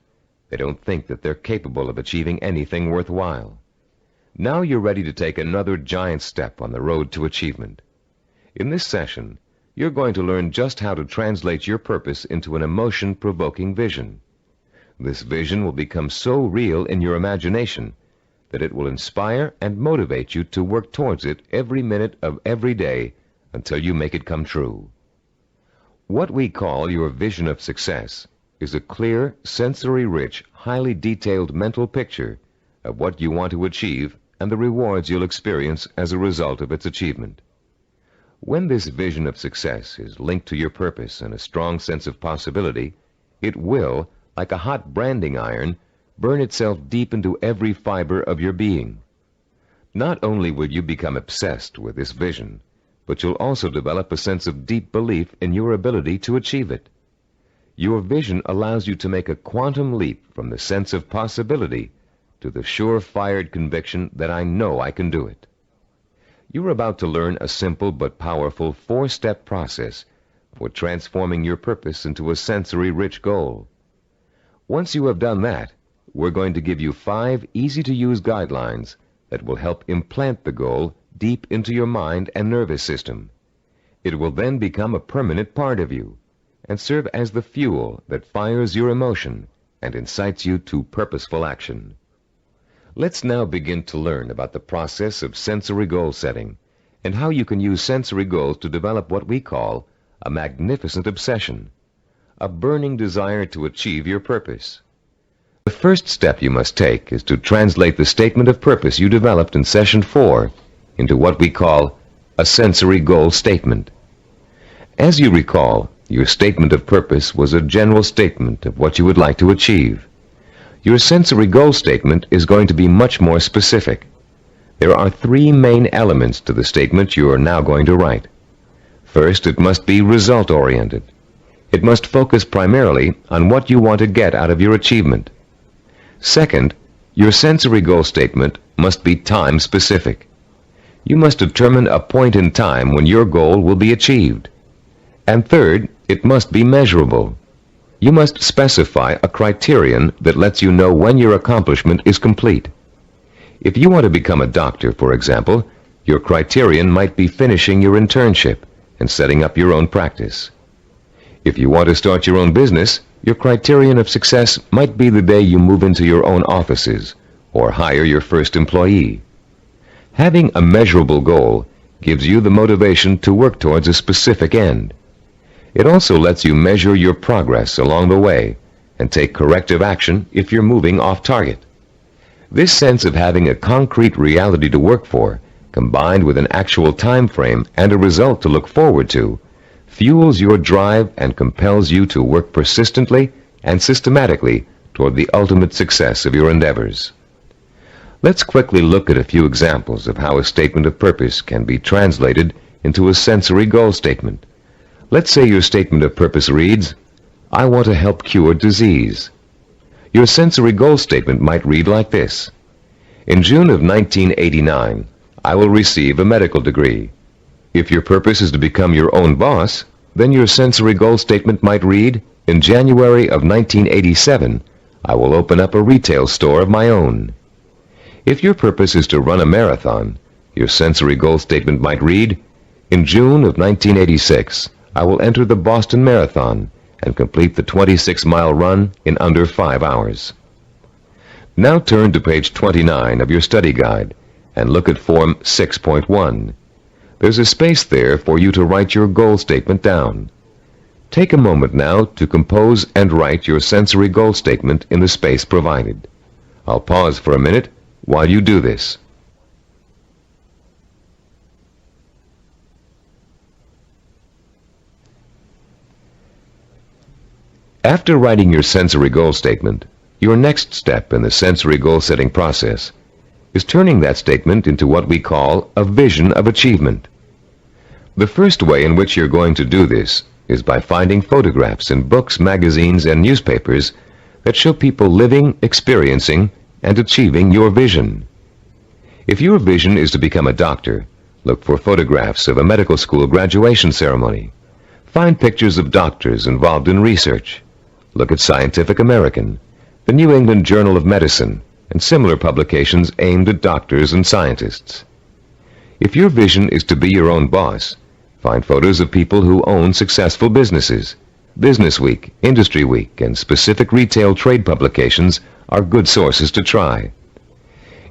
S2: They don't think that they're capable of achieving anything worthwhile. Now you're ready to take another giant step on the road to achievement. In this session, you're going to learn just how to translate your purpose into an emotion-provoking vision. This vision will become so real in your imagination that it will inspire and motivate you to work towards it every minute of every day until you make it come true. What we call your vision of success is a clear, sensory-rich, highly detailed mental picture of what you want to achieve and the rewards you'll experience as a result of its achievement. When this vision of success is linked to your purpose and a strong sense of possibility, it will, like a hot branding iron, burn itself deep into every fiber of your being. Not only will you become obsessed with this vision, but you'll also develop a sense of deep belief in your ability to achieve it. Your vision allows you to make a quantum leap from the sense of possibility to the sure-fired conviction that I know I can do it. You're about to learn a simple but powerful 4-step process for transforming your purpose into a sensory-rich goal. Once you have done that, we're going to give you 5 easy-to-use guidelines that will help implant the goal deep into your mind and nervous system. It will then become a permanent part of you and serve as the fuel that fires your emotion and incites you to purposeful action. Let's now begin to learn about the process of sensory goal setting and how you can use sensory goals to develop what we call a magnificent obsession, a burning desire to achieve your purpose. The first step you must take is to translate the statement of purpose you developed in Session 4 into what we call a sensory goal statement. As you recall, your statement of purpose was a general statement of what you would like to achieve. Your sensory goal statement is going to be much more specific. There are 3 main elements to the statement you are now going to write. First, it must be result-oriented. It must focus primarily on what you want to get out of your achievement. Second, your sensory goal statement must be time-specific. You must determine a point in time when your goal will be achieved. And third, it must be measurable. You must specify a criterion that lets you know when your accomplishment is complete. If you want to become a doctor, for example, your criterion might be finishing your internship and setting up your own practice. If you want to start your own business, your criterion of success might be the day you move into your own offices or hire your first employee. Having a measurable goal gives you the motivation to work towards a specific end. It also lets you measure your progress along the way and take corrective action if you're moving off target. This sense of having a concrete reality to work for, combined with an actual time frame and a result to look forward to, fuels your drive and compels you to work persistently and systematically toward the ultimate success of your endeavors. Let's quickly look at a few examples of how a statement of purpose can be translated into a sensory goal statement. Let's say your statement of purpose reads, "I want to help cure disease." Your sensory goal statement might read like this: "In June of 1989, I will receive a medical degree." If your purpose is to become your own boss, then your sensory goal statement might read, "In January of 1987, I will open up a retail store of my own." If your purpose is to run a marathon, your sensory goal statement might read, "In June of 1986, I will enter the Boston Marathon and complete the 26-mile run in under 5 hours." Now turn to page 29 of your study guide and look at Form 6.1. There's a space there for you to write your goal statement down. Take a moment now to compose and write your sensory goal statement in the space provided. I'll pause for a minute while you do this. After writing your sensory goal statement, your next step in the sensory goal setting process is turning that statement into what we call a vision of achievement. The first way in which you're going to do this is by finding photographs in books, magazines, and newspapers that show people living, experiencing, and achieving your vision. If your vision is to become a doctor, look for photographs of a medical school graduation ceremony. Find pictures of doctors involved in research. Look at Scientific American, the New England Journal of Medicine, and similar publications aimed at doctors and scientists. If your vision is to be your own boss, find photos of people who own successful businesses. Business Week, Industry Week, and specific retail trade publications are good sources to try.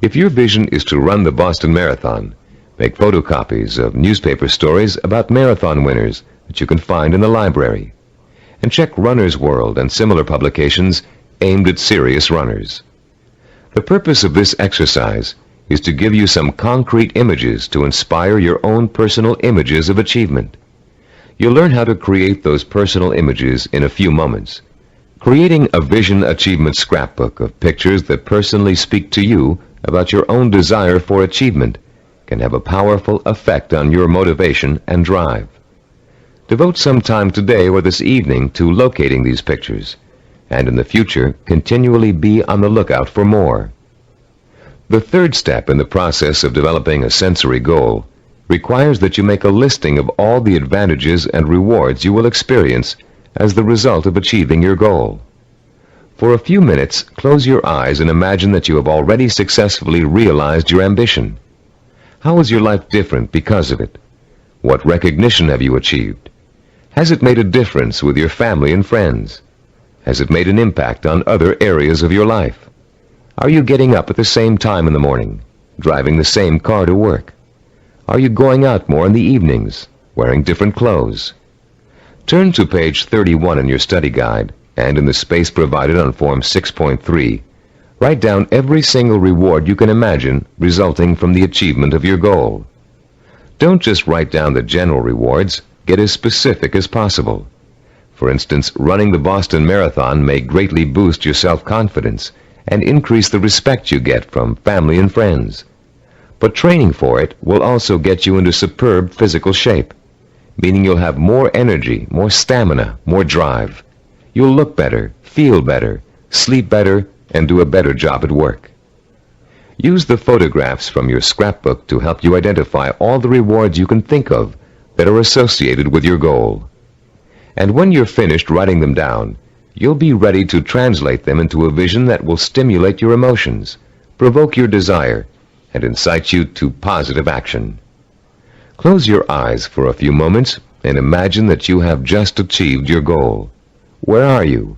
S2: If your vision is to run the Boston Marathon, make photocopies of newspaper stories about marathon winners that you can find in the library, and check Runner's World and similar publications aimed at serious runners. The purpose of this exercise is to give you some concrete images to inspire your own personal images of achievement. You'll learn how to create those personal images in a few moments. Creating a vision achievement scrapbook of pictures that personally speak to you about your own desire for achievement can have a powerful effect on your motivation and drive. Devote some time today or this evening to locating these pictures, and in the future continually be on the lookout for more. The third step in the process of developing a sensory goal requires that you make a listing of all the advantages and rewards you will experience as the result of achieving your goal. For a few minutes, close your eyes and imagine that you have already successfully realized your ambition. How is your life different because of it? What recognition have you achieved? Has it made a difference with your family and friends? Has it made an impact on other areas of your life? Are you getting up at the same time in the morning, driving the same car to work? Are you going out more in the evenings, wearing different clothes? Turn to page 31 in your study guide, and in the space provided on Form 6.3, write down every single reward you can imagine resulting from the achievement of your goal. Don't just write down the general rewards, get as specific as possible. For instance, running the Boston Marathon may greatly boost your self-confidence and increase the respect you get from family and friends. But training for it will also get you into superb physical shape, meaning you'll have more energy, more stamina, more drive. You'll look better, feel better, sleep better, and do a better job at work. Use the photographs from your scrapbook to help you identify all the rewards you can think of that are associated with your goal. And when you're finished writing them down, you'll be ready to translate them into a vision that will stimulate your emotions, provoke your desire, and incite you to positive action. Close your eyes for a few moments and imagine that you have just achieved your goal. Where are you?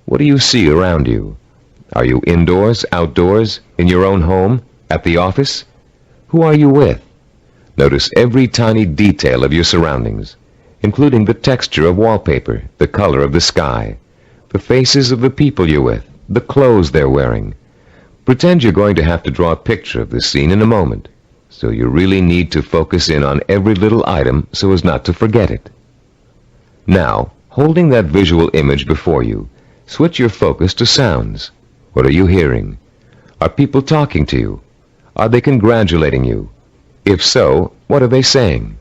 S2: What do you see around you? Are you indoors, outdoors, in your own home, at the office? Who are you with? Notice every tiny detail of your surroundings, including the texture of wallpaper, the color of the sky, the faces of the people you're with, the clothes they're wearing. Pretend you're going to have to draw a picture of the scene in a moment, so you really need to focus in on every little item so as not to forget it. Now, holding that visual image before you, switch your focus to sounds. What are you hearing? Are people talking to you? Are they congratulating you? If so, what are they saying?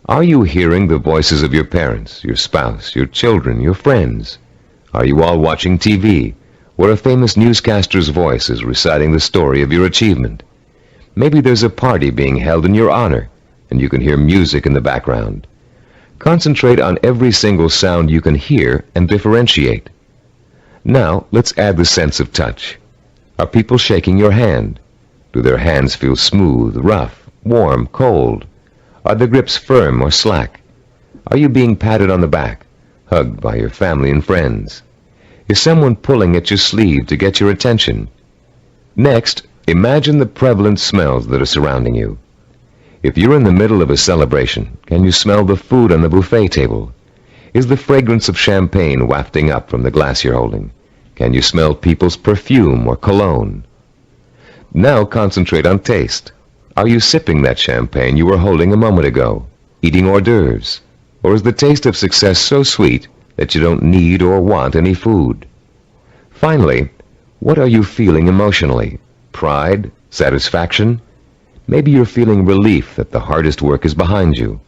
S2: Are you hearing the voices of your parents, your spouse, your children, your friends? Are you all watching TV, where a famous newscaster's voice is reciting the story of your achievement? Maybe there's a party being held in your honor, and you can hear music in the background. Concentrate on every single sound you can hear and differentiate. Now, let's add the sense of touch. Are people shaking your hand? Do their hands feel smooth, rough, warm, cold? Are the grips firm or slack? Are you being patted on the back, hugged by your family and friends? Is someone pulling at your sleeve to get your attention? Next, imagine the prevalent smells that are surrounding you. If you're in the middle of a celebration, can you smell the food on the buffet table? Is the fragrance of champagne wafting up from the glass you're holding? Can you smell people's perfume or cologne? Now concentrate on taste. Are you sipping that champagne you were holding a moment ago, eating hors d'oeuvres? Or is the taste of success so sweet that you don't need or want any food? Finally, what are you feeling emotionally? Pride? Satisfaction? Maybe you're feeling relief that the hardest work is behind you.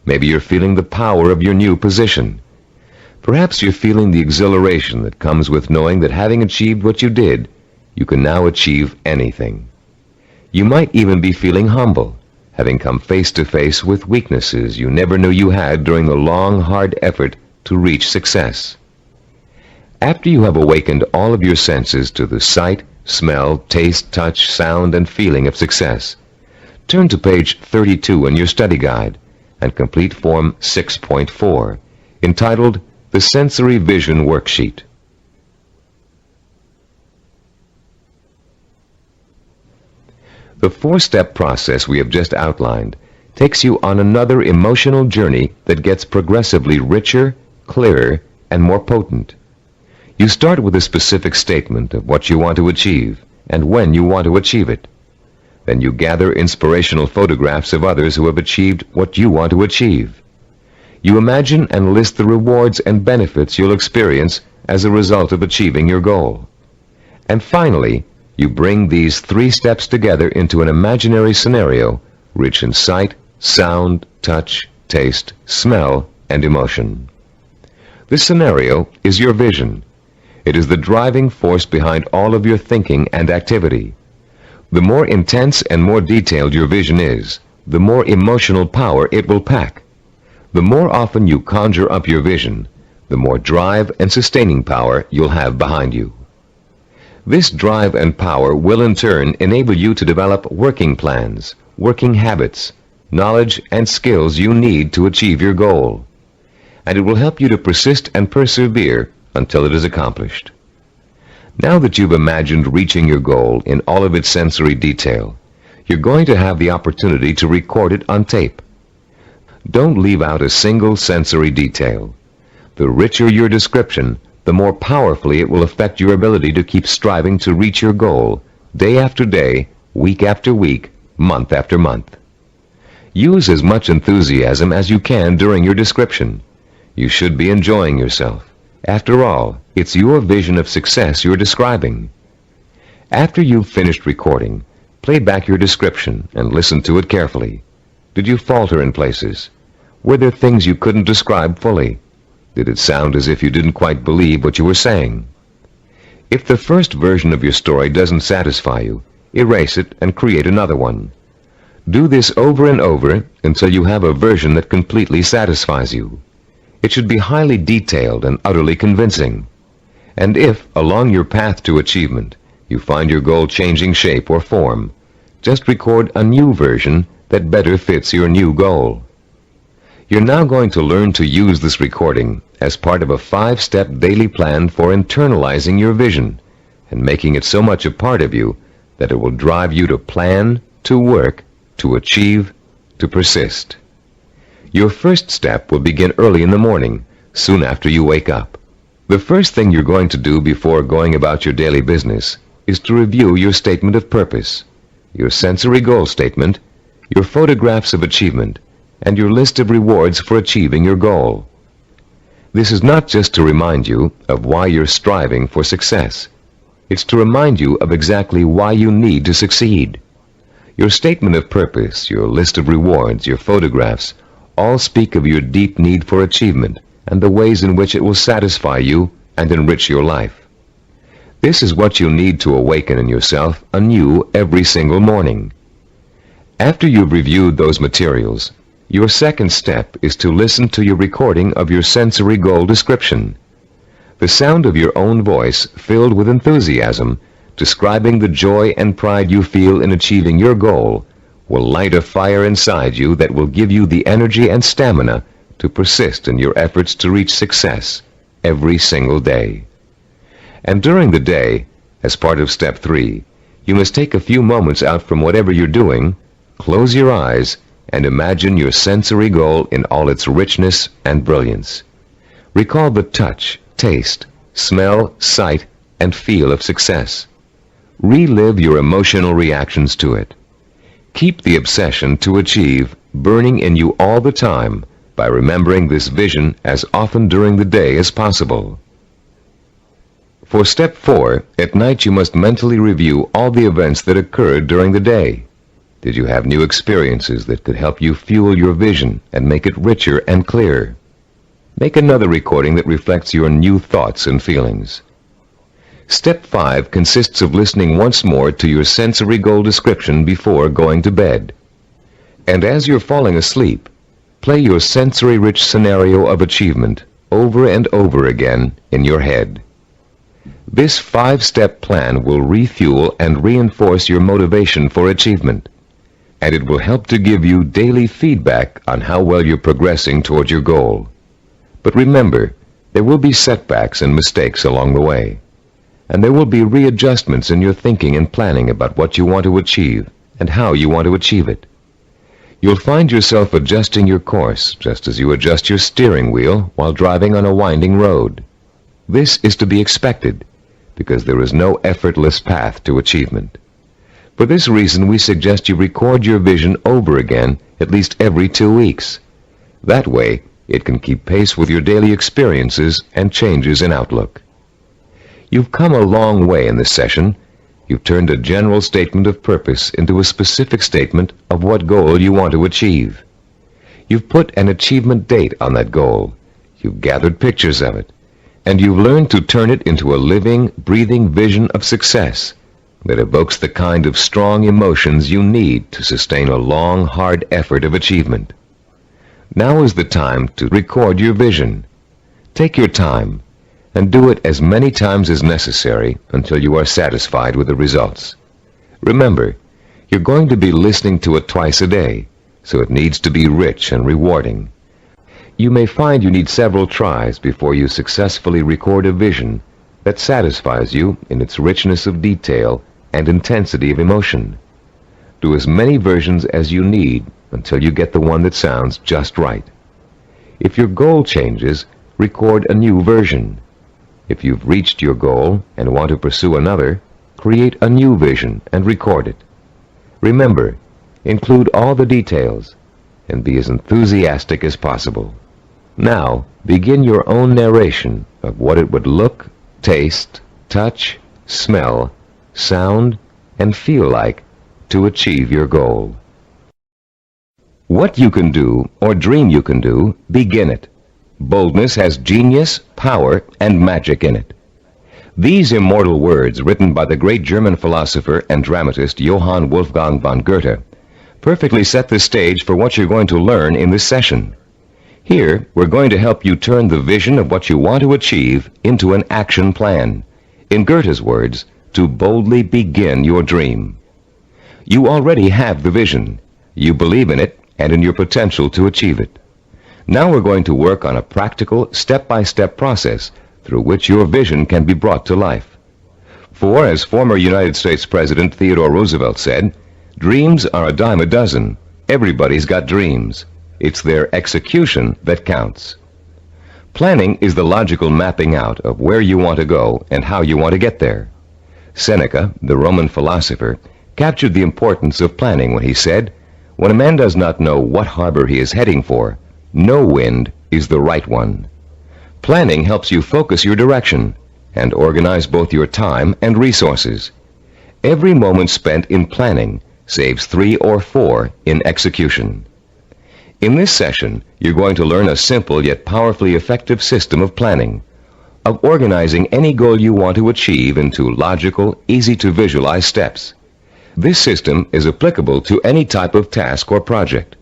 S2: Maybe you're feeling the power of your new position. Perhaps you're feeling the exhilaration that comes with knowing that having achieved what you did, you can now achieve anything. You might even be feeling humble, having come face to face with weaknesses you never knew you had during the long, hard effort to reach success. After you have awakened all of your senses to the sight, smell, taste, touch, sound, and feeling of success, turn to page 32 in your study guide and complete Form 6.4, entitled The Sensory Vision Worksheet. The four-step process we have just outlined takes you on another emotional journey that gets progressively richer, clearer, and more potent. You start with a specific statement of what you want to achieve and when you want to achieve it. Then you gather inspirational photographs of others who have achieved what you want to achieve. You imagine and list the rewards and benefits you'll experience as a result of achieving your goal. And finally, you bring these three steps together into an imaginary scenario rich in sight, sound, touch, taste, smell, and emotion. This scenario is your vision. It is the driving force behind all of your thinking and activity. The more intense and more detailed your vision is, the more emotional power it will pack. The more often you conjure up your vision, the more drive and sustaining power you'll have behind you. This drive and power will in turn enable you to develop working plans, working habits, knowledge and skills you need to achieve your goal. And it will help you to persist and persevere until it is accomplished. Now that you've imagined reaching your goal in all of its sensory detail, you're going to have the opportunity to record it on tape. Don't leave out a single sensory detail. The richer your description, the more powerfully it will affect your ability to keep striving to reach your goal, day after day, week after week, month after month. Use as much enthusiasm as you can during your description. You should be enjoying yourself. After all, it's your vision of success you're describing. After you've finished recording, play back your description and listen to it carefully. Did you falter in places? Were there things you couldn't describe fully? Did it sound as if you didn't quite believe what you were saying? If the first version of your story doesn't satisfy you, erase it and create another one. Do this over and over until you have a version that completely satisfies you. It should be highly detailed and utterly convincing. And if, along your path to achievement, you find your goal changing shape or form, just record a new version that better fits your new goal. You're now going to learn to use this recording as part of a 5-step daily plan for internalizing your vision and making it so much a part of you that it will drive you to plan, to work, to achieve, to persist. Your first step will begin early in the morning, soon after you wake up. The first thing you're going to do before going about your daily business is to review your statement of purpose, your sensory goal statement, your photographs of achievement, and your list of rewards for achieving your goal. This is not just to remind you of why you're striving for success. It's to remind you of exactly why you need to succeed. Your statement of purpose, your list of rewards, your photographs, all speak of your deep need for achievement and the ways in which it will satisfy you and enrich your life. This is what you need to awaken in yourself anew every single morning. After you've reviewed those materials, your second step is to listen to your recording of your sensory goal description. The sound of your own voice filled with enthusiasm, describing the joy and pride you feel in achieving your goal, will light a fire inside you that will give you the energy and stamina to persist in your efforts to reach success every single day. And during the day, as part of step 3, you must take a few moments out from whatever you're doing, close your eyes, and imagine your sensory goal in all its richness and brilliance. Recall the touch, taste, smell, sight, and feel of success. Relive your emotional reactions to it. Keep the obsession to achieve burning in you all the time by remembering this vision as often during the day as possible. For step 4, at night you must mentally review all the events that occurred during the day. Did you have new experiences that could help you fuel your vision and make it richer and clearer? Make another recording that reflects your new thoughts and feelings. Step 5 consists of listening once more to your sensory goal description before going to bed. And as you're falling asleep, play your sensory-rich scenario of achievement over and over again in your head. This 5-step plan will refuel and reinforce your motivation for achievement, and it will help to give you daily feedback on how well you're progressing toward your goal. But remember, there will be setbacks and mistakes along the way, and there will be readjustments in your thinking and planning about what you want to achieve and how you want to achieve it. You'll find yourself adjusting your course just as you adjust your steering wheel while driving on a winding road. This is to be expected, because there is no effortless path to achievement. For this reason, we suggest you record your vision over again at least every 2 weeks. That way, it can keep pace with your daily experiences and changes in outlook. You've come a long way in this session. You've turned a general statement of purpose into a specific statement of what goal you want to achieve. You've put an achievement date on that goal. You've gathered pictures of it. And you've learned to turn it into a living, breathing vision of success that evokes the kind of strong emotions you need to sustain a long, hard effort of achievement. Now is the time to record your vision. Take your time and do it as many times as necessary until you are satisfied with the results. Remember, you're going to be listening to it twice a day, so it needs to be rich and rewarding. You may find you need several tries before you successfully record a vision that satisfies you in its richness of detail and intensity of emotion. Do as many versions as you need until you get the one that sounds just right. If your goal changes, record a new version. If you've reached your goal and want to pursue another, create a new vision and record it. Remember, include all the details and be as enthusiastic as possible. Now, begin your own narration of what it would look, taste, touch, smell, sound, and feel like to achieve your goal. What you can do, or dream you can do, begin it. Boldness has genius, power, and magic in it. These immortal words, written by the great German philosopher and dramatist Johann Wolfgang von Goethe, perfectly set the stage for what you're going to learn in this session. Here, we're going to help you turn the vision of what you want to achieve into an action plan. In Goethe's words, to boldly begin your dream. You already have the vision. You believe in it and in your potential to achieve it. Now we're going to work on a practical, step-by-step process through which your vision can be brought to life. For, as former United States President Theodore Roosevelt said, dreams are a dime a dozen. Everybody's got dreams. It's their execution that counts. Planning is the logical mapping out of where you want to go and how you want to get there. Seneca, the Roman philosopher, captured the importance of planning when he said, "When a man does not know what harbor he is heading for, no wind is the right one." Planning helps you focus your direction and organize both your time and resources. Every moment spent in planning saves 3 or 4 in execution. In this session, you're going to learn a simple yet powerfully effective system of planning, of organizing any goal you want to achieve into logical, easy-to-visualize steps. This system is applicable to any type of task or project,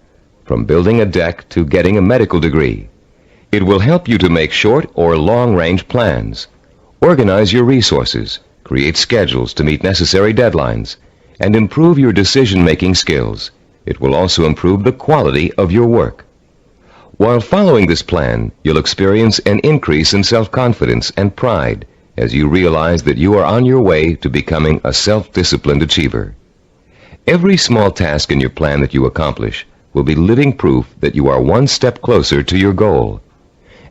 S2: from building a deck to getting a medical degree. It will help you to make short or long-range plans, organize your resources, create schedules to meet necessary deadlines, and improve your decision-making skills. It will also improve the quality of your work. While following this plan, you'll experience an increase in self-confidence and pride as you realize that you are on your way to becoming a self-disciplined achiever. Every small task in your plan that you accomplish will be living proof that you are one step closer to your goal.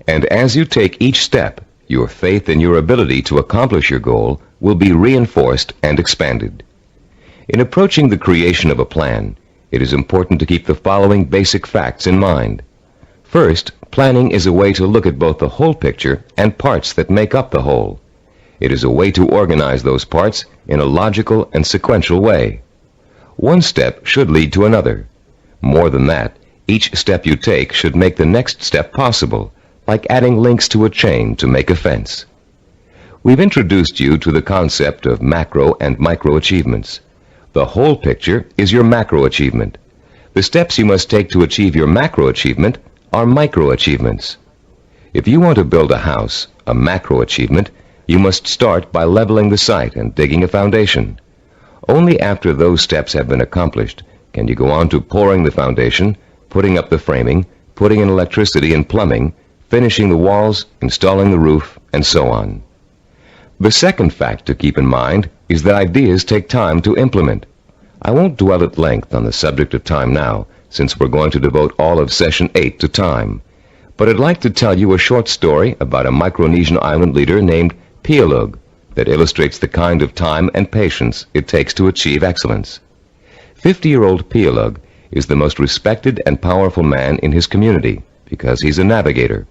S2: And as you take each step, your faith in your ability to accomplish your goal will be reinforced and expanded. In approaching the creation of a plan, it is important to keep the following basic facts in mind. First, planning is a way to look at both the whole picture and parts that make up the whole. It is a way to organize those parts in a logical and sequential way. One step should lead to another. More than that, each step you take should make the next step possible, like adding links to a chain to make a fence. We've introduced you to the concept of macro and micro achievements. The whole picture is your macro achievement. The steps you must take to achieve your macro achievement are micro achievements. If you want to build a house, a macro achievement, you must start by leveling the site and digging a foundation. Only after those steps have been accomplished can you go on to pouring the foundation, putting up the framing, putting in electricity and plumbing, finishing the walls, installing the roof, and so on. The second fact to keep in mind is that ideas take time to implement. I won't dwell at length on the subject of time now, since we're going to devote all of Session 8 to time. But I'd like to tell you a short story about a Micronesian island leader named Pialug that illustrates the kind of time and patience it takes to achieve excellence. 50-year-old Pialug is the most respected and powerful man in his community because he's a navigator.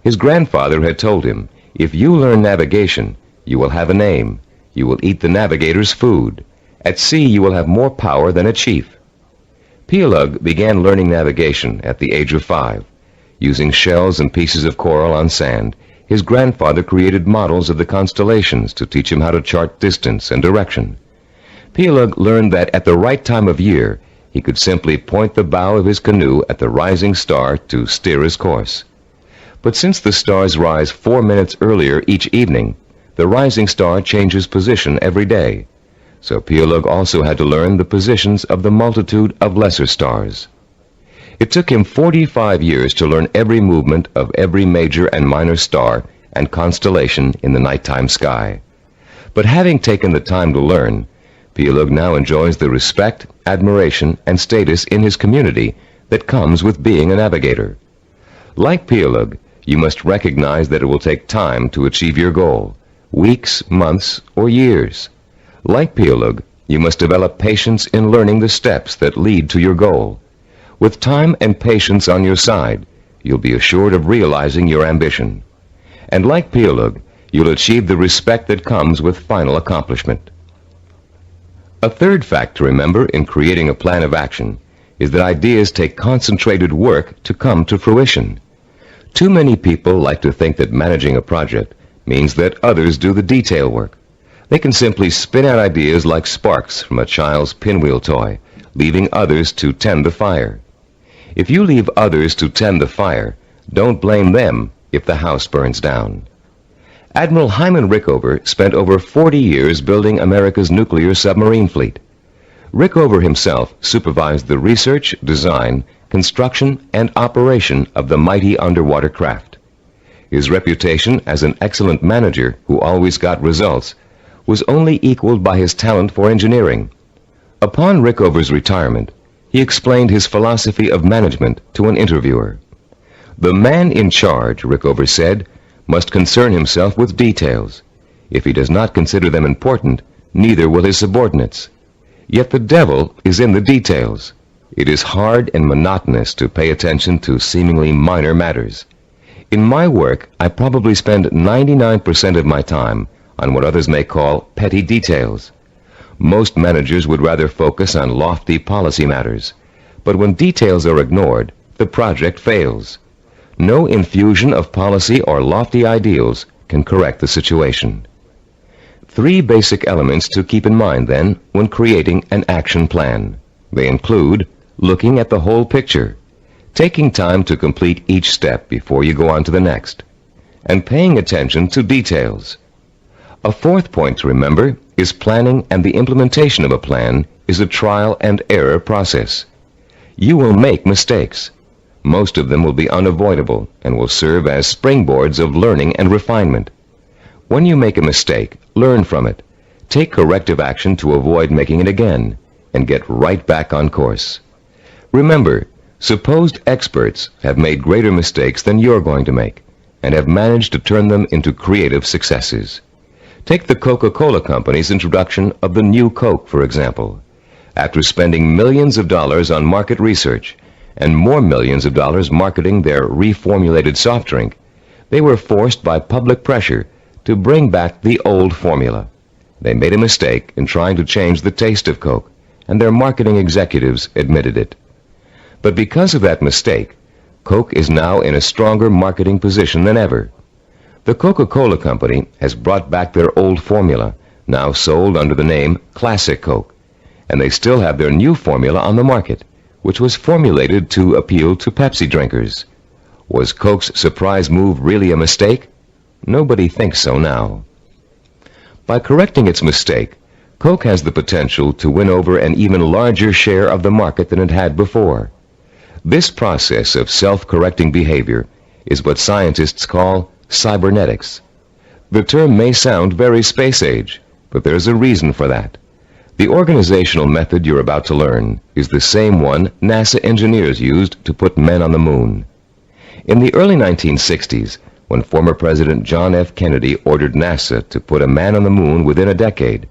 S2: His grandfather had told him, "If you learn navigation, you will have a name. You will eat the navigator's food. At sea you will have more power than a chief." Pialug began learning navigation at the age of 5. Using shells and pieces of coral on sand, his grandfather created models of the constellations to teach him how to chart distance and direction. Pialug learned that at the right time of year, he could simply point the bow of his canoe at the rising star to steer his course. But since the stars rise 4 minutes earlier each evening, the rising star changes position every day. So Pialug also had to learn the positions of the multitude of lesser stars. It took him 45 years to learn every movement of every major and minor star and constellation in the nighttime sky. But having taken the time to learn, Pialug now enjoys the respect, admiration, and status in his community that comes with being a navigator. Like Pialug, you must recognize that it will take time to achieve your goal, weeks, months, or years. Like Pialug, you must develop patience in learning the steps that lead to your goal. With time and patience on your side, you'll be assured of realizing your ambition. And like Pialug, you'll achieve the respect that comes with final accomplishment. A third fact to remember in creating a plan of action is that ideas take concentrated work to come to fruition. Too many people like to think that managing a project means that others do the detail work. They can simply spin out ideas like sparks from a child's pinwheel toy, leaving others to tend the fire. If you leave others to tend the fire, don't blame them if the house burns down. Admiral Hyman Rickover spent over 40 years building America's nuclear submarine fleet. Rickover himself supervised the research, design, construction, and operation of the mighty underwater craft. His reputation as an excellent manager who always got results was only equaled by his talent for engineering. Upon Rickover's retirement, he explained his philosophy of management to an interviewer. "The man in charge," Rickover said, "must concern himself with details. If he does not consider them important, neither will his subordinates. Yet the devil is in the details. It is hard and monotonous to pay attention to seemingly minor matters. In my work, I probably spend 99% of my time on what others may call petty details. Most managers would rather focus on lofty policy matters, but when details are ignored, the project fails. No infusion of policy or lofty ideals can correct the situation." 3 basic elements to keep in mind, then, when creating an action plan. They include looking at the whole picture, taking time to complete each step before you go on to the next, and paying attention to details. A fourth point to remember is planning, and the implementation of a plan is a trial and error process. You will make mistakes. Most of them will be unavoidable and will serve as springboards of learning and refinement. When you make a mistake, learn from it. Take corrective action to avoid making it again, and get right back on course. Remember, supposed experts have made greater mistakes than you're going to make, and have managed to turn them into creative successes. Take the Coca-Cola Company's introduction of the new Coke, for example. After spending millions of dollars on market research, and more millions of dollars marketing their reformulated soft drink, they were forced by public pressure to bring back the old formula. They made a mistake in trying to change the taste of Coke, and their marketing executives admitted it. But because of that mistake, Coke is now in a stronger marketing position than ever. The Coca-Cola Company has brought back their old formula, now sold under the name Classic Coke, and they still have their new formula on the market, which was formulated to appeal to Pepsi drinkers. Was Coke's surprise move really a mistake? Nobody thinks so now. By correcting its mistake, Coke has the potential to win over an even larger share of the market than it had before. This process of self-correcting behavior is what scientists call cybernetics. The term may sound very space-age, but there's a reason for that. The organizational method you're about to learn is the same one NASA engineers used to put men on the moon. In the early 1960s, when former President John F. Kennedy ordered NASA to put a man on the moon within a decade,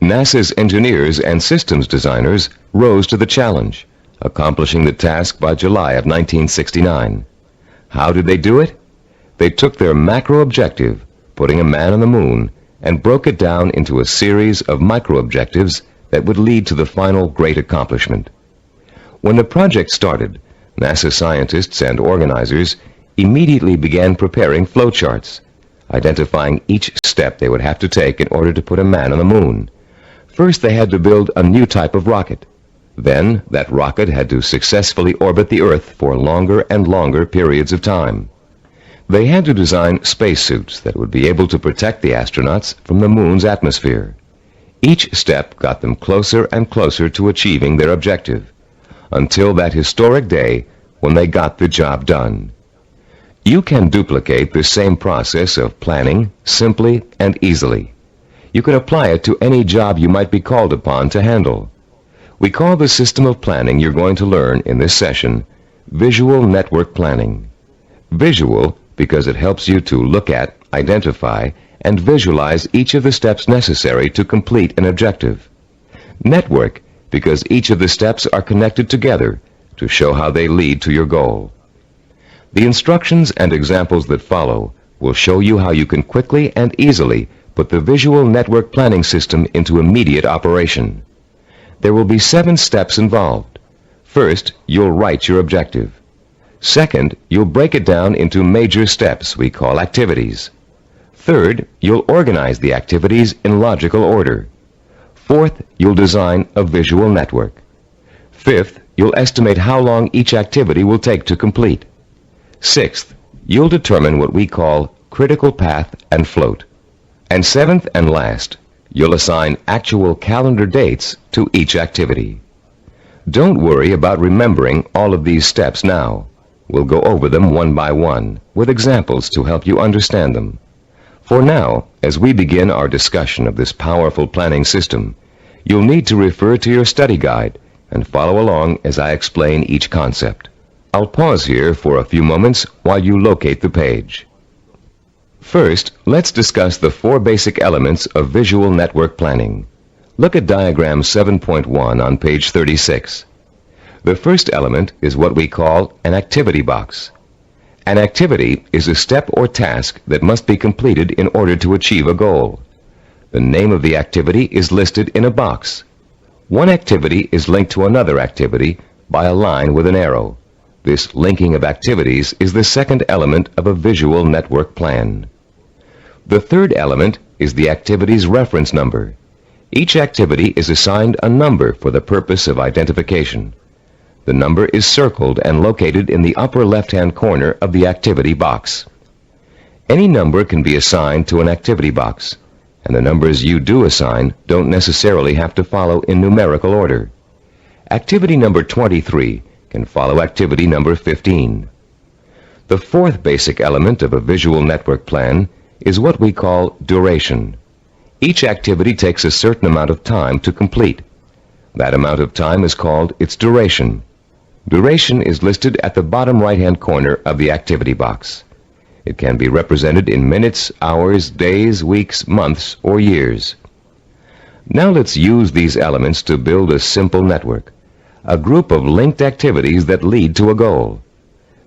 S2: NASA's engineers and systems designers rose to the challenge, accomplishing the task by July of 1969. How did they do it? They took their macro objective, putting a man on the moon, and broke it down into a series of micro-objectives that would lead to the final great accomplishment. When the project started, NASA scientists and organizers immediately began preparing flowcharts, identifying each step they would have to take in order to put a man on the moon. First, they had to build a new type of rocket. Then, that rocket had to successfully orbit the Earth for longer and longer periods of time. They had to design spacesuits that would be able to protect the astronauts from the moon's atmosphere. Each step got them closer and closer to achieving their objective, until that historic day when they got the job done. You can duplicate the same process of planning simply and easily. You can apply it to any job you might be called upon to handle. We call the system of planning you're going to learn in this session Visual Network Planning. Visual because it helps you to look at, identify, and visualize each of the steps necessary to complete an objective. Network because each of the steps are connected together to show how they lead to your goal. The instructions and examples that follow will show you how you can quickly and easily put the visual network planning system into immediate operation. There will be 7 steps involved. First, you'll write your objective. Second, you'll break it down into major steps we call activities. Third, you'll organize the activities in logical order. Fourth, you'll design a visual network. Fifth, you'll estimate how long each activity will take to complete. Sixth, you'll determine what we call critical path and float. And seventh and last, you'll assign actual calendar dates to each activity. Don't worry about remembering all of these steps now. We'll go over them one by one with examples to help you understand them. For now, as we begin our discussion of this powerful planning system, you'll need to refer to your study guide and follow along as I explain each concept. I'll pause here for a few moments while you locate the page. First, let's discuss the 4 basic elements of visual network planning. Look at diagram 7.1 on page 36. The first element is what we call an activity box. An activity is a step or task that must be completed in order to achieve a goal. The name of the activity is listed in a box. One activity is linked to another activity by a line with an arrow. This linking of activities is the second element of a visual network plan. The third element is the activity's reference number. Each activity is assigned a number for the purpose of identification. The number is circled and located in the upper left-hand corner of the activity box. Any number can be assigned to an activity box, and the numbers you do assign don't necessarily have to follow in numerical order. Activity number 23 can follow activity number 15. The fourth basic element of a visual network plan is what we call duration. Each activity takes a certain amount of time to complete. That amount of time is called its duration. Duration is listed at the bottom right-hand corner of the activity box. It can be represented in minutes, hours, days, weeks, months, or years. Now let's use these elements to build a simple network, a group of linked activities that lead to a goal.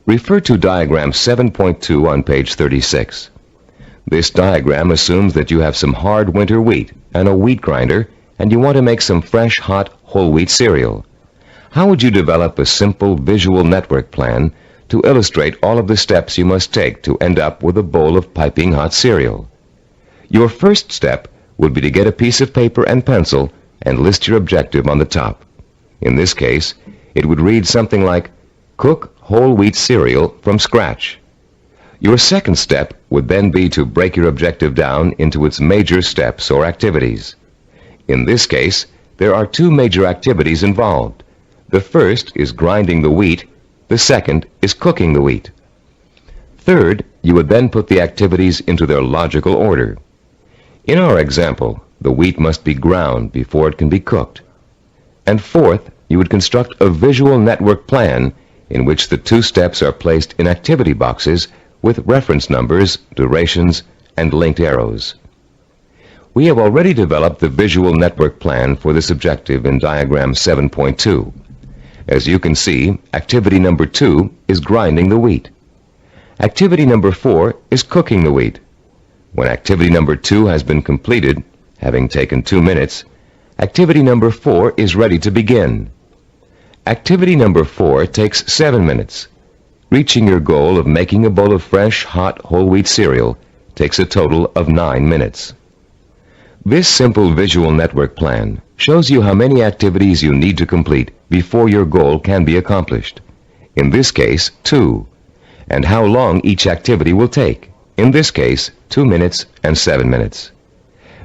S2: Refer to diagram 7.2 on page 36. This diagram assumes that you have some hard winter wheat and a wheat grinder, and you want to make some fresh, hot, whole wheat cereal. How would you develop a simple visual network plan to illustrate all of the steps you must take to end up with a bowl of piping hot cereal? Your first step would be to get a piece of paper and pencil and list your objective on the top. In this case, it would read something like, cook whole wheat cereal from scratch. Your second step would then be to break your objective down into its major steps or activities. In this case, there are 2 major activities involved. The first is grinding the wheat. The second is cooking the wheat. Third, you would then put the activities into their logical order. In our example, the wheat must be ground before it can be cooked. And fourth, you would construct a visual network plan in which the 2 steps are placed in activity boxes with reference numbers, durations, and linked arrows. We have already developed the visual network plan for this objective in diagram 7.2. As you can see, activity number 2 is grinding the wheat. Activity number 4 is cooking the wheat. When activity number 2 has been completed, having taken 2 minutes, activity number 4 is ready to begin. Activity number 4 takes 7 minutes. Reaching your goal of making a bowl of fresh, hot, whole wheat cereal takes a total of 9 minutes. This simple visual network plan shows you how many activities you need to complete before your goal can be accomplished. In this case, 2. and how long each activity will take. In this case, 2 minutes and 7 minutes.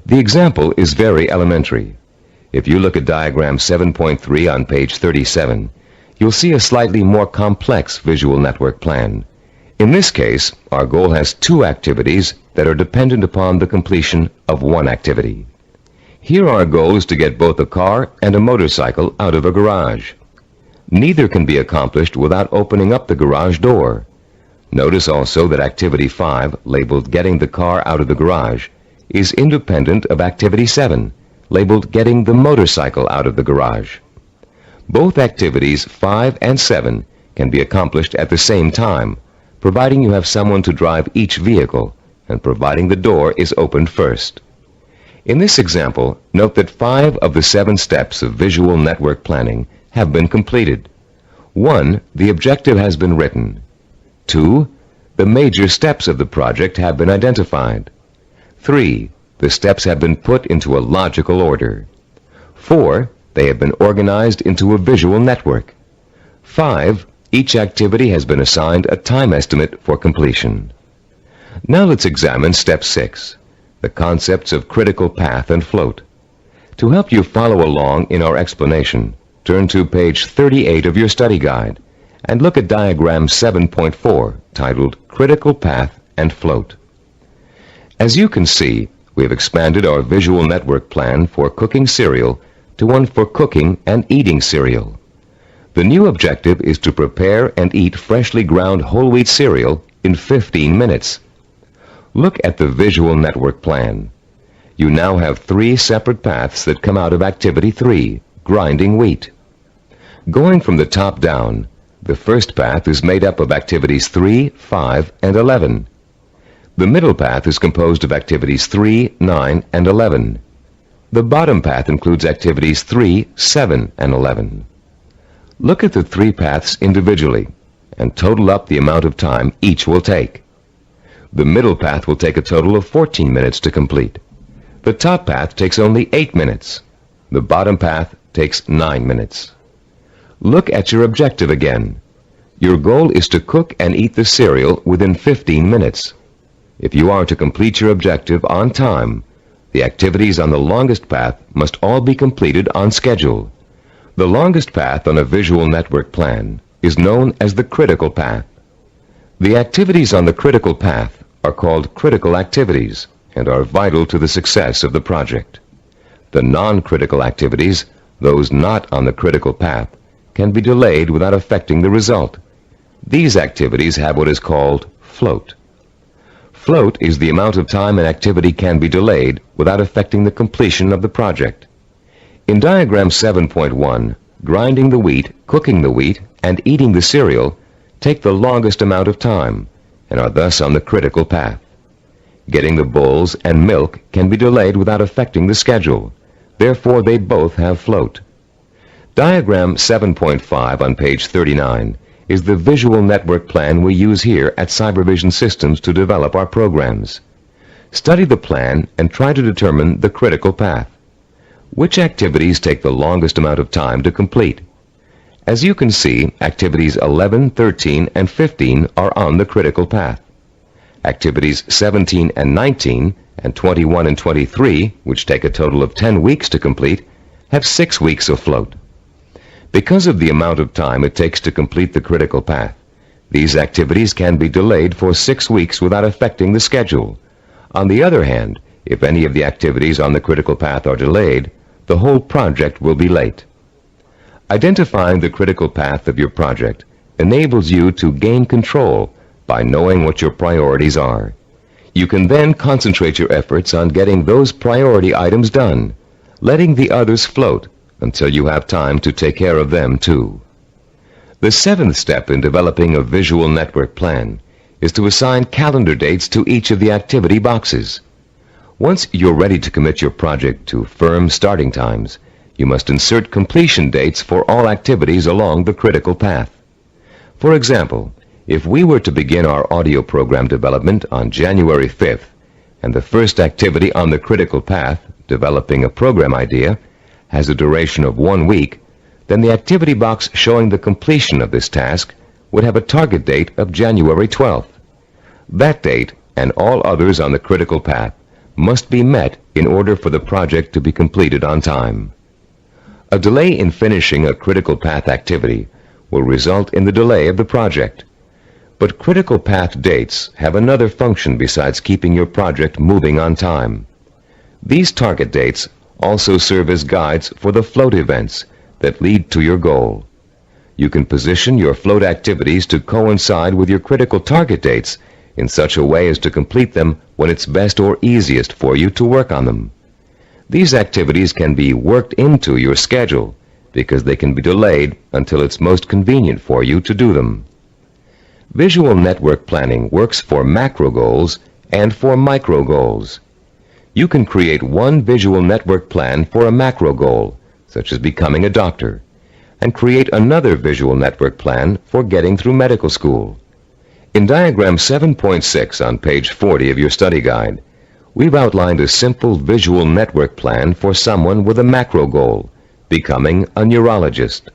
S2: The example is very elementary. If you look at diagram 7.3 on page 37, you'll see a slightly more complex visual network plan. In this case, our goal has 2 activities that are dependent upon the completion of 1 activity. Here our goal is to get both a car and a motorcycle out of a garage. Neither can be accomplished without opening up the garage door. Notice also that activity 5, labeled Getting the Car Out of the Garage, is independent of activity 7, labeled Getting the Motorcycle Out of the Garage. Both activities 5 and 7 can be accomplished at the same time, providing you have someone to drive each vehicle and providing the door is opened first. In this example, note that 5 of the 7 steps of visual network planning have been completed. 1, the objective has been written. 2, the major steps of the project have been identified. 3, the steps have been put into a logical order. 4, they have been organized into a visual network. 5, each activity has been assigned a time estimate for completion. Now let's examine step 6, the concepts of critical path and float. To help you follow along in our explanation, turn to page 38 of your study guide and look at diagram 7.4, titled Critical Path and Float. As you can see, we have expanded our visual network plan for cooking cereal to one for cooking and eating cereal. The new objective is to prepare and eat freshly ground whole wheat cereal in 15 minutes. Look at the visual network plan. You now have 3 separate paths that come out of activity 3, grinding wheat. Going from the top down, the first path is made up of activities 3, 5, and 11. The middle path is composed of activities 3, 9, and 11. The bottom path includes activities 3, 7, and 11. Look at the 3 paths individually and total up the amount of time each will take. The middle path will take a total of 14 minutes to complete. The top path takes only 8 minutes. The bottom path takes 9 minutes. Look at your objective again. Your goal is to cook and eat the cereal within 15 minutes. If you are to complete your objective on time, the activities on the longest path must all be completed on schedule. The longest path on a visual network plan is known as the critical path. The activities on the critical path are called critical activities and are vital to the success of the project. The non-critical activities, those not on the critical path, can be delayed without affecting the result. These activities have what is called float. Float is the amount of time an activity can be delayed without affecting the completion of the project. In diagram 7.1, grinding the wheat, cooking the wheat, and eating the cereal take the longest amount of time and are thus on the critical path. Getting the bowls and milk can be delayed without affecting the schedule. Therefore, they both have float. Diagram 7.5 on page 39 is the visual network plan we use here at Cybervision Systems to develop our programs. Study the plan and try to determine the critical path. Which activities take the longest amount of time to complete? As you can see, activities 11, 13, and 15 are on the critical path. Activities 17 and 19, and 21 and 23, which take a total of 10 weeks to complete, have 6 weeks of float. Because of the amount of time it takes to complete the critical path, these activities can be delayed for 6 weeks without affecting the schedule. On the other hand, if any of the activities on the critical path are delayed, the whole project will be late. Identifying the critical path of your project enables you to gain control by knowing what your priorities are. You can then concentrate your efforts on getting those priority items done, letting the others float until you have time to take care of them too. The 7th step in developing a visual network plan is to assign calendar dates to each of the activity boxes. Once you're ready to commit your project to firm starting times, you must insert completion dates for all activities along the critical path. For example, if we were to begin our audio program development on January 5th, and the first activity on the critical path, developing a program idea, has a duration of 1 week, then the activity box showing the completion of this task would have a target date of January 12th. That date, and all others on the critical path, must be met in order for the project to be completed on time. A delay in finishing a critical path activity will result in the delay of the project. But critical path dates have another function besides keeping your project moving on time. These target dates also serve as guides for the float events that lead to your goal. You can position your float activities to coincide with your critical target dates in such a way as to complete them when it's best or easiest for you to work on them. These activities can be worked into your schedule because they can be delayed until it's most convenient for you to do them. Visual network planning works for macro goals and for micro goals. You can create one visual network plan for a macro goal, such as becoming a doctor, and create another visual network plan for getting through medical school. In diagram 7.6 on page 40 of your study guide, we've outlined a simple visual network plan for someone with a macro goal, becoming a neurologist.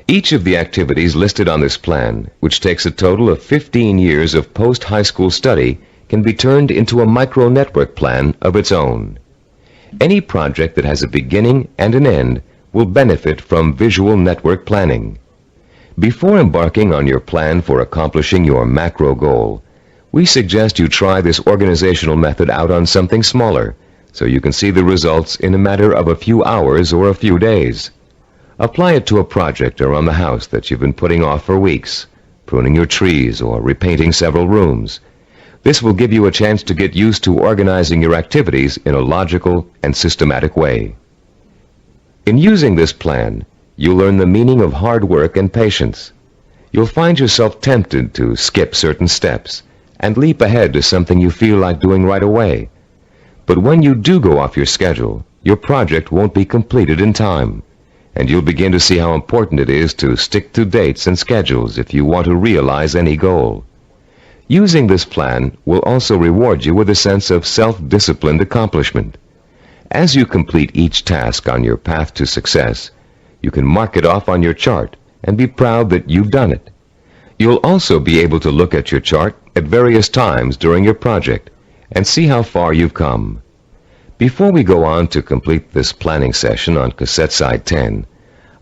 S2: Each of the activities listed on this plan, which takes a total of 15 years of post-high school study, can be turned into a micro-network plan of its own. Any project that has a beginning and an end will benefit from visual network planning. Before embarking on your plan for accomplishing your macro goal, we suggest you try this organizational method out on something smaller, so you can see the results in a matter of a few hours or a few days. Apply it to a project around the house that you've been putting off for weeks, pruning your trees or repainting several rooms. This will give you a chance to get used to organizing your activities in a logical and systematic way. In using this plan, you'll learn the meaning of hard work and patience. You'll find yourself tempted to skip certain steps and leap ahead to something you feel like doing right away. But when you do go off your schedule, your project won't be completed in time, and you'll begin to see how important it is to stick to dates and schedules if you want to realize any goal. Using this plan will also reward you with a sense of self-disciplined accomplishment. As you complete each task on your path to success, you can mark it off on your chart and be proud that you've done it. You'll also be able to look at your chart at various times during your project and see how far you've come. Before we go on to complete this planning session on cassette side 10,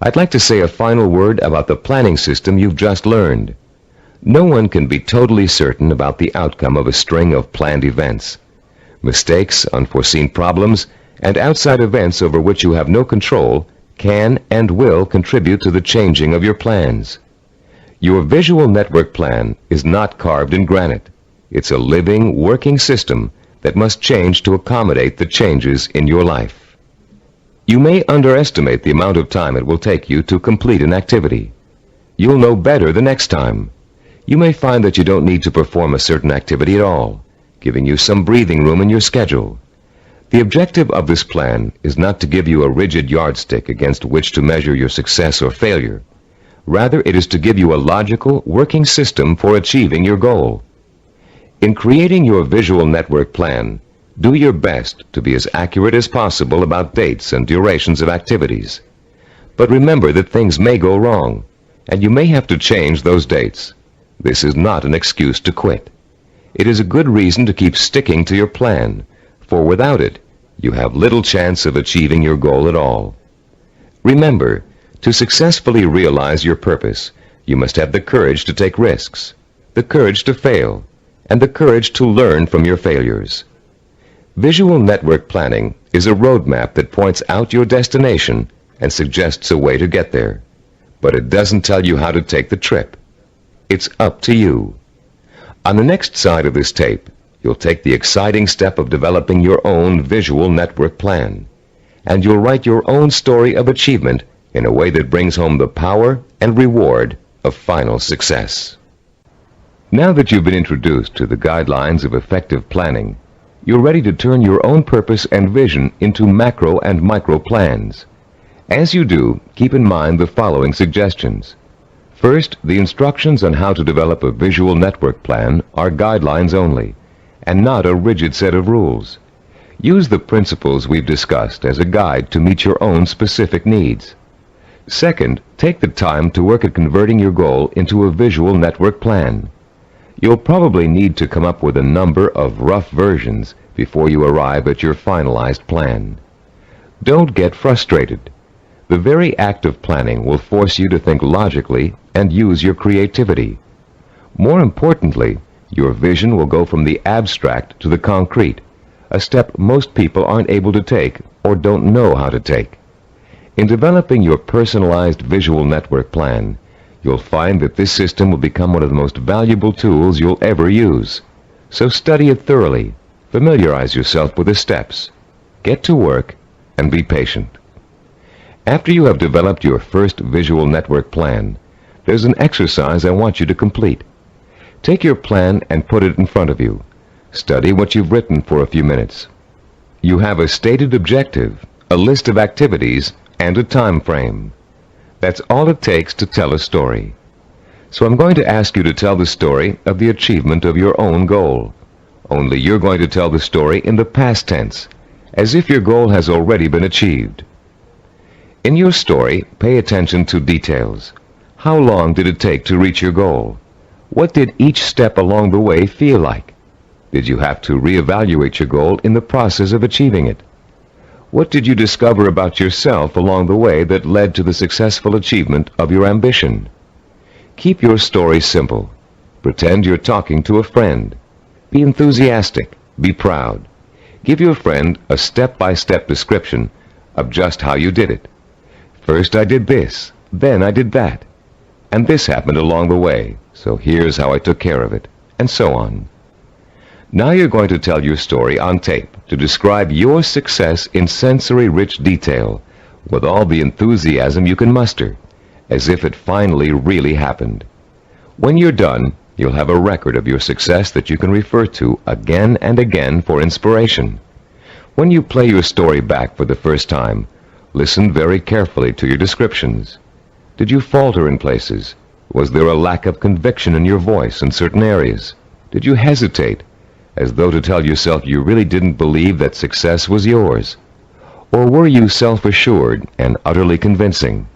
S2: I'd like to say a final word about the planning system you've just learned. No one can be totally certain about the outcome of a string of planned events. Mistakes, unforeseen problems, and outside events over which you have no control can and will contribute to the changing of your plans. Your visual network plan is not carved in granite. It's a living, working system that must change to accommodate the changes in your life. You may underestimate the amount of time it will take you to complete an activity. You'll know better the next time. You may find that you don't need to perform a certain activity at all, giving you some breathing room in your schedule. The objective of this plan is not to give you a rigid yardstick against which to measure your success or failure. Rather, it is to give you a logical, working system for achieving your goal. In creating your visual network plan, do your best to be as accurate as possible about dates and durations of activities. But remember that things may go wrong, and you may have to change those dates. This is not an excuse to quit. It is a good reason to keep sticking to your plan, for without it, you have little chance of achieving your goal at all. Remember, to successfully realize your purpose, you must have the courage to take risks, the courage to fail, and the courage to learn from your failures. Visual network planning is a roadmap that points out your destination and suggests a way to get there, but it doesn't tell you how to take the trip. It's up to you. On the next side of this tape, you'll take the exciting step of developing your own visual network plan, and you'll write your own story of achievement in a way that brings home the power and reward of final success. Now that you've been introduced to the guidelines of effective planning, you're ready to turn your own purpose and vision into macro and micro plans. As you do, keep in mind the following suggestions. First, the instructions on how to develop a visual network plan are guidelines only, and not a rigid set of rules. Use the principles we've discussed as a guide to meet your own specific needs. Second, take the time to work at converting your goal into a visual network plan. You'll probably need to come up with a number of rough versions before you arrive at your finalized plan. Don't get frustrated. The very act of planning will force you to think logically and use your creativity. More importantly, your vision will go from the abstract to the concrete, a step most people aren't able to take or don't know how to take. In developing your personalized visual network plan, you'll find that this system will become one of the most valuable tools you'll ever use. So study it thoroughly, familiarize yourself with the steps, get to work, and be patient. After you have developed your first visual network plan, there's an exercise I want you to complete. Take your plan and put it in front of you. Study what you've written for a few minutes. You have a stated objective, a list of activities, and a time frame. That's all it takes to tell a story. So I'm going to ask you to tell the story of the achievement of your own goal. Only you're going to tell the story in the past tense, as if your goal has already been achieved. In your story, pay attention to details. How long did it take to reach your goal? What did each step along the way feel like? Did you have to reevaluate your goal in the process of achieving it? What did you discover about yourself along the way that led to the successful achievement of your ambition? Keep your story simple. Pretend you're talking to a friend. Be enthusiastic. Be proud. Give your friend a step-by-step description of just how you did it. First I did this, then I did that, and this happened along the way, so here's how I took care of it, and so on. Now you're going to tell your story on tape to describe your success in sensory-rich detail, with all the enthusiasm you can muster, as if it finally really happened. When you're done, you'll have a record of your success that you can refer to again and again for inspiration. When you play your story back for the first time, listen very carefully to your descriptions. Did you falter in places? Was there a lack of conviction in your voice in certain areas? Did you hesitate, as though to tell yourself you really didn't believe that success was yours? Or were you self-assured and utterly convincing?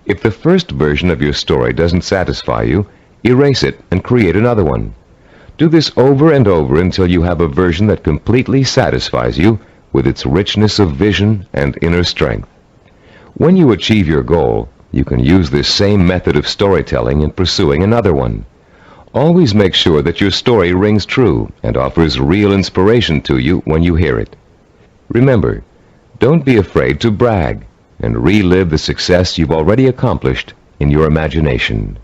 S2: If the first version of your story doesn't satisfy you, erase it and create another one. Do this over and over until you have a version that completely satisfies you with its richness of vision and inner strength. When you achieve your goal, you can use this same method of storytelling in pursuing another one. Always make sure that your story rings true and offers real inspiration to you when you hear it. Remember, don't be afraid to brag and relive the success you've already accomplished in your imagination.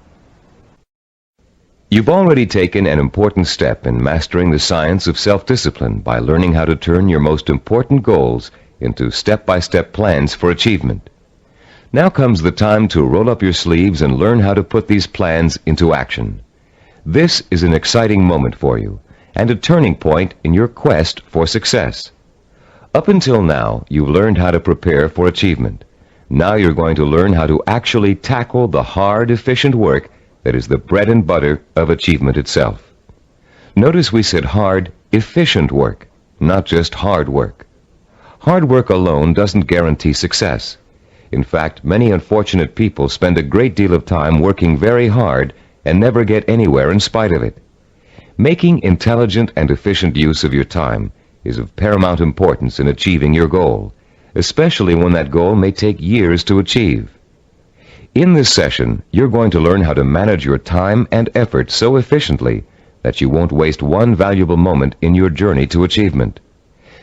S2: You've already taken an important step in mastering the science of self-discipline by learning how to turn your most important goals into step-by-step plans for achievement. Now comes the time to roll up your sleeves and learn how to put these plans into action. This is an exciting moment for you and a turning point in your quest for success. Up until now, you've learned how to prepare for achievement. Now you're going to learn how to actually tackle the hard, efficient work that is the bread and butter of achievement itself. Notice we said hard, efficient work, not just hard work. Hard work alone doesn't guarantee success. In fact, many unfortunate people spend a great deal of time working very hard and never get anywhere in spite of it. Making intelligent and efficient use of your time is of paramount importance in achieving your goal, especially when that goal may take years to achieve. In this session, you're going to learn how to manage your time and effort so efficiently that you won't waste one valuable moment in your journey to achievement.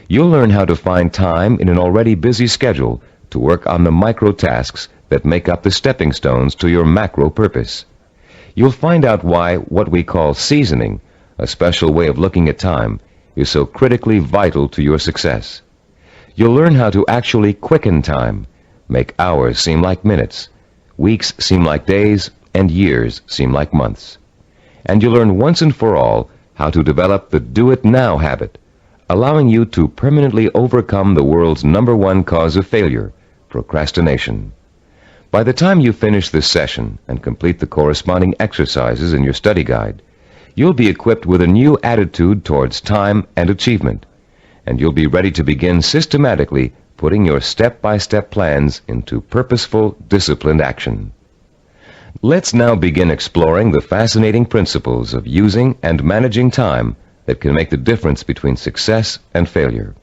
S2: You'll learn how to find time in an already busy schedule to work on the micro tasks that make up the stepping stones to your macro purpose. You'll find out why what we call seasoning, a special way of looking at time, is so critically vital to your success. You'll learn how to actually quicken time, make hours seem like minutes, weeks seem like days, and years seem like months. And you'll learn once and for all how to develop the do-it-now habit, allowing you to permanently overcome the world's #1 cause of failure, procrastination. By the time you finish this session and complete the corresponding exercises in your study guide, you'll be equipped with a new attitude towards time and achievement, and you'll be ready to begin systematically putting your step-by-step plans into purposeful, disciplined action. Let's now begin exploring the fascinating principles of using and managing time that can make the difference between success and failure.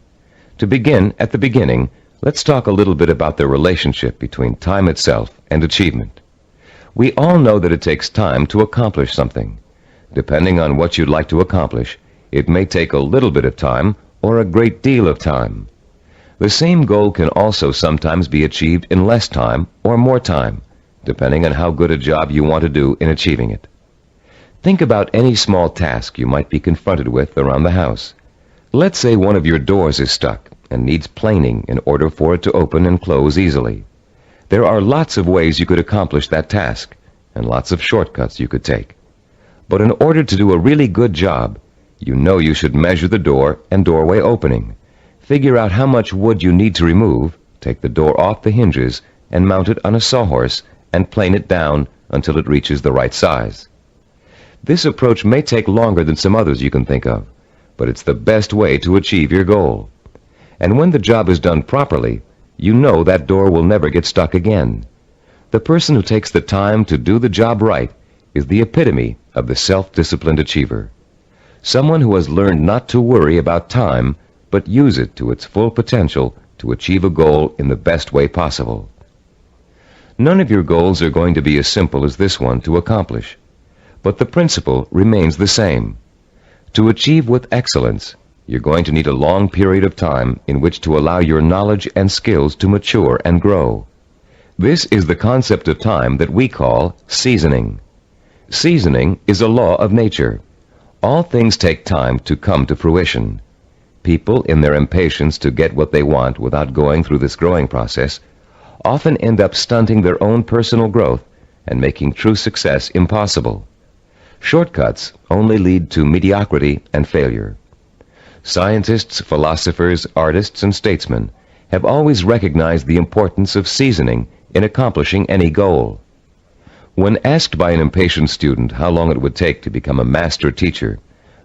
S2: To begin at the beginning, let's talk a little bit about the relationship between time itself and achievement. We all know that it takes time to accomplish something. Depending on what you'd like to accomplish, it may take a little bit of time or a great deal of time. The same goal can also sometimes be achieved in less time or more time, depending on how good a job you want to do in achieving it. Think about any small task you might be confronted with around the house. Let's say one of your doors is stuck and needs planing in order for it to open and close easily. There are lots of ways you could accomplish that task, and lots of shortcuts you could take. But in order to do a really good job, you know you should measure the door and doorway opening, figure out how much wood you need to remove, take the door off the hinges, and mount it on a sawhorse, and plane it down until it reaches the right size. This approach may take longer than some others you can think of, but it's the best way to achieve your goal. And when the job is done properly, you know that door will never get stuck again. The person who takes the time to do the job right is the epitome of the self-disciplined achiever. Someone who has learned not to worry about time, but use it to its full potential to achieve a goal in the best way possible. None of your goals are going to be as simple as this one to accomplish, but the principle remains the same. To achieve with excellence, you're going to need a long period of time in which to allow your knowledge and skills to mature and grow. This is the concept of time that we call seasoning. Seasoning is a law of nature. All things take time to come to fruition. People, in their impatience to get what they want without going through this growing process, often end up stunting their own personal growth and making true success impossible. Shortcuts only lead to mediocrity and failure. Scientists, philosophers, artists, and statesmen have always recognized the importance of seasoning in accomplishing any goal. When asked by an impatient student how long it would take to become a master teacher,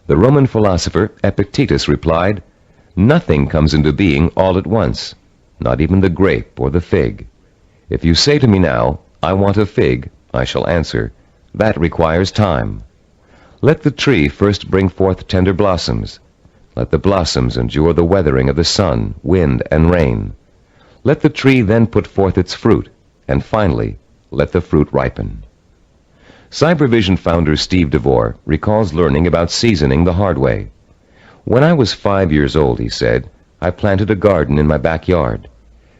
S2: the Roman philosopher Epictetus replied, "Nothing comes into being all at once, not even the grape or the fig. If you say to me now, 'I want a fig,' I shall answer, 'That requires time.' Let the tree first bring forth tender blossoms. Let the blossoms endure the weathering of the sun, wind, and rain. Let the tree then put forth its fruit, and finally, let the fruit ripen." Cybervision founder Steve DeVore recalls learning about seasoning the hard way. "When I was 5 years old," he said, "I planted a garden in my backyard.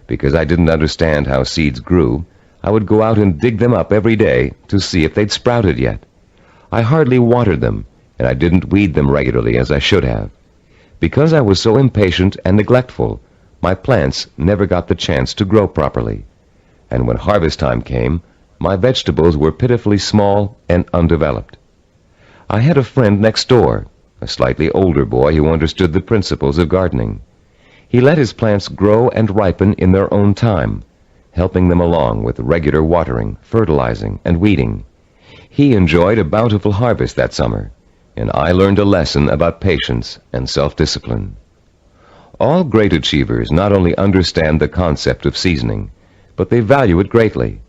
S2: Because I didn't understand how seeds grew, I would go out and dig them up every day to see if they'd sprouted yet. I hardly watered them, and I didn't weed them regularly as I should have. Because I was so impatient and neglectful, my plants never got the chance to grow properly. And when harvest time came, my vegetables were pitifully small and undeveloped. I had a friend next door, a slightly older boy who understood the principles of gardening. He let his plants grow and ripen in their own time, helping them along with regular watering, fertilizing, and weeding. He enjoyed a bountiful harvest that summer, and I learned a lesson about patience and self-discipline." All great achievers not only understand the concept of seasoning, but they value it greatly.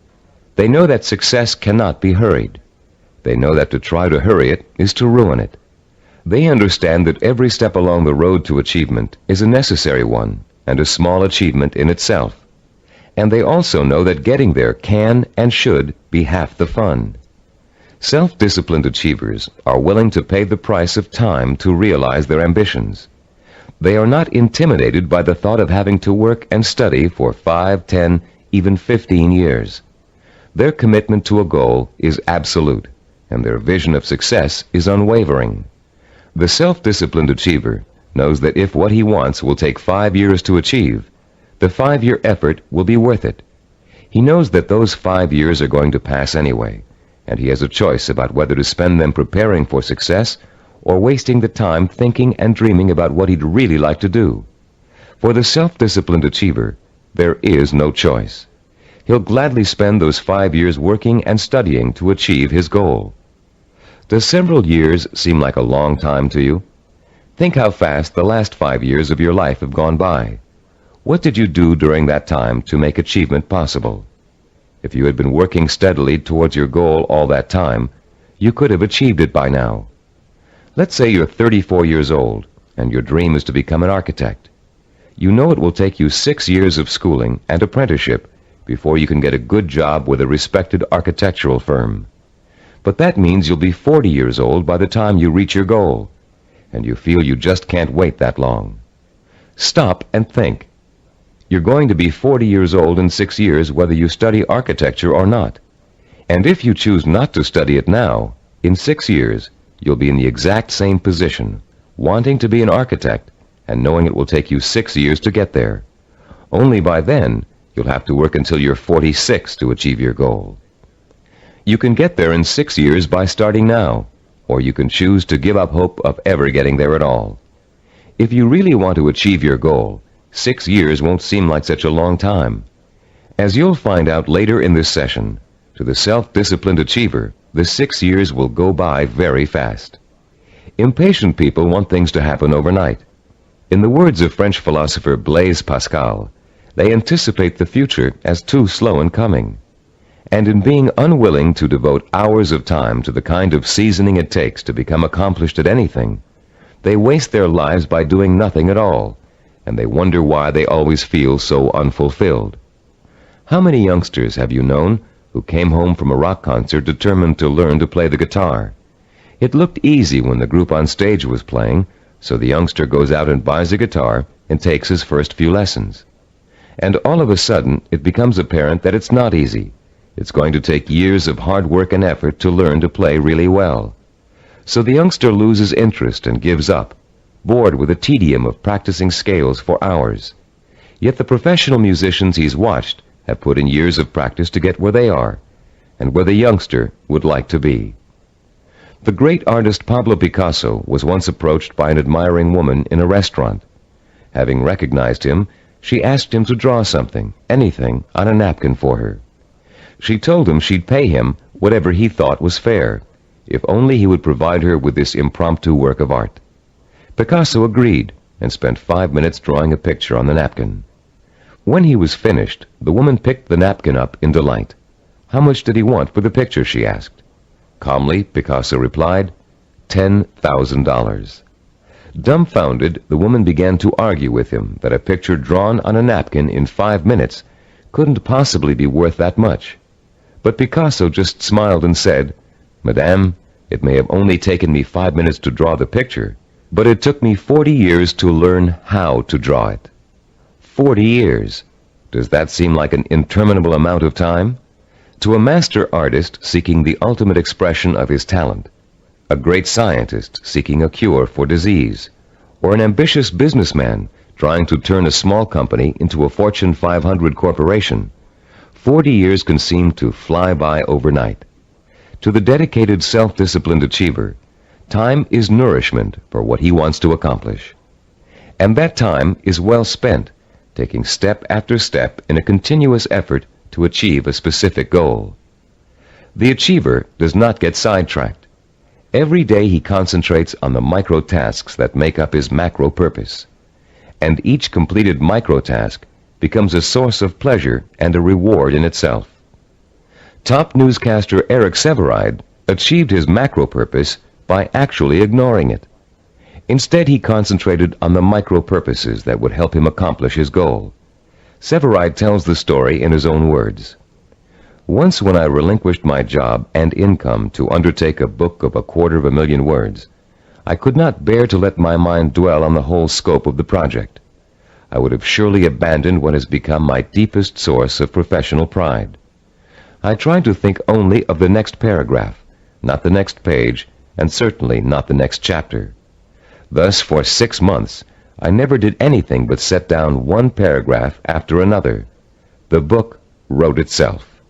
S2: They know that success cannot be hurried. They know that to try to hurry it is to ruin it. They understand that every step along the road to achievement is a necessary one and a small achievement in itself. And they also know that getting there can and should be half the fun. Self-disciplined achievers are willing to pay the price of time to realize their ambitions. They are not intimidated by the thought of having to work and study for 5, 10, even 15 years. Their commitment to a goal is absolute, and their vision of success is unwavering. The self-disciplined achiever knows that if what he wants will take 5 years to achieve, the 5-year effort will be worth it. He knows that those 5 years are going to pass anyway, and he has a choice about whether to spend them preparing for success or wasting the time thinking and dreaming about what he'd really like to do. For the self-disciplined achiever, there is no choice. He'll gladly spend those 5 years working and studying to achieve his goal. Does several years seem like a long time to you? Think how fast the last 5 years of your life have gone by. What did you do during that time to make achievement possible? If you had been working steadily towards your goal all that time, you could have achieved it by now. Let's say you're 34 years old, and your dream is to become an architect. You know it will take you 6 years of schooling and apprenticeship before you can get a good job with a respected architectural firm. But that means you'll be 40 years old by the time you reach your goal, and you feel you just can't wait that long. Stop and think. You're going to be 40 years old in 6 years whether you study architecture or not. And if you choose not to study it now, in 6 years, you'll be in the exact same position, wanting to be an architect and knowing it will take you 6 years to get there. Only by then, you'll have to work until you're 46 to achieve your goal. You can get there in 6 years by starting now, or you can choose to give up hope of ever getting there at all. If you really want to achieve your goal, 6 years won't seem like such a long time. As you'll find out later in this session, to the self-disciplined achiever, the 6 years will go by very fast. Impatient people want things to happen overnight. In the words of French philosopher Blaise Pascal, they anticipate the future as too slow in coming. And in being unwilling to devote hours of time to the kind of seasoning it takes to become accomplished at anything, they waste their lives by doing nothing at all, and they wonder why they always feel so unfulfilled. How many youngsters have you known who came home from a rock concert determined to learn to play the guitar? It looked easy when the group on stage was playing, so the youngster goes out and buys a guitar and takes his first few lessons. And all of a sudden, it becomes apparent that it's not easy. It's going to take years of hard work and effort to learn to play really well. So the youngster loses interest and gives up, bored with the tedium of practicing scales for hours. Yet the professional musicians he's watched have put in years of practice to get where they are, and where the youngster would like to be. The great artist Pablo Picasso was once approached by an admiring woman in a restaurant. Having recognized him, she asked him to draw something, anything, on a napkin for her. She told him she'd pay him whatever he thought was fair, if only he would provide her with this impromptu work of art. Picasso agreed and spent 5 minutes drawing a picture on the napkin. When he was finished, the woman picked the napkin up in delight. How much did he want for the picture, she asked. Calmly, Picasso replied, $10,000. Dumbfounded, the woman began to argue with him that a picture drawn on a napkin in 5 minutes couldn't possibly be worth that much. But Picasso just smiled and said, Madame, it may have only taken me 5 minutes to draw the picture, but it took me 40 years to learn how to draw it. 40 years. Does that seem like an interminable amount of time? To a master artist seeking the ultimate expression of his talent, a great scientist seeking a cure for disease, or an ambitious businessman trying to turn a small company into a Fortune 500 corporation, 40 years can seem to fly by overnight. To the dedicated, self-disciplined achiever, time is nourishment for what he wants to accomplish. And that time is well spent, taking step after step in a continuous effort to achieve a specific goal. The achiever does not get sidetracked. Every day he concentrates on the micro tasks that make up his macro purpose, and each completed micro task becomes a source of pleasure and a reward in itself. Top newscaster Eric Sevareid achieved his macro purpose by actually ignoring it. Instead, he concentrated on the micro purposes that would help him accomplish his goal. Sevareid tells the story in his own words. Once when I relinquished my job and income to undertake a book of 250,000 words, I could not bear to let my mind dwell on the whole scope of the project. I would have surely abandoned what has become my deepest source of professional pride. I tried to think only of the next paragraph, not the next page, and certainly not the next chapter. Thus, for 6 months, I never did anything but set down one paragraph after another. The book wrote itself.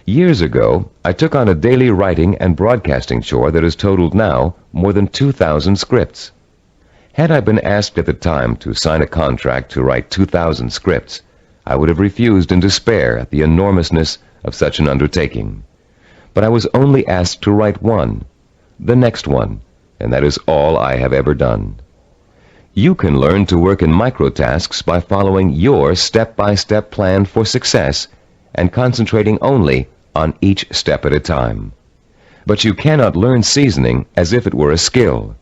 S2: Years ago, I took on a daily writing and broadcasting chore that has totaled now more than 2,000 scripts. Had I been asked at the time to sign a contract to write 2,000 scripts, I would have refused in despair at the enormousness of such an undertaking. But I was only asked to write one, the next one, and that is all I have ever done. You can learn to work in microtasks by following your step-by-step plan for success and concentrating only on each step at a time. But you cannot learn seasoning as if it were a skill.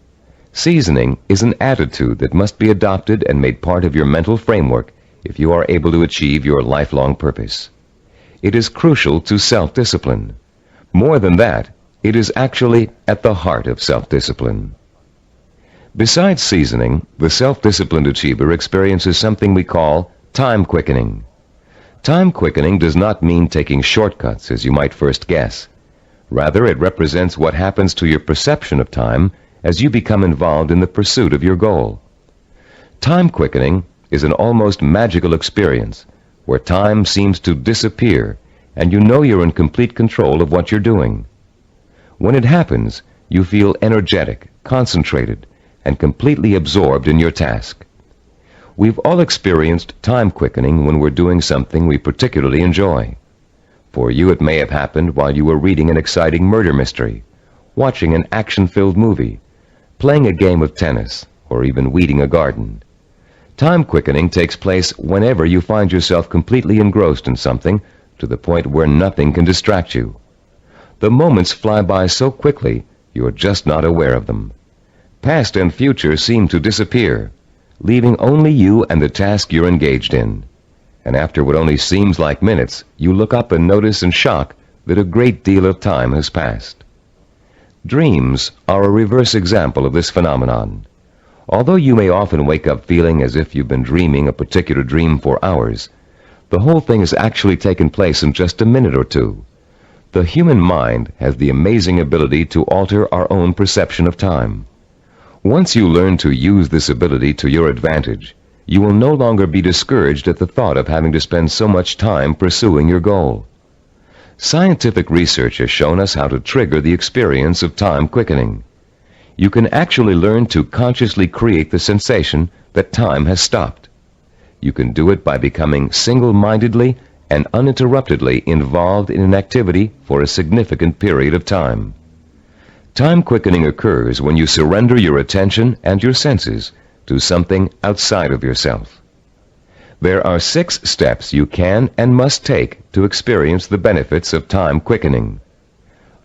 S2: Seasoning is an attitude that must be adopted and made part of your mental framework if you are able to achieve your lifelong purpose. It is crucial to self-discipline. More than that, it is actually at the heart of self-discipline. Besides seasoning, the self-disciplined achiever experiences something we call time quickening. Time quickening does not mean taking shortcuts, as you might first guess. Rather, it represents what happens to your perception of time as you become involved in the pursuit of your goal. Time quickening is an almost magical experience where time seems to disappear and you know you're in complete control of what you're doing. When it happens, you feel energetic, concentrated, and completely absorbed in your task. We've all experienced time quickening when we're doing something we particularly enjoy. For you, it may have happened while you were reading an exciting murder mystery, watching an action-filled movie, playing a game of tennis, or even weeding a garden. Time quickening takes place whenever you find yourself completely engrossed in something to the point where nothing can distract you. The moments fly by so quickly, you're just not aware of them. Past and future seem to disappear, leaving only you and the task you're engaged in. And after what only seems like minutes, you look up and notice in shock that a great deal of time has passed. Dreams are a reverse example of this phenomenon. Although you may often wake up feeling as if you've been dreaming a particular dream for hours, the whole thing has actually taken place in just a minute or two. The human mind has the amazing ability to alter our own perception of time. Once you learn to use this ability to your advantage, you will no longer be discouraged at the thought of having to spend so much time pursuing your goal. Scientific research has shown us how to trigger the experience of time quickening. You can actually learn to consciously create the sensation that time has stopped. You can do it by becoming single-mindedly and uninterruptedly involved in an activity for a significant period of time. Time quickening occurs when you surrender your attention and your senses to something outside of yourself. There are 6 steps you can and must take to experience the benefits of time quickening.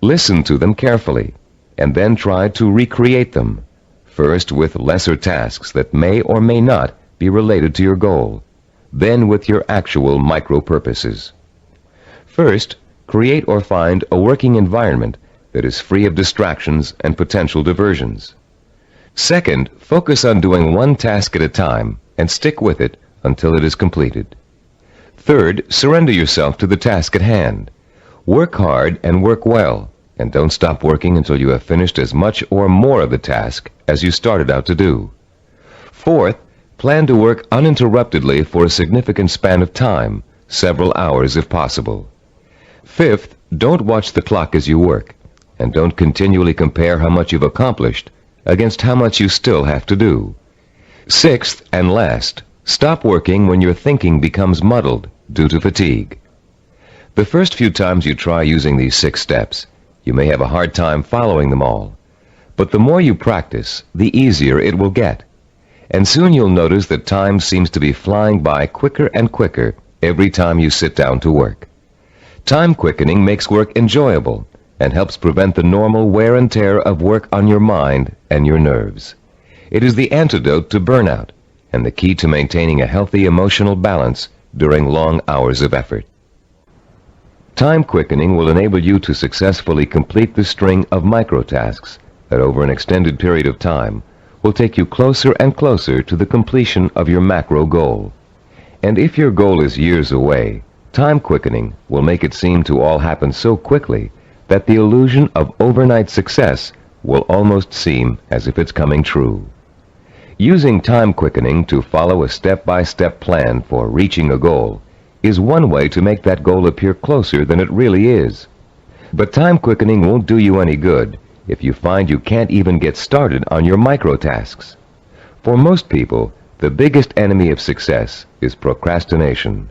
S2: Listen to them carefully, and then try to recreate them, first with lesser tasks that may or may not be related to your goal, then with your actual micro-purposes. First, create or find a working environment that is free of distractions and potential diversions. Second, focus on doing one task at a time and stick with it until it is completed. Third, surrender yourself to the task at hand. Work hard and work well, and don't stop working until you have finished as much or more of the task as you started out to do. Fourth, plan to work uninterruptedly for a significant span of time, several hours if possible. Fifth, don't watch the clock as you work, and don't continually compare how much you've accomplished against how much you still have to do. Sixth and last, stop working when your thinking becomes muddled due to fatigue. The first few times you try using these 6 steps, you may have a hard time following them all. But the more you practice, the easier it will get. And soon you'll notice that time seems to be flying by quicker and quicker every time you sit down to work. Time quickening makes work enjoyable and helps prevent the normal wear and tear of work on your mind and your nerves. It is the antidote to burnout and the key to maintaining a healthy emotional balance during long hours of effort. Time quickening will enable you to successfully complete the string of microtasks that over an extended period of time will take you closer and closer to the completion of your macro goal. And if your goal is years away, time quickening will make it seem to all happen so quickly that the illusion of overnight success will almost seem as if it's coming true. Using time quickening to follow a step-by-step plan for reaching a goal is one way to make that goal appear closer than it really is. But time quickening won't do you any good if you find you can't even get started on your micro-tasks. For most people, the biggest enemy of success is procrastination,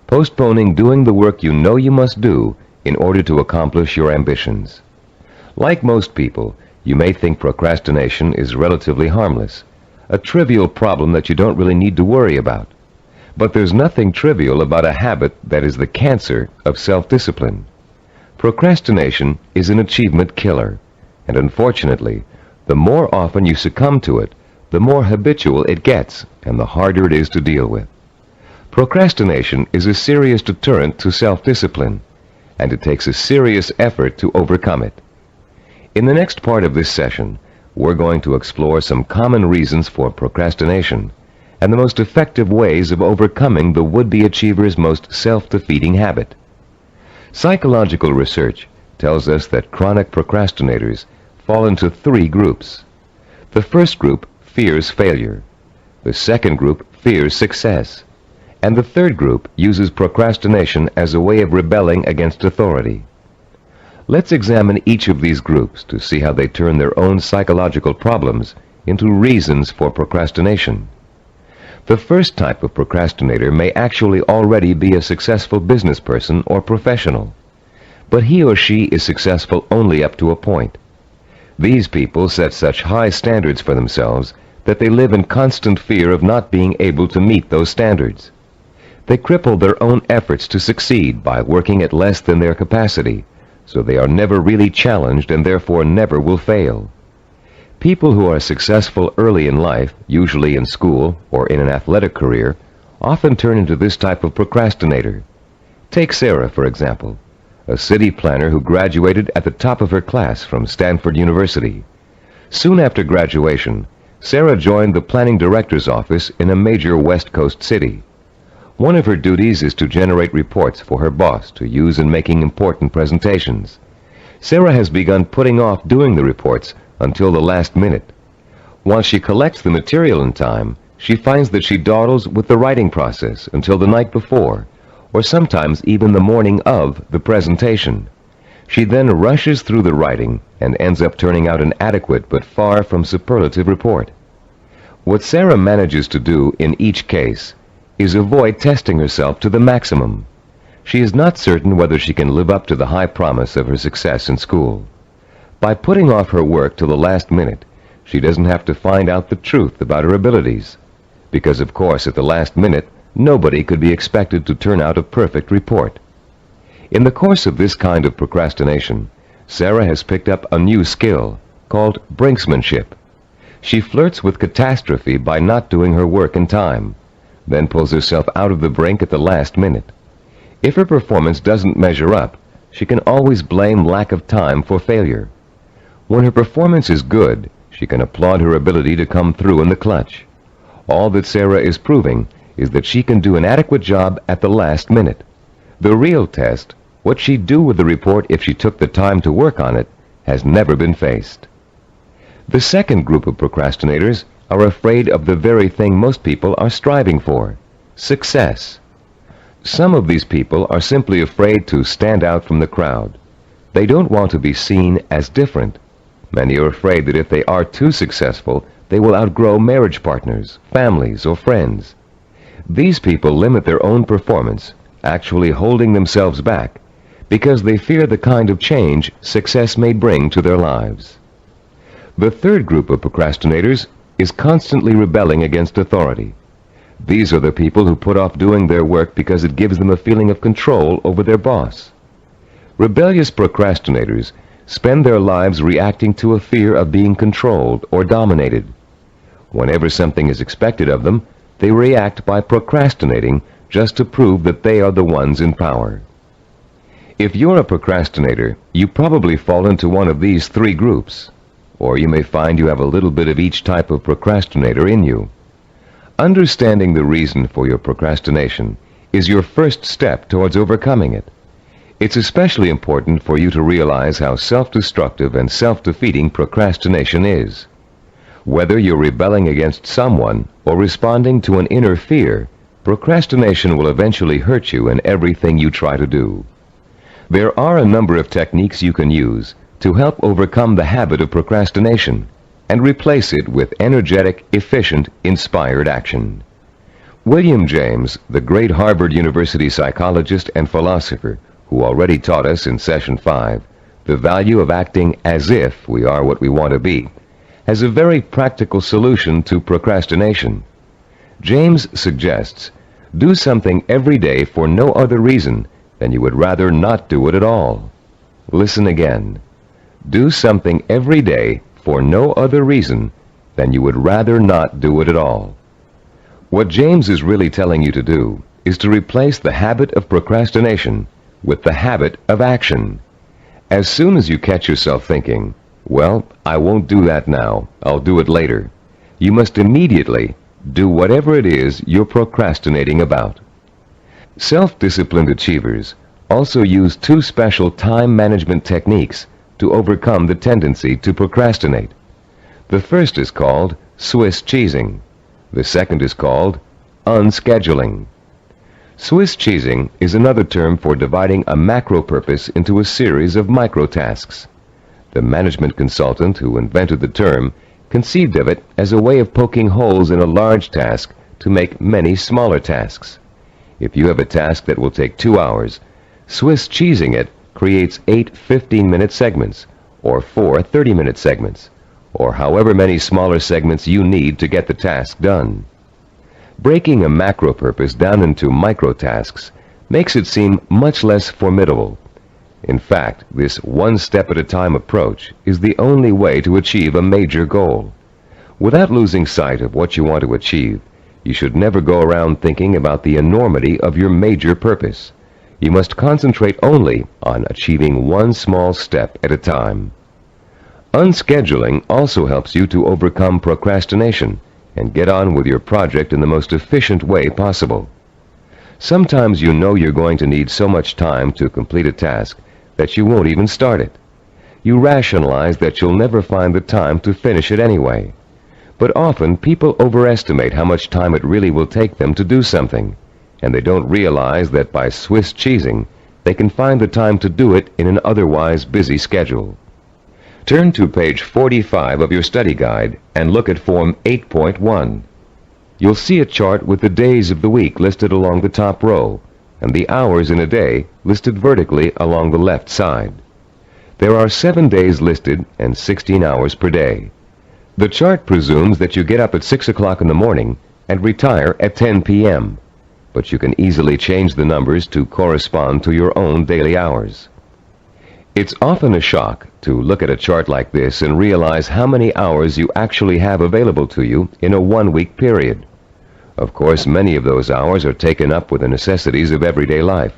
S2: postponing doing the work you know you must do in order to accomplish your ambitions. Like most people, you may think procrastination is relatively harmless, a trivial problem that you don't really need to worry about. But there's nothing trivial about a habit that is the cancer of self-discipline. Procrastination is an achievement killer, and unfortunately, the more often you succumb to it, the more habitual it gets, and the harder it is to deal with. Procrastination is a serious deterrent to self-discipline, and it takes a serious effort to overcome it. In the next part of this session, we're going to explore some common reasons for procrastination and the most effective ways of overcoming the would-be achiever's most self-defeating habit. Psychological research tells us that chronic procrastinators fall into three groups. The first group fears failure. The second group fears success. And the third group uses procrastination as a way of rebelling against authority. Let's examine each of these groups to see how they turn their own psychological problems into reasons for procrastination. The first type of procrastinator may actually already be a successful business person or professional, but he or she is successful only up to a point. These people set such high standards for themselves that they live in constant fear of not being able to meet those standards. They cripple their own efforts to succeed by working at less than their capacity, so they are never really challenged and therefore never will fail. People who are successful early in life, usually in school or in an athletic career, often turn into this type of procrastinator. Take Sarah, for example, a city planner who graduated at the top of her class from Stanford University. Soon after graduation, Sarah joined the planning director's office in a major West Coast city. One of her duties is to generate reports for her boss to use in making important presentations. Sarah has begun putting off doing the reports until the last minute. Once she collects the material in time, she finds that she dawdles with the writing process until the night before, or sometimes even the morning of the presentation. She then rushes through the writing and ends up turning out an adequate but far from superlative report. What Sarah manages to do in each case is avoid testing herself to the maximum. She is not certain whether she can live up to the high promise of her success in school. By putting off her work till the last minute, she doesn't have to find out the truth about her abilities, because of course at the last minute nobody could be expected to turn out a perfect report. In the course of this kind of procrastination, Sarah has picked up a new skill called brinksmanship. She flirts with catastrophe by not doing her work in time, then pulls herself out of the brink at the last minute. If her performance doesn't measure up, she can always blame lack of time for failure. When her performance is good, she can applaud her ability to come through in the clutch. All that Sarah is proving is that she can do an adequate job at the last minute. The real test, what she'd do with the report if she took the time to work on it, has never been faced. The second group of procrastinators are afraid of the very thing most people are striving for: success. Some of these people are simply afraid to stand out from the crowd. They don't want to be seen as different. Many are afraid that if they are too successful, they will outgrow marriage partners, families, or friends. These people limit their own performance, actually holding themselves back, because they fear the kind of change success may bring to their lives. The third group of procrastinators is constantly rebelling against authority. These are the people who put off doing their work because it gives them a feeling of control over their boss. Rebellious procrastinators spend their lives reacting to a fear of being controlled or dominated. Whenever something is expected of them, they react by procrastinating just to prove that they are the ones in power. If you're a procrastinator, you probably fall into one of these three groups, or you may find you have a little bit of each type of procrastinator in you. Understanding the reason for your procrastination is your first step towards overcoming it. It's especially important for you to realize how self-destructive and self-defeating procrastination is. Whether you're rebelling against someone or responding to an inner fear, procrastination will eventually hurt you in everything you try to do. There are a number of techniques you can use to help overcome the habit of procrastination and replace it with energetic, efficient, inspired action. William James, the great Harvard University psychologist and philosopher, who already taught us in Session 5 the value of acting as if we are what we want to be, has a very practical solution to procrastination. James suggests, do something every day for no other reason than you would rather not do it at all. Listen again. Do something every day for no other reason than you would rather not do it at all. What James is really telling you to do is to replace the habit of procrastination with the habit of action. As soon as you catch yourself thinking, well, I won't do that now, I'll do it later, you must immediately do whatever it is you're procrastinating about. Self-disciplined achievers also use two special time management techniques to overcome the tendency to procrastinate. The first is called Swiss cheesing. The second is called unscheduling. Swiss cheesing is another term for dividing a macro purpose into a series of micro tasks. The management consultant who invented the term conceived of it as a way of poking holes in a large task to make many smaller tasks. If you have a task that will take 2 hours, Swiss cheesing it creates 8 15-minute segments, or 4 30-minute segments, or however many smaller segments you need to get the task done. Breaking a macro purpose down into micro tasks makes it seem much less formidable. In fact, this one-step-at-a-time approach is the only way to achieve a major goal. Without losing sight of what you want to achieve, you should never go around thinking about the enormity of your major purpose. You must concentrate only on achieving one small step at a time. Unscheduling also helps you to overcome procrastination and get on with your project in the most efficient way possible. Sometimes you know you're going to need so much time to complete a task that you won't even start it. You rationalize that you'll never find the time to finish it anyway. But often people overestimate how much time it really will take them to do something, and they don't realize that by Swiss cheesing, they can find the time to do it in an otherwise busy schedule. Turn to page 45 of your study guide and look at Form 8.1. You'll see a chart with the days of the week listed along the top row, and the hours in a day listed vertically along the left side. There are 7 days listed and 16 hours per day. The chart presumes that you get up at 6 o'clock in the morning and retire at 10 p.m., but you can easily change the numbers to correspond to your own daily hours. It's often a shock to look at a chart like this and realize how many hours you actually have available to you in a one-week period. Of course, many of those hours are taken up with the necessities of everyday life.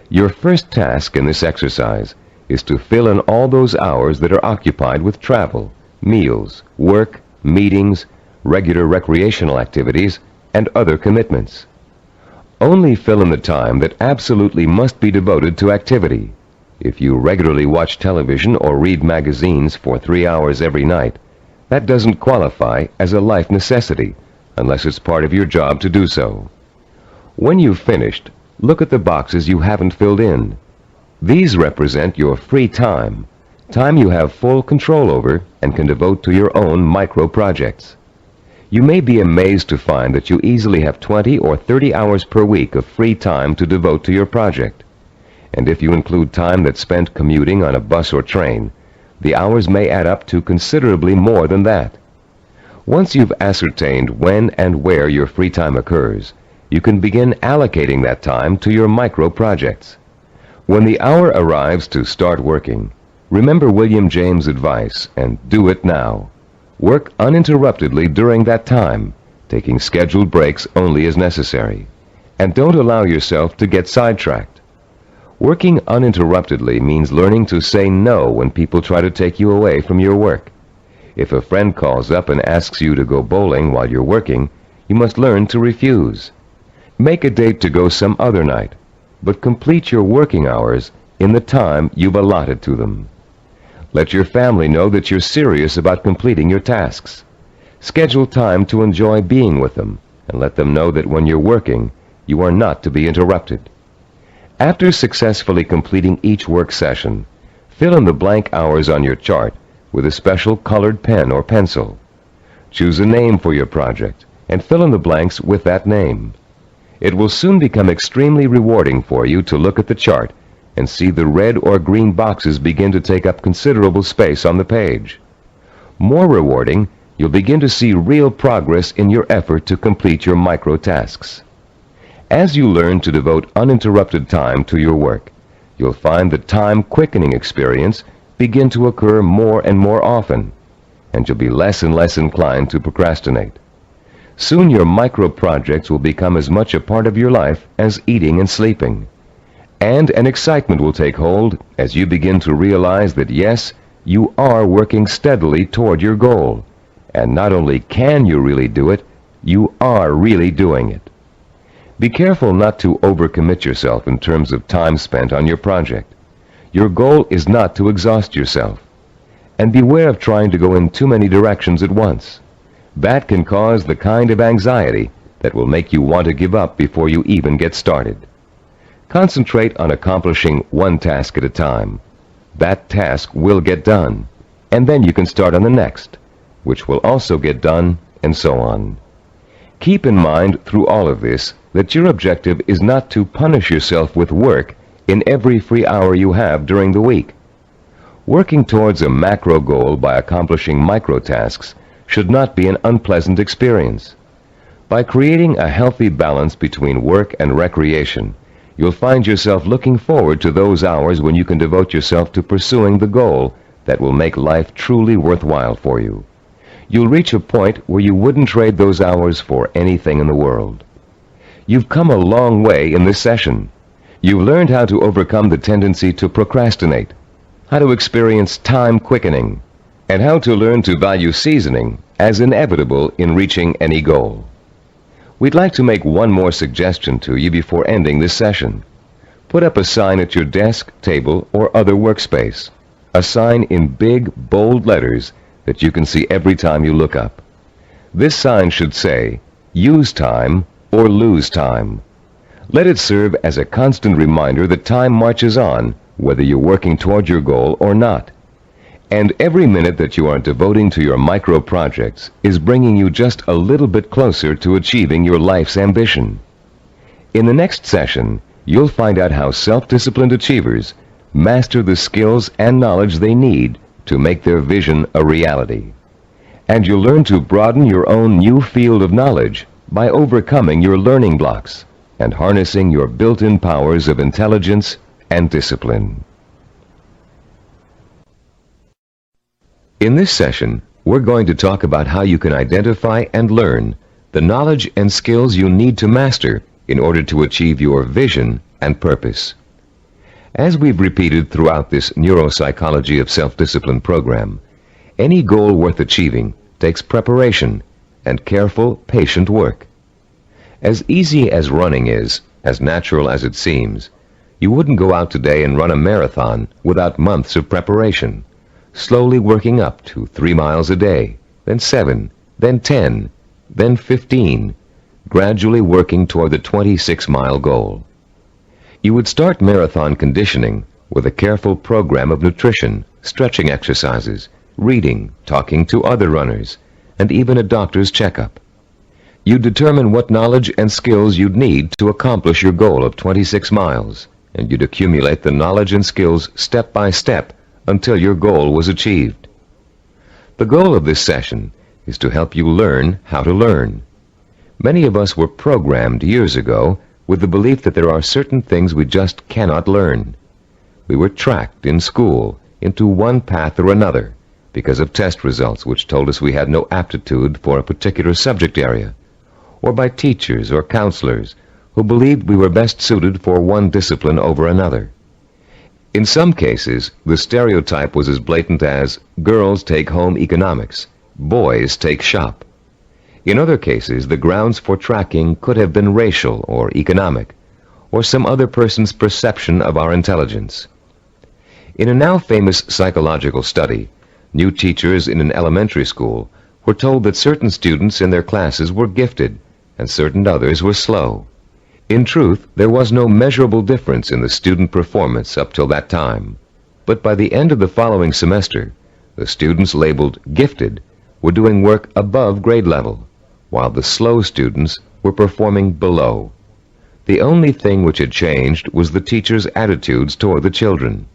S2: Your first task in this exercise is to fill in all those hours that are occupied with travel, meals, work, meetings, regular recreational activities, and other commitments. Only fill in the time that absolutely must be devoted to activity. If you regularly watch television or read magazines for 3 hours every night, that doesn't qualify as a life necessity unless it's part of your job to do so. When you've finished, look at the boxes you haven't filled in. These represent your free time, time you have full control over and can devote to your own micro projects. You may be amazed to find that you easily have 20 or 30 hours per week of free time to devote to your project. And if you include time that's spent commuting on a bus or train, the hours may add up to considerably more than that. Once you've ascertained when and where your free time occurs, you can begin allocating that time to your micro projects. When the hour arrives to start working, remember William James' advice and do it now. Work uninterruptedly during that time, taking scheduled breaks only as necessary. And don't allow yourself to get sidetracked. Working uninterruptedly means learning to say no when people try to take you away from your work. If a friend calls up and asks you to go bowling while you're working, you must learn to refuse. Make a date to go some other night, but complete your working hours in the time you've allotted to them. Let your family know that you're serious about completing your tasks. Schedule time to enjoy being with them, and let them know that when you're working, you are not to be interrupted. After successfully completing each work session, fill in the blank hours on your chart with a special colored pen or pencil. Choose a name for your project and fill in the blanks with that name. It will soon become extremely rewarding for you to look at the chart and see the red or green boxes begin to take up considerable space on the page. More rewarding, you'll begin to see real progress in your effort to complete your micro tasks. As you learn to devote uninterrupted time to your work, you'll find the time-quickening experience begin to occur more and more often, and you'll be less and less inclined to procrastinate. Soon your micro projects will become as much a part of your life as eating and sleeping. And an excitement will take hold as you begin to realize that yes, you are working steadily toward your goal. And not only can you really do it, you are really doing it. Be careful not to overcommit yourself in terms of time spent on your project. Your goal is not to exhaust yourself. And beware of trying to go in too many directions at once. That can cause the kind of anxiety that will make you want to give up before you even get started. Concentrate on accomplishing one task at a time. That task will get done, and then you can start on the next, which will also get done, and so on. Keep in mind through all of this that your objective is not to punish yourself with work in every free hour you have during the week. Working towards a macro goal by accomplishing micro tasks should not be an unpleasant experience. By creating a healthy balance between work and recreation, you'll find yourself looking forward to those hours when you can devote yourself to pursuing the goal that will make life truly worthwhile for you. You'll reach a point where you wouldn't trade those hours for anything in the world. You've come a long way in this session. You've learned how to overcome the tendency to procrastinate, how to experience time quickening, and how to learn to value seasoning as inevitable in reaching any goal. We'd like to make one more suggestion to you before ending this session. Put up a sign at your desk, table, or other workspace. A sign in big, bold letters that you can see every time you look up. This sign should say, "Use time or lose time." Let it serve as a constant reminder that time marches on, whether you're working toward your goal or not. And every minute that you are devoting to your micro projects is bringing you just a little bit closer to achieving your life's ambition. In the next session, you'll find out how self-disciplined achievers master the skills and knowledge they need to make their vision a reality. And you'll learn to broaden your own new field of knowledge by overcoming your learning blocks and harnessing your built-in powers of intelligence and discipline. In this session, we're going to talk about how you can identify and learn the knowledge and skills you need to master in order to achieve your vision and purpose. As we've repeated throughout this neuropsychology of self-discipline program, any goal worth achieving takes preparation and careful, patient work. As easy as running is, as natural as it seems, you wouldn't go out today and run a marathon without months of preparation, slowly working up to 3 miles a day, then 7, then 10, then 15, gradually working toward the 26-mile goal. You would start marathon conditioning with a careful program of nutrition, stretching exercises, reading, talking to other runners, and even a doctor's checkup. You'd determine what knowledge and skills you'd need to accomplish your goal of 26 miles, and you'd accumulate the knowledge and skills step by step until your goal was achieved. The goal of this session is to help you learn how to learn. Many of us were programmed years ago with the belief that there are certain things we just cannot learn. We were tracked in school into one path or another because of test results which told us we had no aptitude for a particular subject area, or by teachers or counselors who believed we were best suited for one discipline over another. In some cases, the stereotype was as blatant as girls take home economics, boys take shop. In other cases, the grounds for tracking could have been racial or economic, or some other person's perception of our intelligence. In a now famous psychological study, new teachers in an elementary school were told that certain students in their classes were gifted and certain others were slow. In truth, there was no measurable difference in the student performance up till that time. But by the end of the following semester, the students labeled gifted were doing work above grade level, while the slow students were performing below. The only thing which had changed was the teachers' attitudes toward the children.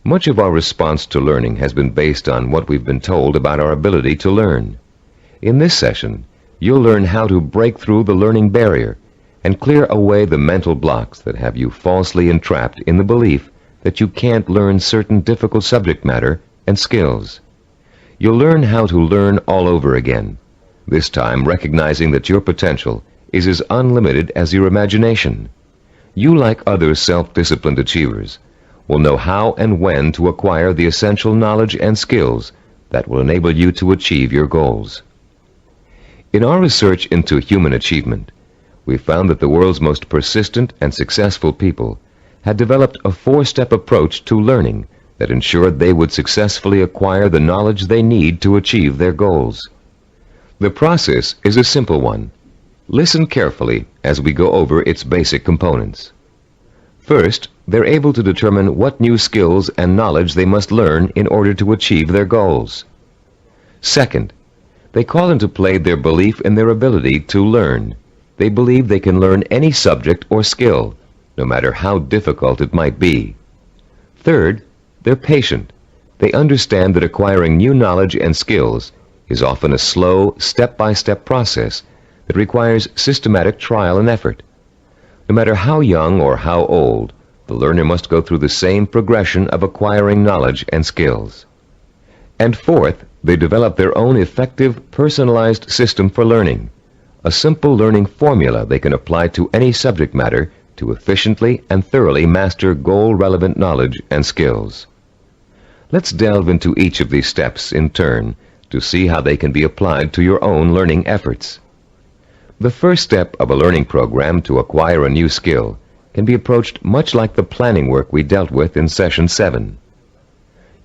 S2: Much of our response to learning has been based on what we've been told about our ability to learn. In this session, you'll learn how to break through the learning barrier and clear away the mental blocks that have you falsely entrapped in the belief that you can't learn certain difficult subject matter and skills. You'll learn how to learn all over again, this time recognizing that your potential is as unlimited as your imagination. You, like other self-disciplined achievers, will know how and when to acquire the essential knowledge and skills that will enable you to achieve your goals. In our research into human achievement, we found that the world's most persistent and successful people had developed a four-step approach to learning that ensured they would successfully acquire the knowledge they need to achieve their goals. The process is a simple one. Listen carefully as we go over its basic components. First, they're able to determine what new skills and knowledge they must learn in order to achieve their goals. Second, they call into play their belief in their ability to learn. They believe they can learn any subject or skill, no matter how difficult it might be. Third, they're patient. They understand that acquiring new knowledge and skills is often a slow, step-by-step process that requires systematic trial and effort. No matter how young or how old, the learner must go through the same progression of acquiring knowledge and skills. And fourth, they develop their own effective, personalized system for learning, a simple learning formula they can apply to any subject matter to efficiently and thoroughly master goal-relevant knowledge and skills. Let's delve into each of these steps in turn to see how they can be applied to your own learning efforts. The first step of a learning program to acquire a new skill can be approached much like the planning work we dealt with in Session 7.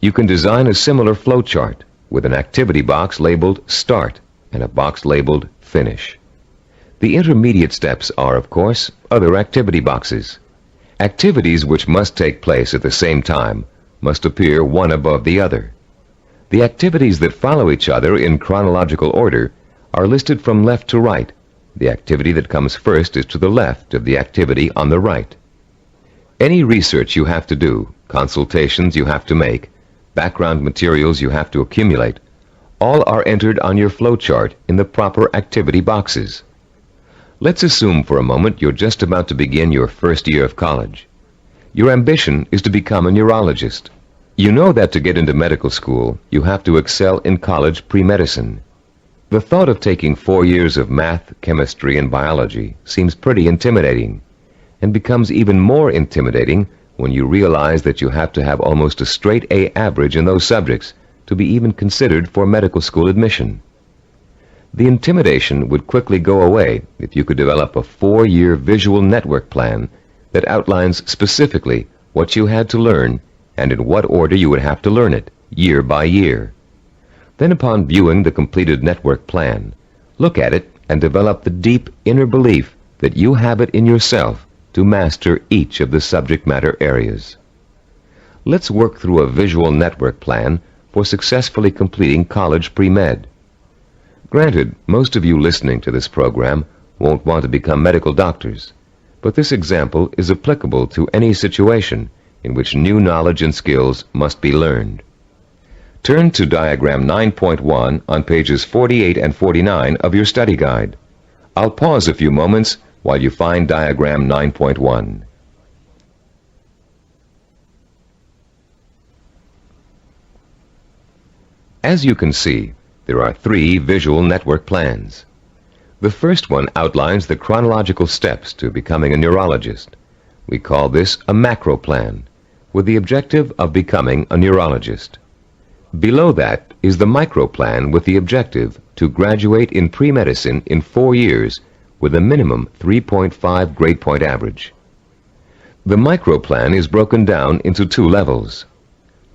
S2: You can design a similar flowchart with an activity box labeled Start and a box labeled Finish. The intermediate steps are, of course, other activity boxes. Activities which must take place at the same time must appear one above the other. The activities that follow each other in chronological order are listed from left to right. The activity that comes first is to the left of the activity on the right. Any research you have to do, consultations you have to make, background materials you have to accumulate, all are entered on your flowchart in the proper activity boxes. Let's assume for a moment you're just about to begin your first year of college. Your ambition is to become a neurologist. You know that to get into medical school, you have to excel in college pre-medicine. The thought of taking 4 years of math, chemistry, and biology seems pretty intimidating, and becomes even more intimidating when you realize that you have to have almost a straight A average in those subjects to be even considered for medical school admission. The intimidation would quickly go away if you could develop a 4-year visual network plan that outlines specifically what you had to learn and in what order you would have to learn it, year by year. Then, upon viewing the completed network plan, look at it and develop the deep inner belief that you have it in yourself to master each of the subject matter areas. Let's work through a visual network plan for successfully completing college pre-med. Granted, most of you listening to this program won't want to become medical doctors, but this example is applicable to any situation in which new knowledge and skills must be learned. Turn to Diagram 9.1 on pages 48 and 49 of your study guide. I'll pause a few moments while you find Diagram 9.1. As you can see, there are 3 visual network plans. The first one outlines the chronological steps to becoming a neurologist. We call this a macro plan, with the objective of becoming a neurologist. Below that is the micro plan with the objective to graduate in pre-medicine in 4 years with a minimum 3.5 grade point average. The micro plan is broken down into 2 levels.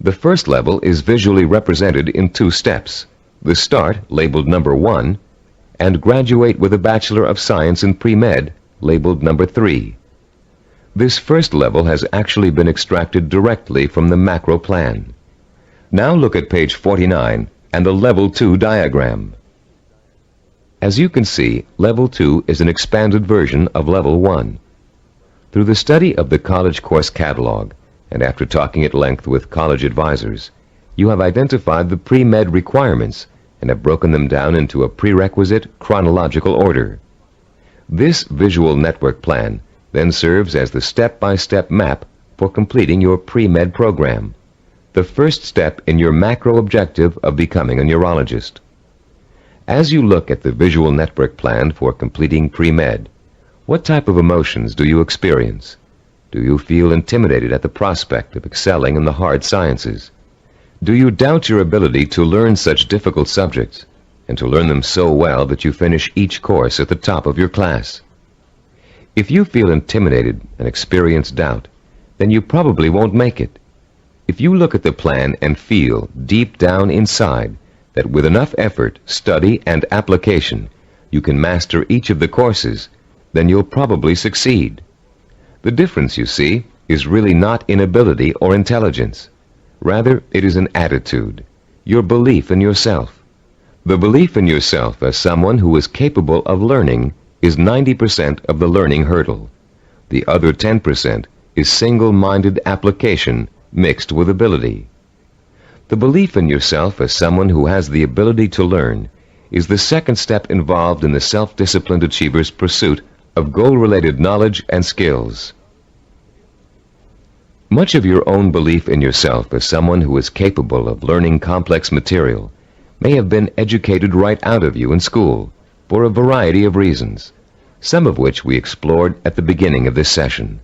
S2: The first level is visually represented in 2 steps: the Start, labeled number 1, and Graduate with a Bachelor of Science in Pre-Med, labeled number 3. This first level has actually been extracted directly from the macro plan. Now look at page 49 and the Level 2 diagram. As you can see, Level 2 is an expanded version of Level 1. Through the study of the college course catalog, and after talking at length with college advisors, you have identified the pre-med requirements and have broken them down into a prerequisite chronological order. This visual network plan then serves as the step-by-step map for completing your pre-med program, the first step in your macro objective of becoming a neurologist. As you look at the visual network plan for completing pre-med, what type of emotions do you experience? Do you feel intimidated at the prospect of excelling in the hard sciences? Do you doubt your ability to learn such difficult subjects, and to learn them so well that you finish each course at the top of your class? If you feel intimidated and experience doubt, then you probably won't make it. If you look at the plan and feel deep down inside that with enough effort, study, and application, you can master each of the courses, then you'll probably succeed. The difference, you see, is really not in ability or intelligence. Rather, it is an attitude, your belief in yourself. The belief in yourself as someone who is capable of learning is 90% of the learning hurdle. The other 10% is single-minded application mixed with ability. The belief in yourself as someone who has the ability to learn is the second step involved in the self-disciplined achiever's pursuit of goal-related knowledge and skills. Much of your own belief in yourself as someone who is capable of learning complex material may have been educated right out of you in school for a variety of reasons, some of which we explored at the beginning of this session.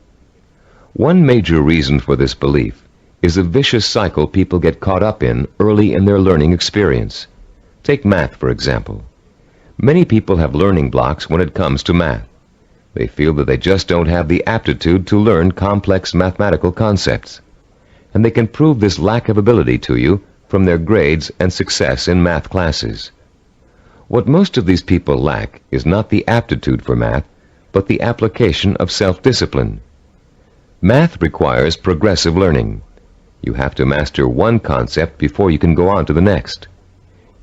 S2: One major reason for this belief is a vicious cycle people get caught up in early in their learning experience. Take math, for example. Many people have learning blocks when it comes to math. They feel that they just don't have the aptitude to learn complex mathematical concepts. And they can prove this lack of ability to you from their grades and success in math classes. What most of these people lack is not the aptitude for math, but the application of self-discipline. Math requires progressive learning. You have to master one concept before you can go on to the next.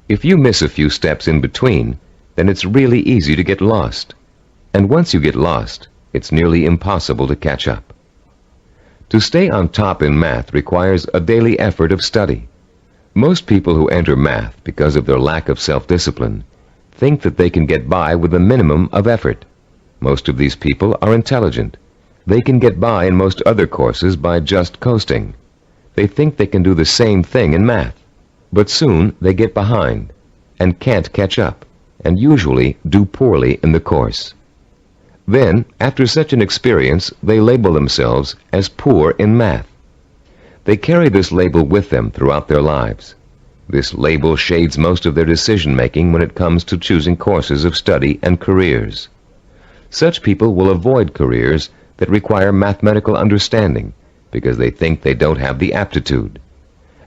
S2: If you miss a few steps in between, then it's really easy to get lost. And once you get lost, it's nearly impossible to catch up. To stay on top in math requires a daily effort of study. Most people who enter math because of their lack of self-discipline think that they can get by with a minimum of effort. Most of these people are intelligent. They can get by in most other courses by just coasting. They think they can do the same thing in math, but soon they get behind and can't catch up, and usually do poorly in the course. Then, after such an experience, they label themselves as poor in math. They carry this label with them throughout their lives. This label shades most of their decision-making when it comes to choosing courses of study and careers. Such people will avoid careers that require mathematical understanding because they think they don't have the aptitude.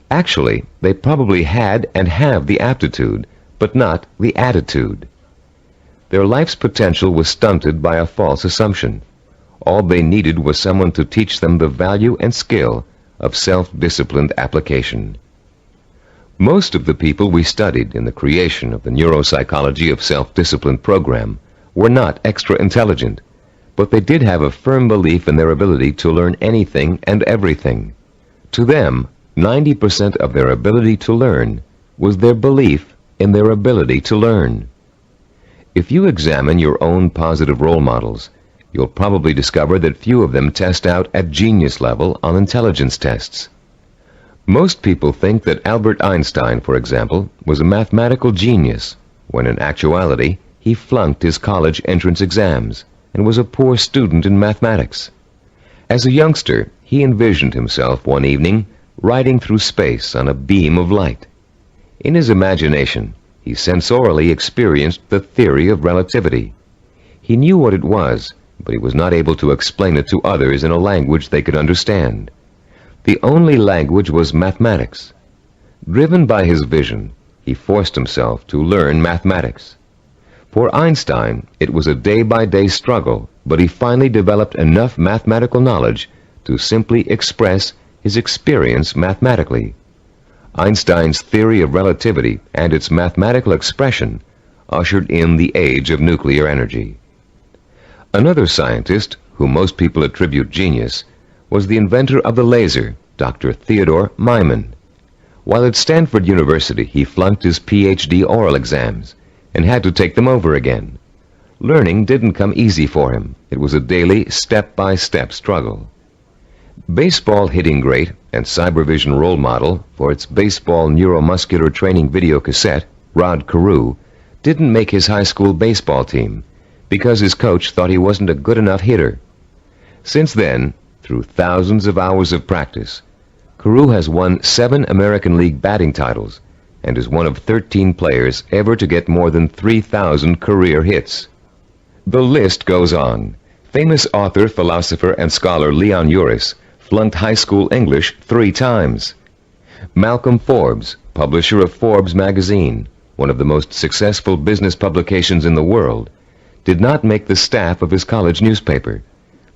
S2: Actually, they probably had and have the aptitude, but not the attitude. Their life's potential was stunted by a false assumption. All they needed was someone to teach them the value and skill of self-disciplined application. Most of the people we studied in the creation of the Neuropsychology of Self-Discipline program were not extra intelligent, but they did have a firm belief in their ability to learn anything and everything. To them, 90% of their ability to learn was their belief in their ability to learn. If you examine your own positive role models, you'll probably discover that few of them test out at genius level on intelligence tests. Most people think that Albert Einstein, for example, was a mathematical genius, when in actuality he flunked his college entrance exams and was a poor student in mathematics. As a youngster, he envisioned himself one evening riding through space on a beam of light. In his imagination, he sensorially experienced the theory of relativity. He knew what it was, but he was not able to explain it to others in a language they could understand. The only language was mathematics. Driven by his vision, he forced himself to learn mathematics. For Einstein, it was a day-by-day struggle, but he finally developed enough mathematical knowledge to simply express his experience mathematically. Einstein's theory of relativity and its mathematical expression ushered in the age of nuclear energy. Another scientist, whom most people attribute genius, was the inventor of the laser, Dr. Theodore Myman. While at Stanford University, he flunked his Ph.D. oral exams and had to take them over again. Learning didn't come easy for him. It was a daily, step-by-step struggle. Baseball hitting great and Cybervision role model for its baseball neuromuscular training video cassette, Rod Carew, didn't make his high school baseball team because his coach thought he wasn't a good enough hitter. Since then, through thousands of hours of practice, Carew has won 7 American League batting titles and is one of 13 players ever to get more than 3,000 career hits. The list goes on. Famous author, philosopher, and scholar Leon Uris flunked high school English 3 times. Malcolm Forbes, publisher of Forbes magazine, one of the most successful business publications in the world, did not make the staff of his college newspaper.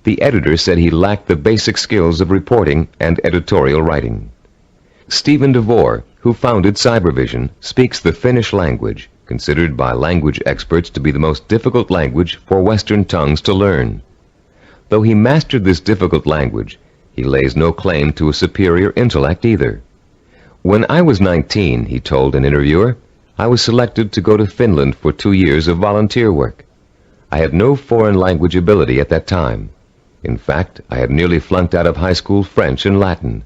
S2: The editor said he lacked the basic skills of reporting and editorial writing. Stephen DeVore, who founded Cybervision, speaks the Finnish language, considered by language experts to be the most difficult language for Western tongues to learn. Though he mastered this difficult language, he lays no claim to a superior intellect either. When I was 19, he told an interviewer, I was selected to go to Finland for 2 years of volunteer work. I had no foreign language ability at that time. In fact, I had nearly flunked out of high school French and Latin.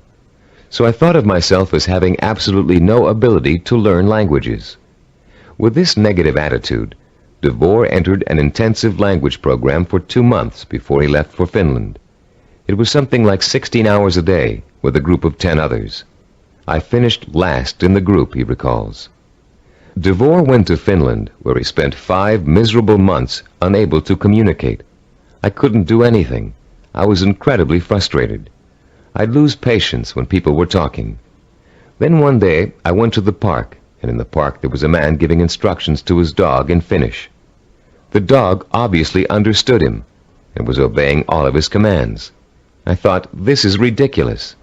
S2: So I thought of myself as having absolutely no ability to learn languages. With this negative attitude, DeVore entered an intensive language program for 2 months before he left for Finland. It was something like 16 hours a day with a group of 10 others. I finished last in the group, he recalls. DeVore went to Finland, where he spent 5 miserable months unable to communicate. I couldn't do anything. I was incredibly frustrated. I'd lose patience when people were talking. Then one day I went to the park, and in the park there was a man giving instructions to his dog in Finnish. The dog obviously understood him and was obeying all of his commands. I thought, this is ridiculous.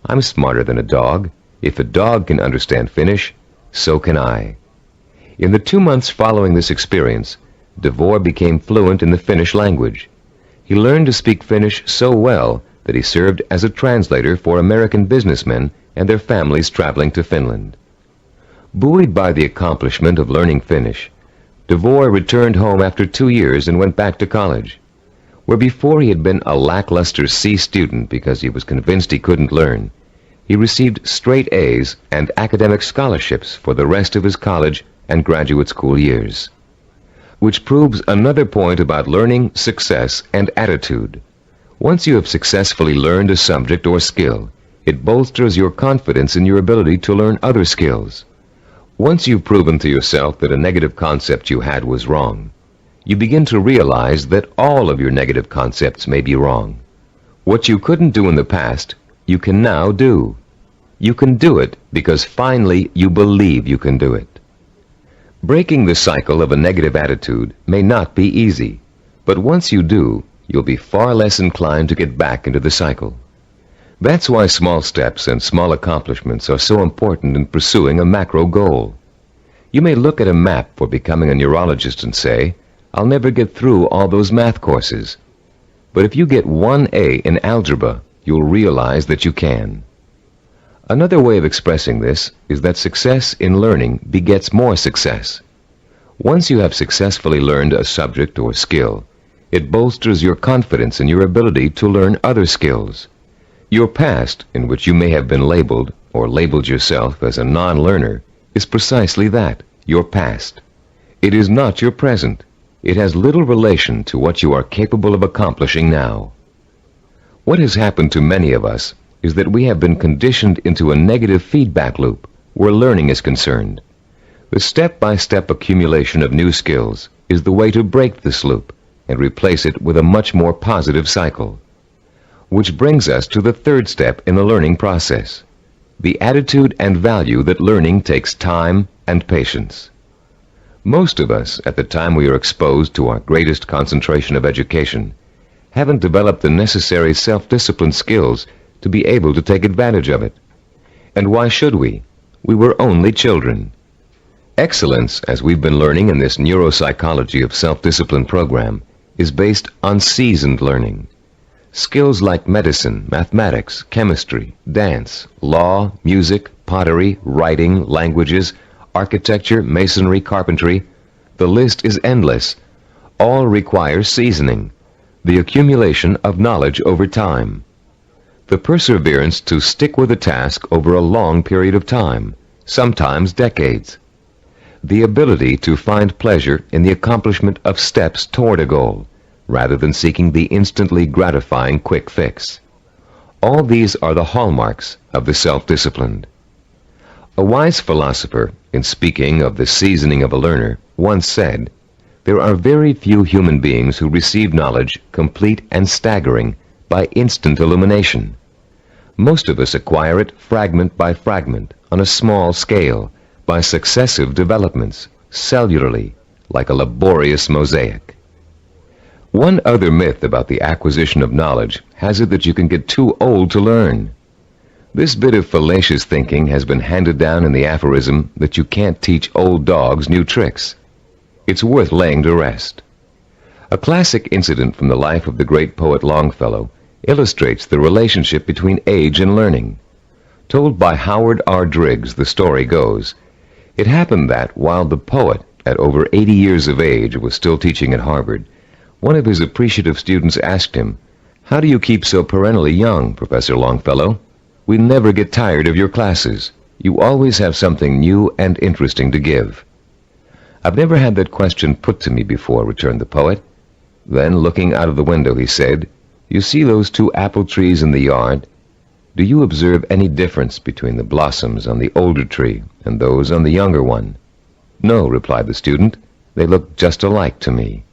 S2: I'm smarter than a dog. If a dog can understand Finnish, so can I. In the 2 months following this experience, DeVore became fluent in the Finnish language. He learned to speak Finnish so well that he served as a translator for American businessmen and their families traveling to Finland. Buoyed by the accomplishment of learning Finnish, DeVore returned home after 2 years and went back to college. Where before he had been a lackluster C student because he was convinced he couldn't learn, he received straight A's and academic scholarships for the rest of his college and graduate school years. Which proves another point about learning, success, and attitude. Once you have successfully learned a subject or skill, it bolsters your confidence in your ability to learn other skills. Once you've proven to yourself that a negative concept you had was wrong, you begin to realize that all of your negative concepts may be wrong. What you couldn't do in the past, you can now do. You can do it because finally you believe you can do it. Breaking the cycle of a negative attitude may not be easy, but once you do, you'll be far less inclined to get back into the cycle. That's why small steps and small accomplishments are so important in pursuing a macro goal. You may look at a map for becoming a neurologist and say, I'll never get through all those math courses. But if you get 1 A in algebra, you'll realize that you can. Another way of expressing this is that success in learning begets more success. Once you have successfully learned a subject or skill, it bolsters your confidence in your ability to learn other skills. Your past, in which you may have been labeled or labeled yourself as a non-learner, is precisely that, your past. It is not your present. It has little relation to what you are capable of accomplishing now. What has happened to many of us is that we have been conditioned into a negative feedback loop where learning is concerned. The step-by-step accumulation of new skills is the way to break this loop and replace it with a much more positive cycle. Which brings us to the 3rd step in the learning process, the attitude and value that learning takes time and patience. Most of us, at the time we are exposed to our greatest concentration of education, haven't developed the necessary self-discipline skills to be able to take advantage of it. And why should we? We were only children. Excellence, as we've been learning in this neuropsychology of self-discipline program, is based on seasoned learning. Skills like medicine, mathematics, chemistry, dance, law, music, pottery, writing, languages, architecture, masonry, carpentry, the list is endless. All require seasoning, the accumulation of knowledge over time. The perseverance to stick with a task over a long period of time, sometimes decades. The ability to find pleasure in the accomplishment of steps toward a goal, rather than seeking the instantly gratifying quick fix. All these are the hallmarks of the self-disciplined. A wise philosopher, in speaking of the seasoning of a learner, once said, "There are very few human beings who receive knowledge complete and staggering by instant illumination. Most of us acquire it fragment by fragment, on a small scale, by successive developments, cellularly, like a laborious mosaic." One other myth about the acquisition of knowledge has it that you can get too old to learn. This bit of fallacious thinking has been handed down in the aphorism that you can't teach old dogs new tricks. It's worth laying to rest. A classic incident from the life of the great poet Longfellow illustrates the relationship between age and learning. Told by Howard R. Driggs, the story goes, it happened that while the poet, at over 80 years of age, was still teaching at Harvard, one of his appreciative students asked him, "How do you keep so perennially young, Professor Longfellow? We never get tired of your classes. You always have something new and interesting to give." "I've never had that question put to me before," returned the poet. Then, looking out of the window, he said, "You see those 2 apple trees in the yard? Do you observe any difference between the blossoms on the older tree and those on the younger one?" "No," replied the student. "They look just alike to me."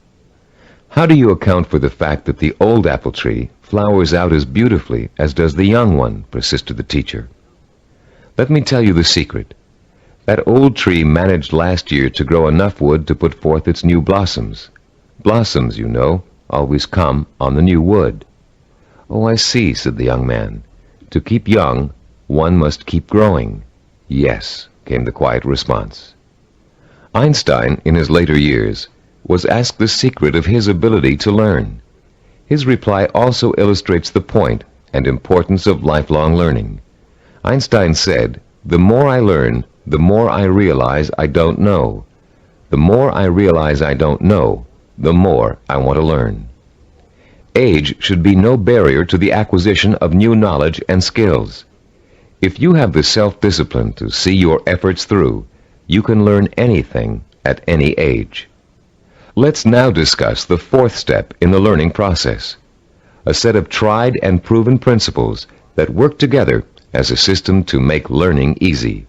S2: "How do you account for the fact that the old apple tree flowers out as beautifully as does the young one?" persisted the teacher. "Let me tell you the secret. That old tree managed last year to grow enough wood to put forth its new blossoms. Blossoms, you know, always come on the new wood." "Oh, I see," said the young man. "To keep young, one must keep growing." "Yes," came the quiet response. Einstein, in his later years, was asked the secret of his ability to learn. His reply also illustrates the point and importance of lifelong learning. Einstein said, "The more I learn, the more I realize I don't know. The more I realize I don't know, the more I want to learn." Age should be no barrier to the acquisition of new knowledge and skills. If you have the self-discipline to see your efforts through, you can learn anything at any age. Let's now discuss the 4th step in the learning process, a set of tried and proven principles that work together as a system to make learning easy.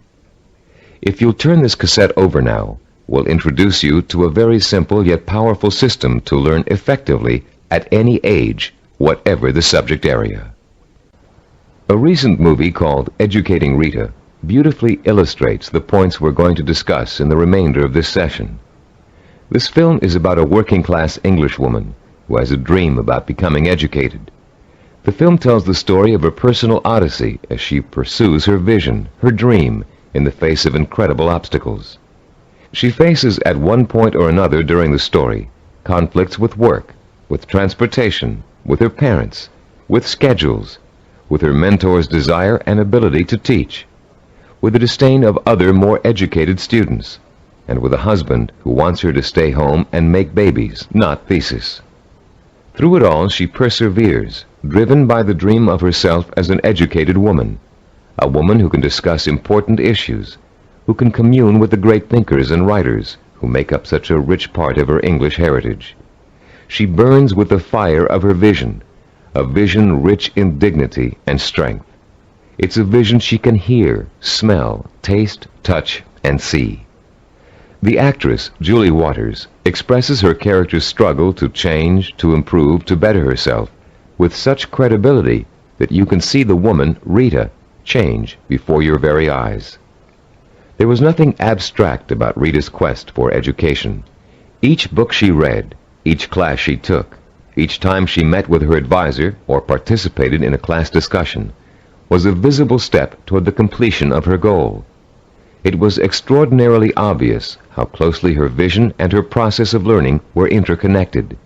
S2: If you'll turn this cassette over now, we'll introduce you to a very simple yet powerful system to learn effectively at any age, whatever the subject area. A recent movie called Educating Rita beautifully illustrates the points we're going to discuss in the remainder of this session. This film is about a working-class Englishwoman who has a dream about becoming educated. The film tells the story of her personal odyssey as she pursues her vision, her dream, in the face of incredible obstacles. She faces at one point or another during the story conflicts with work, with transportation, with her parents, with schedules, with her mentor's desire and ability to teach, with the disdain of other more educated students, and with a husband who wants her to stay home and make babies, not thesis. Through it all, she perseveres, driven by the dream of herself as an educated woman, a woman who can discuss important issues, who can commune with the great thinkers and writers who make up such a rich part of her English heritage. She burns with the fire of her vision, a vision rich in dignity and strength. It's a vision she can hear, smell, taste, touch, and see. The actress, Julie Waters, expresses her character's struggle to change, to improve, to better herself, with such credibility that you can see the woman, Rita, change before your very eyes. There was nothing abstract about Rita's quest for education. Each book she read, each class she took, each time she met with her advisor or participated in a class discussion, was a visible step toward the completion of her goal. It was extraordinarily obvious how closely her vision and her process of learning were interconnected.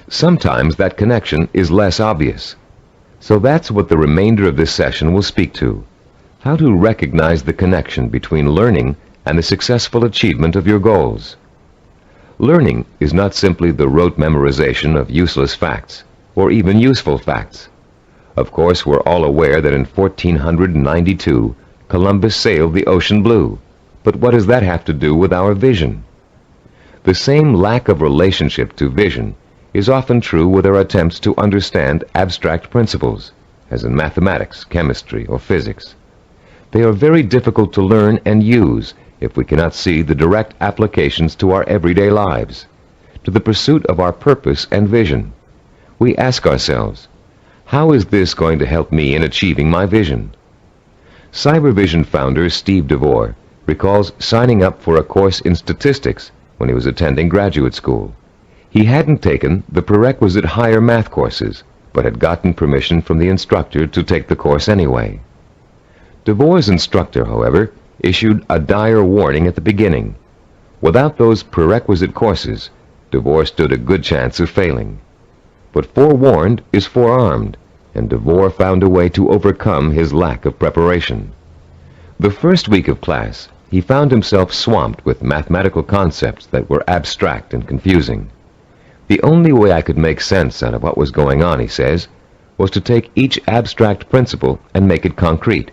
S2: Sometimes that connection is less obvious. So that's what the remainder of this session will speak to. How to recognize the connection between learning and the successful achievement of your goals. Learning is not simply the rote memorization of useless facts, or even useful facts. Of course, we're all aware that in 1492, Columbus sailed the ocean blue. But what does that have to do with our vision? The same lack of relationship to vision is often true with our attempts to understand abstract principles, as in mathematics, chemistry, or physics. They are very difficult to learn and use if we cannot see the direct applications to our everyday lives, to the pursuit of our purpose and vision. We ask ourselves, how is this going to help me in achieving my vision? Cybervision founder Steve DeVore recalls signing up for a course in statistics when he was attending graduate school. He hadn't taken the prerequisite higher math courses, but had gotten permission from the instructor to take the course anyway. DeVore's instructor, however, issued a dire warning at the beginning. Without those prerequisite courses, DeVore stood a good chance of failing. But forewarned is forearmed, and DeVore found a way to overcome his lack of preparation. The first week of class, he found himself swamped with mathematical concepts that were abstract and confusing. The only way I could make sense out of what was going on, he says, was to take each abstract principle and make it concrete.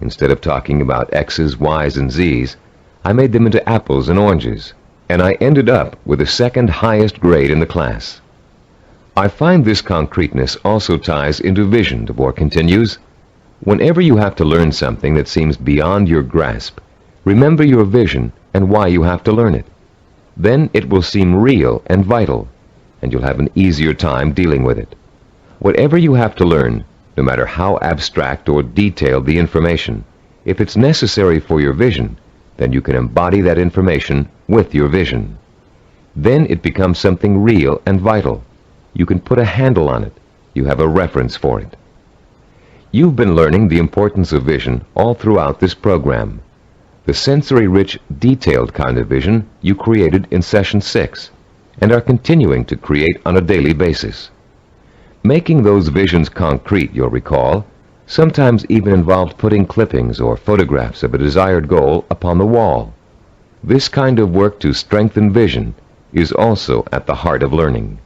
S2: Instead of talking about X's, Y's, and Z's, I made them into apples and oranges, and I ended up with the second highest grade in the class. I find this concreteness also ties into vision, DeVore continues. Whenever you have to learn something that seems beyond your grasp, remember your vision and why you have to learn it. Then it will seem real and vital, and you'll have an easier time dealing with it. Whatever you have to learn, no matter how abstract or detailed the information, if it's necessary for your vision, then you can embody that information with your vision. Then it becomes something real and vital. You can put a handle on it. You have a reference for it. You've been learning the importance of vision all throughout this program. The sensory-rich, detailed kind of vision you created in Session 6 and are continuing to create on a daily basis. Making those visions concrete, you'll recall, sometimes even involved putting clippings or photographs of a desired goal upon the wall. This kind of work to strengthen vision is also at the heart of learning.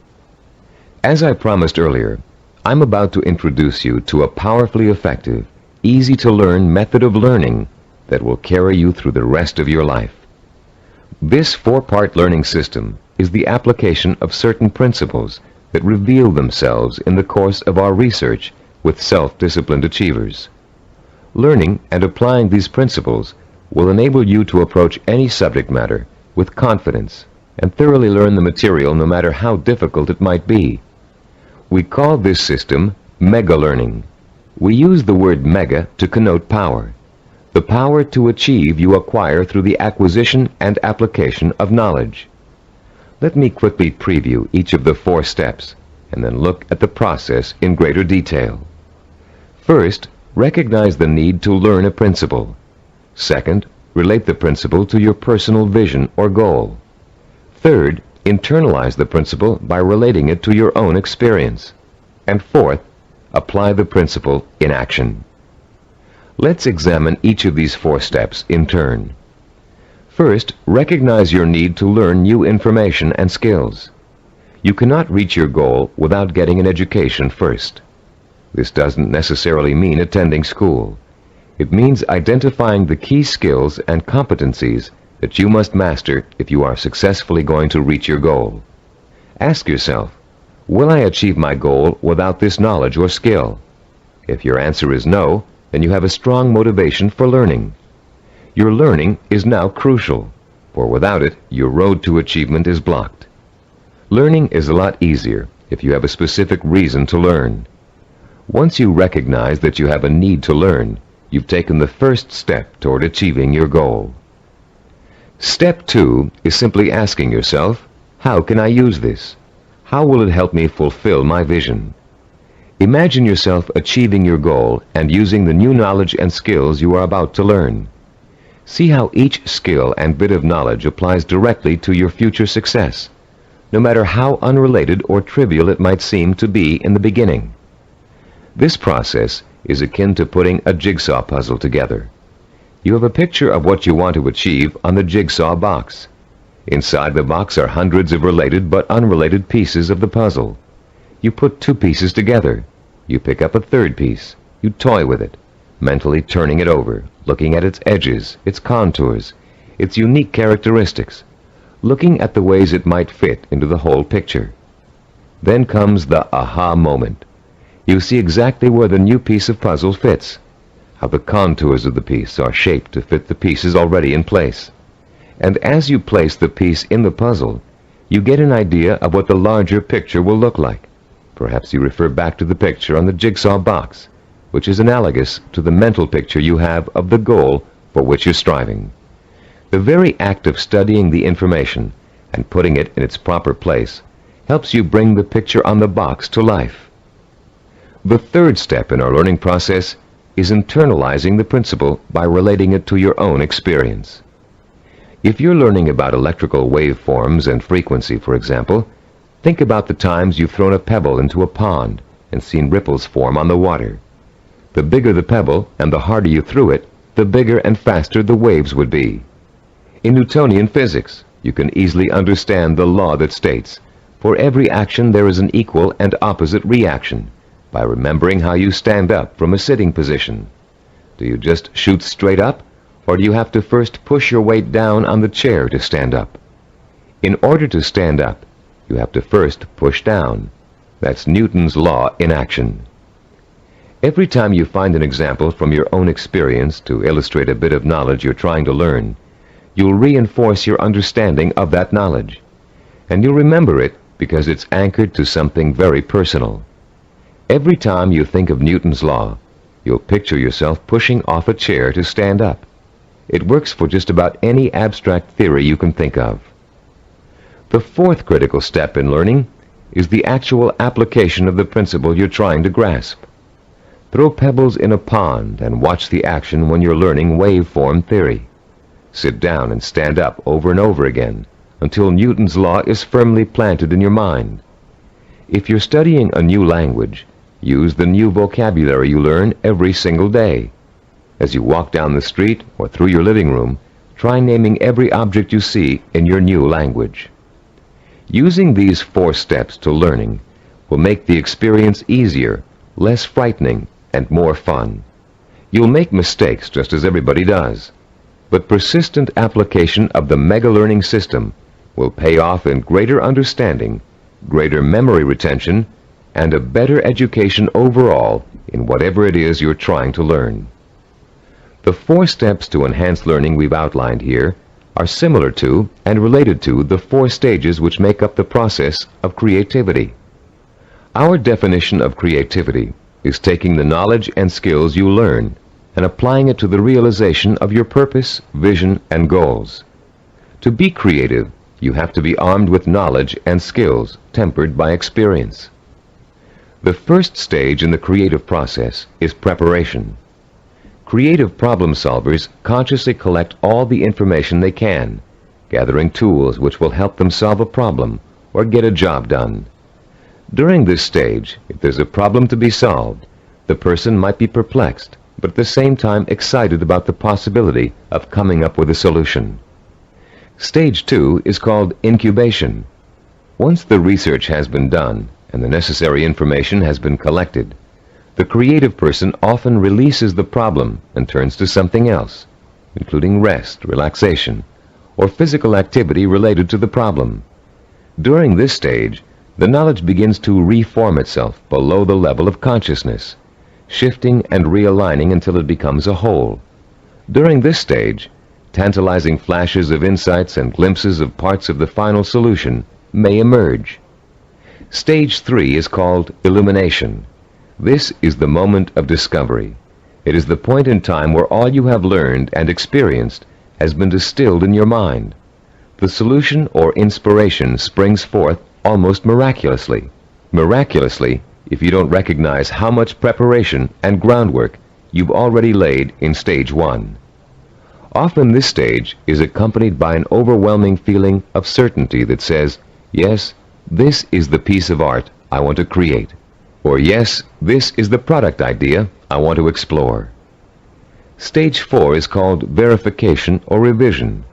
S2: As I promised earlier, I'm about to introduce you to a powerfully effective, easy-to-learn method of learning that will carry you through the rest of your life. This four-part learning system is the application of certain principles that reveal themselves in the course of our research with self-disciplined achievers. Learning and applying these principles will enable you to approach any subject matter with confidence and thoroughly learn the material no matter how difficult it might be. We call this system mega-learning. We use the word mega to connote power. The power to achieve you acquire through the acquisition and application of knowledge. Let me quickly preview each of the 4 steps and then look at the process in greater detail. First, recognize the need to learn a principle. Second, relate the principle to your personal vision or goal. Third, internalize the principle by relating it to your own experience. And fourth, apply the principle in action. Let's examine each of these 4 steps in turn. First, recognize your need to learn new information and skills. You cannot reach your goal without getting an education first. This doesn't necessarily mean attending school. It means identifying the key skills and competencies that you must master if you are successfully going to reach your goal. Ask yourself, will I achieve my goal without this knowledge or skill? If your answer is no, then you have a strong motivation for learning. Your learning is now crucial, for without it, your road to achievement is blocked. Learning is a lot easier if you have a specific reason to learn. Once you recognize that you have a need to learn, you've taken the first step toward achieving your goal. Step 2 is simply asking yourself, how can I use this? How will it help me fulfill my vision? Imagine yourself achieving your goal and using the new knowledge and skills you are about to learn. See how each skill and bit of knowledge applies directly to your future success. no matter how unrelated or trivial it might seem to be in the beginning. This process is akin to putting a jigsaw puzzle together. You have a picture of what you want to achieve on the jigsaw box. Inside the box are hundreds of related but unrelated pieces of the puzzle. You put two pieces together. You pick up a third piece. You toy with it, mentally turning it over, looking at its edges, its contours, its unique characteristics, looking at the ways it might fit into the whole picture. Then comes the aha moment. You see exactly where the new piece of puzzle fits, how the contours of the piece are shaped to fit the pieces already in place. And as you place the piece in the puzzle, you get an idea of what the larger picture will look like. Perhaps you refer back to the picture on the jigsaw box, which is analogous to the mental picture you have of the goal for which you're striving. The very act of studying the information and putting it in its proper place helps you bring the picture on the box to life. The third step in our learning process is internalizing the principle by relating it to your own experience. If you're learning about electrical waveforms and frequency, for example, think about the times you've thrown a pebble into a pond and seen ripples form on the water. The bigger the pebble and the harder you threw it, the bigger and faster the waves would be. In Newtonian physics, you can easily understand the law that states, for every action there is an equal and opposite reaction, by remembering how you stand up from a sitting position. Do you just shoot straight up, or do you have to first push your weight down on the chair to stand up? In order to stand up, you have to first push down. That's Newton's law in action. Every time you find an example from your own experience to illustrate a bit of knowledge you're trying to learn, you'll reinforce your understanding of that knowledge. And you'll remember it because it's anchored to something very personal. Every time you think of Newton's law, you'll picture yourself pushing off a chair to stand up. It works for just about any abstract theory you can think of. The fourth critical step in learning is the actual application of the principle you're trying to grasp. Throw pebbles in a pond and watch the action when you're learning waveform theory. Sit down and stand up over and over again until Newton's law is firmly planted in your mind. If you're studying a new language, use the new vocabulary you learn every single day. As you walk down the street or through your living room, try naming every object you see in your new language. Using these 4 steps to learning will make the experience easier, less frightening, and more fun. You'll make mistakes just as everybody does, but persistent application of the mega learning system will pay off in greater understanding, greater memory retention, and a better education overall in whatever it is you're trying to learn. The 4 steps to enhance learning we've outlined here are similar to and related to the 4 stages which make up the process of creativity. Our definition of creativity is taking the knowledge and skills you learn and applying it to the realization of your purpose, vision, and goals. To be creative, you have to be armed with knowledge and skills tempered by experience. The first stage in the creative process is preparation. Creative problem solvers consciously collect all the information they can, gathering tools which will help them solve a problem or get a job done. During this stage, if there's a problem to be solved, the person might be perplexed, but at the same time excited about the possibility of coming up with a solution. Stage 2 is called incubation. Once the research has been done and the necessary information has been collected, the creative person often releases the problem and turns to something else, including rest, relaxation, or physical activity related to the problem. During this stage, the knowledge begins to reform itself below the level of consciousness, shifting and realigning until it becomes a whole. During this stage, tantalizing flashes of insights and glimpses of parts of the final solution may emerge. Stage 3 is called illumination. This is the moment of discovery. It is the point in time where all you have learned and experienced has been distilled in your mind. The solution or inspiration springs forth almost miraculously. Miraculously, if you don't recognize how much preparation and groundwork you've already laid in stage 1. Often this stage is accompanied by an overwhelming feeling of certainty that says, yes, this is the piece of art I want to create. Or yes, this is the product idea I want to explore. Stage 4 is called verification or revision.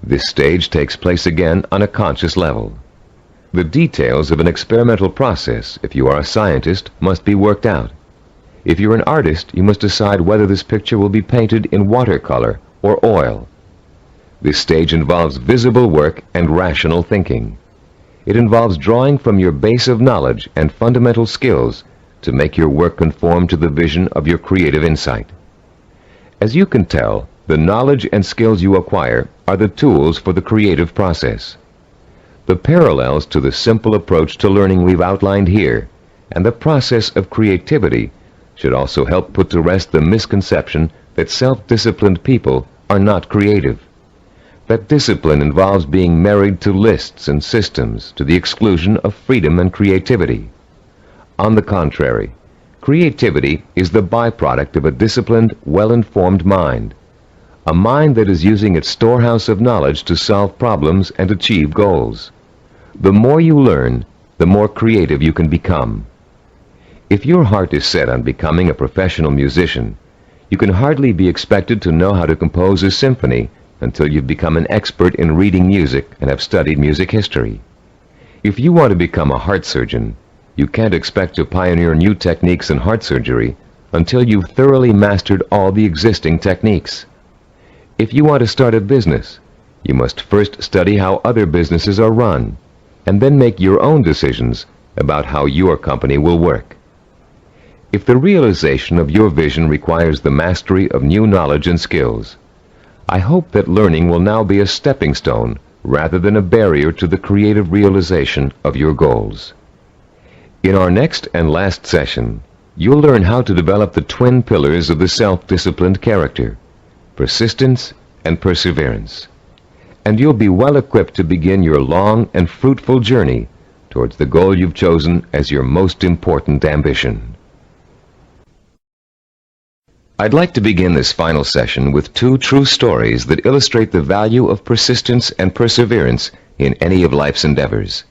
S2: This stage takes place again on a conscious level. The details of an experimental process, if you are a scientist, must be worked out. If you're an artist, you must decide whether this picture will be painted in watercolor or oil. This stage involves visible work and rational thinking. It involves drawing from your base of knowledge and fundamental skills to make your work conform to the vision of your creative insight. As you can tell, the knowledge and skills you acquire are the tools for the creative process. The parallels to the simple approach to learning we've outlined here and the process of creativity should also help put to rest the misconception that self-disciplined people are not creative. That discipline involves being married to lists and systems to the exclusion of freedom and creativity. On the contrary, creativity is the byproduct of a disciplined, well-informed mind. A mind that is using its storehouse of knowledge to solve problems and achieve goals. The more you learn, the more creative you can become. If your heart is set on becoming a professional musician, you can hardly be expected to know how to compose a symphony until you've become an expert in reading music and have studied music history. If you want to become a heart surgeon, you can't expect to pioneer new techniques in heart surgery until you've thoroughly mastered all the existing techniques. If you want to start a business, you must first study how other businesses are run, and then make your own decisions about how your company will work. If the realization of your vision requires the mastery of new knowledge and skills, I hope that learning will now be a stepping stone rather than a barrier to the creative realization of your goals. In our next and last session, you'll learn how to develop the twin pillars of the self-disciplined character, persistence and perseverance. And you'll be well equipped to begin your long and fruitful journey towards the goal you've chosen as your most important ambition. I'd like to begin this final session with two true stories that illustrate the value of persistence and perseverance in any of life's endeavors.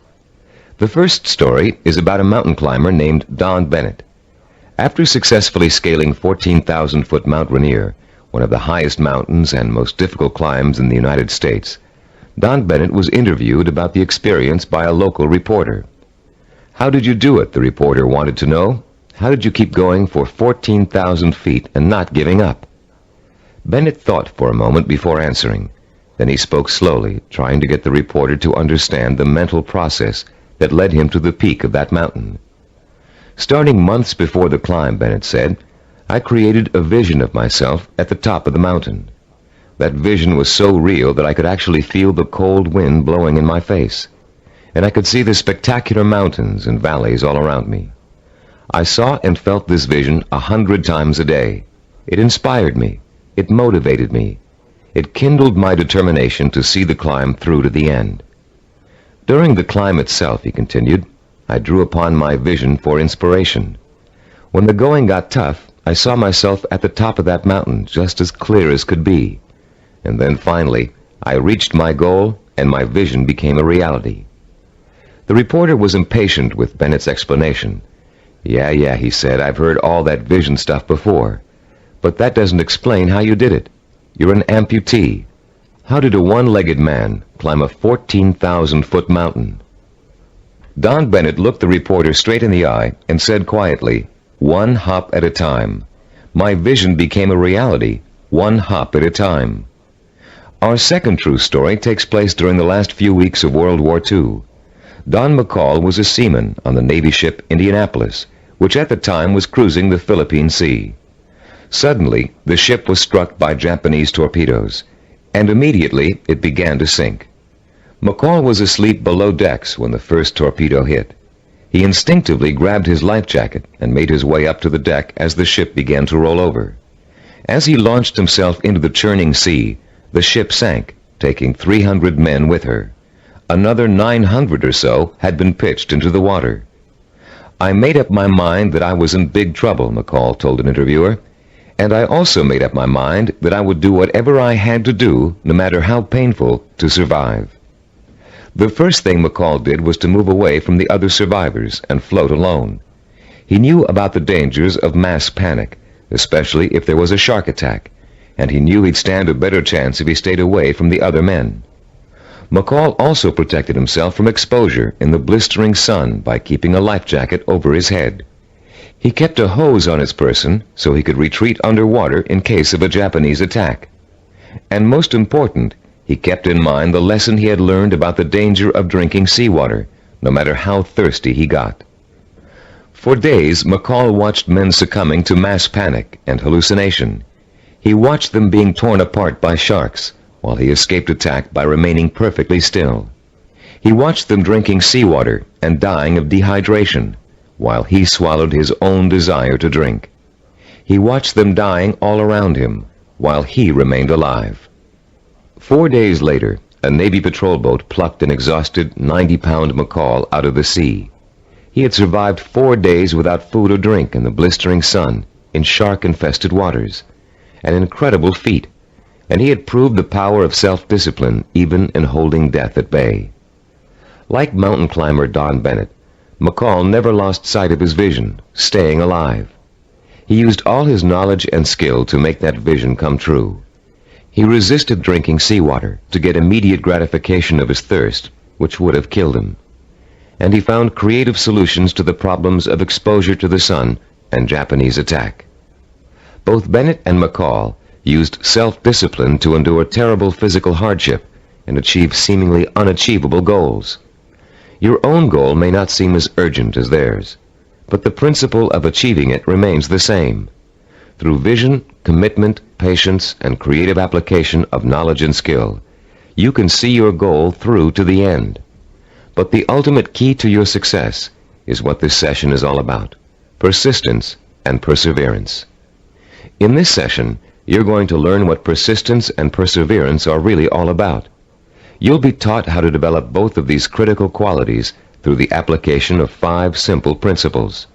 S2: The first story is about a mountain climber named Don Bennett. After successfully scaling 14,000-foot Mount Rainier, one of the highest mountains and most difficult climbs in the United States, Don Bennett was interviewed about the experience by a local reporter. "How did you do it?" the reporter wanted to know. "How did you keep going for 14,000 feet and not giving up?" Bennett thought for a moment before answering. Then he spoke slowly, trying to get the reporter to understand the mental process that led him to the peak of that mountain. "Starting months before the climb," Bennett said, "I created a vision of myself at the top of the mountain. That vision was so real that I could actually feel the cold wind blowing in my face, and I could see the spectacular mountains and valleys all around me. I saw and felt this vision 100 times a day. It inspired me. It motivated me. It kindled my determination to see the climb through to the end. During the climb itself," he continued, "I drew upon my vision for inspiration. When the going got tough, I saw myself at the top of that mountain just as clear as could be. And then finally, I reached my goal and my vision became a reality." The reporter was impatient with Bennett's explanation. Yeah, he said, "I've heard all that vision stuff before. But that doesn't explain how you did it. You're an amputee. How did a one-legged man climb a 14,000-foot mountain?" Don Bennett looked the reporter straight in the eye and said quietly, "One hop at a time. My vision became a reality, one hop at a time." Our second true story takes place during the last few weeks of World War II. Don McCall was a seaman on the Navy ship Indianapolis, which at the time was cruising the Philippine Sea. Suddenly, the ship was struck by Japanese torpedoes, and immediately it began to sink. McCall was asleep below decks when the first torpedo hit. He instinctively grabbed his life jacket and made his way up to the deck as the ship began to roll over. As he launched himself into the churning sea, the ship sank, taking 300 men with her. Another 900 or so had been pitched into the water. "I made up my mind that I was in big trouble," McCall told an interviewer, "and I also made up my mind that I would do whatever I had to do, no matter how painful, to survive." The first thing McCall did was to move away from the other survivors and float alone. He knew about the dangers of mass panic, especially if there was a shark attack, and he knew he'd stand a better chance if he stayed away from the other men. McCall also protected himself from exposure in the blistering sun by keeping a life jacket over his head. He kept a hose on his person so he could retreat underwater in case of a Japanese attack. And most important, he kept in mind the lesson he had learned about the danger of drinking seawater, no matter how thirsty he got. For days, McCall watched men succumbing to mass panic and hallucination. He watched them being torn apart by sharks, while he escaped attack by remaining perfectly still. He watched them drinking seawater and dying of dehydration, while he swallowed his own desire to drink. He watched them dying all around him, while he remained alive. 4 days later, a Navy patrol boat plucked an exhausted 90-pound McCall out of the sea. He had survived 4 days without food or drink in the blistering sun, in shark-infested waters. An incredible feat, and he had proved the power of self-discipline even in holding death at bay. Like mountain climber Don Bennett, McCall never lost sight of his vision, staying alive. He used all his knowledge and skill to make that vision come true. He resisted drinking seawater to get immediate gratification of his thirst, which would have killed him. And he found creative solutions to the problems of exposure to the sun and Japanese attack. Both Bennett and McCall used self-discipline to endure terrible physical hardship and achieve seemingly unachievable goals. Your own goal may not seem as urgent as theirs, but the principle of achieving it remains the same. Through vision, commitment, patience, and creative application of knowledge and skill, you can see your goal through to the end. But the ultimate key to your success is what this session is all about: persistence and perseverance. In this session, you're going to learn what persistence and perseverance are really all about. You'll be taught how to develop both of these critical qualities through the application of 5 simple principles.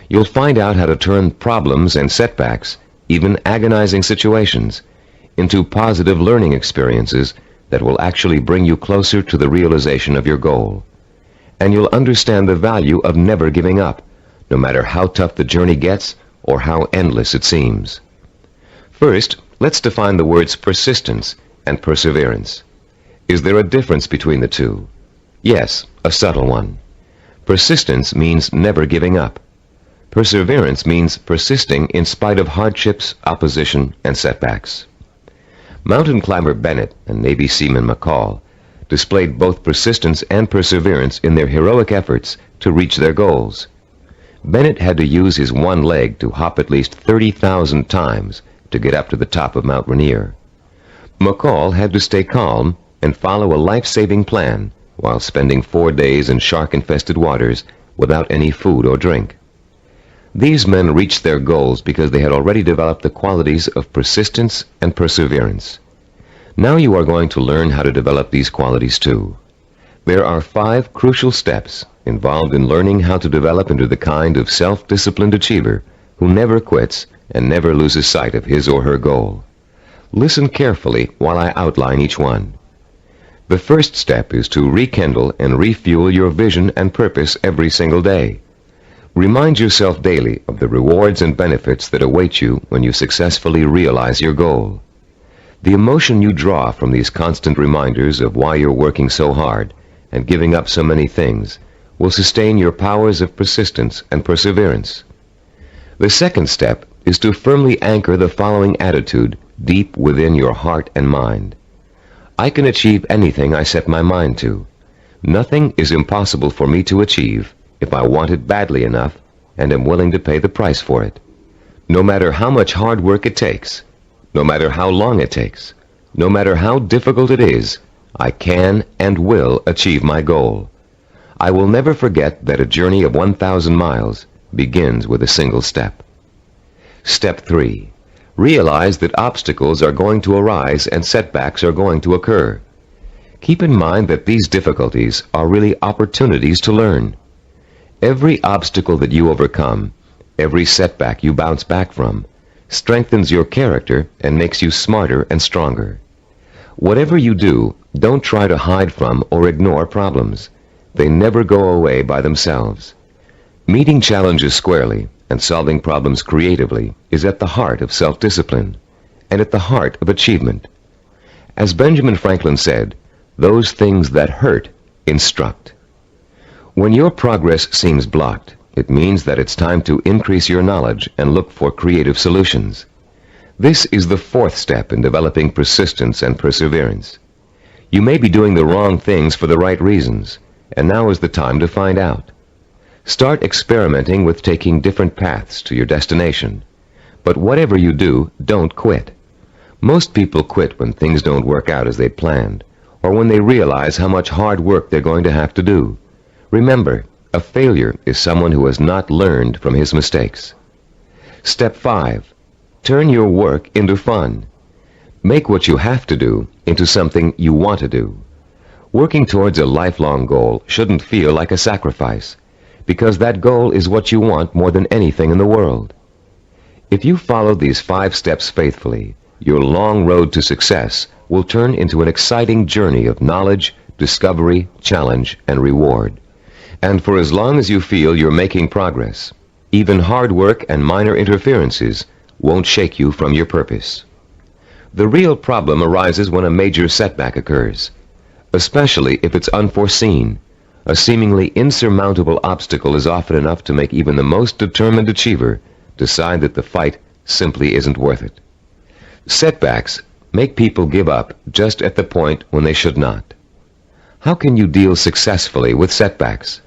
S2: You'll find out how to turn problems and setbacks, even agonizing situations, into positive learning experiences that will actually bring you closer to the realization of your goal. And you'll understand the value of never giving up, no matter how tough the journey gets or how endless it seems. First, let's define the words persistence and perseverance. Is there a difference between the two? Yes, a subtle one. Persistence means never giving up. Perseverance means persisting in spite of hardships, opposition, and setbacks. Mountain climber Bennett and Navy seaman McCall displayed both persistence and perseverance in their heroic efforts to reach their goals. Bennett had to use his one leg to hop at least 30,000 times to get up to the top of Mount Rainier. McCall had to stay calm and follow a life-saving plan while spending 4 days in shark-infested waters without any food or drink. These men reached their goals because they had already developed the qualities of persistence and perseverance. Now you are going to learn how to develop these qualities too. There are 5 crucial steps involved in learning how to develop into the kind of self-disciplined achiever who never quits and never loses sight of his or her goal. Listen carefully while I outline each one. The first step is to rekindle and refuel your vision and purpose every single day. Remind yourself daily of the rewards and benefits that await you when you successfully realize your goal. The emotion you draw from these constant reminders of why you're working so hard and giving up so many things will sustain your powers of persistence and perseverance. The second step is to firmly anchor the following attitude deep within your heart and mind. I can achieve anything I set my mind to. Nothing is impossible for me to achieve if I want it badly enough and am willing to pay the price for it. No matter how much hard work it takes, no matter how long it takes, no matter how difficult it is, I can and will achieve my goal. I will never forget that a journey of 1,000 miles begins with a single step. Step 3. Realize that obstacles are going to arise and setbacks are going to occur. Keep in mind that these difficulties are really opportunities to learn. Every obstacle that you overcome, every setback you bounce back from, strengthens your character and makes you smarter and stronger. Whatever you do, Don't try to hide from or ignore problems. They never go away by themselves. Meeting challenges squarely and solving problems creatively is at the heart of self-discipline and at the heart of achievement. As Benjamin Franklin said, those things that hurt instruct. When your progress seems blocked, it means that it's time to increase your knowledge and look for creative solutions. This is the fourth step in developing persistence and perseverance. You may be doing the wrong things for the right reasons, and now is the time to find out. Start experimenting with taking different paths to your destination. But whatever you do, don't quit. Most people quit when things don't work out as they planned, or when they realize how much hard work they're going to have to do. Remember, a failure is someone who has not learned from his mistakes. Step 5. Turn your work into fun. Make what you have to do into something you want to do. Working towards a lifelong goal shouldn't feel like a sacrifice, because that goal is what you want more than anything in the world. If you follow these 5 steps faithfully, your long road to success will turn into an exciting journey of knowledge, discovery, challenge, and reward. And for as long as you feel you're making progress, even hard work and minor interferences won't shake you from your purpose. The real problem arises when a major setback occurs, especially if it's unforeseen. A seemingly insurmountable obstacle is often enough to make even the most determined achiever decide that the fight simply isn't worth it. Setbacks make people give up just at the point when they should not. How can you deal successfully with setbacks?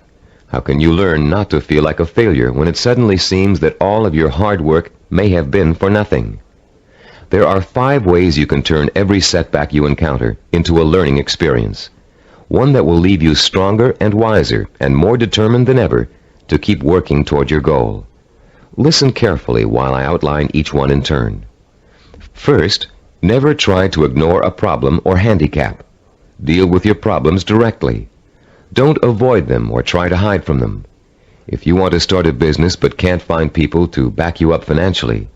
S2: How can you learn not to feel like a failure when it suddenly seems that all of your hard work may have been for nothing? There are 5 ways you can turn every setback you encounter into a learning experience, one that will leave you stronger and wiser and more determined than ever to keep working toward your goal. Listen carefully while I outline each one in turn. First, never try to ignore a problem or handicap. Deal with your problems directly. Don't avoid them or try to hide from them. If you want to start a business but can't find people to back you up financially,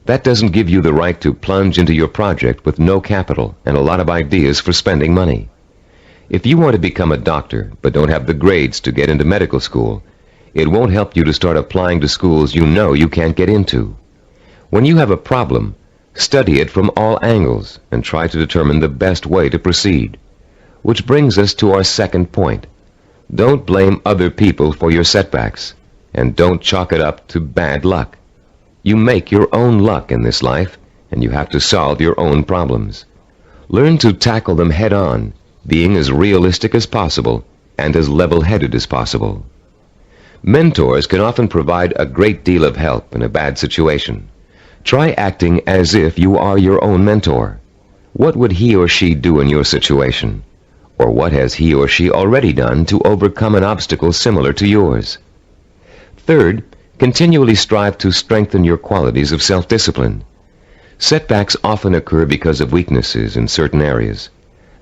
S2: that doesn't give you the right to plunge into your project with no capital and a lot of ideas for spending money. If you want to become a doctor but don't have the grades to get into medical school, it won't help you to start applying to schools you know you can't get into. When you have a problem, study it from all angles and try to determine the best way to proceed. Which brings us to our second point. Don't blame other people for your setbacks, and don't chalk it up to bad luck. You make your own luck in this life, and you have to solve your own problems. Learn to tackle them head on, being as realistic as possible and as level-headed as possible. Mentors can often provide a great deal of help in a bad situation. Try acting as if you are your own mentor. What would he or she do in your situation? Or what has he or she already done to overcome an obstacle similar to yours? Third, continually strive to strengthen your qualities of self-discipline. Setbacks often occur because of weaknesses in certain areas.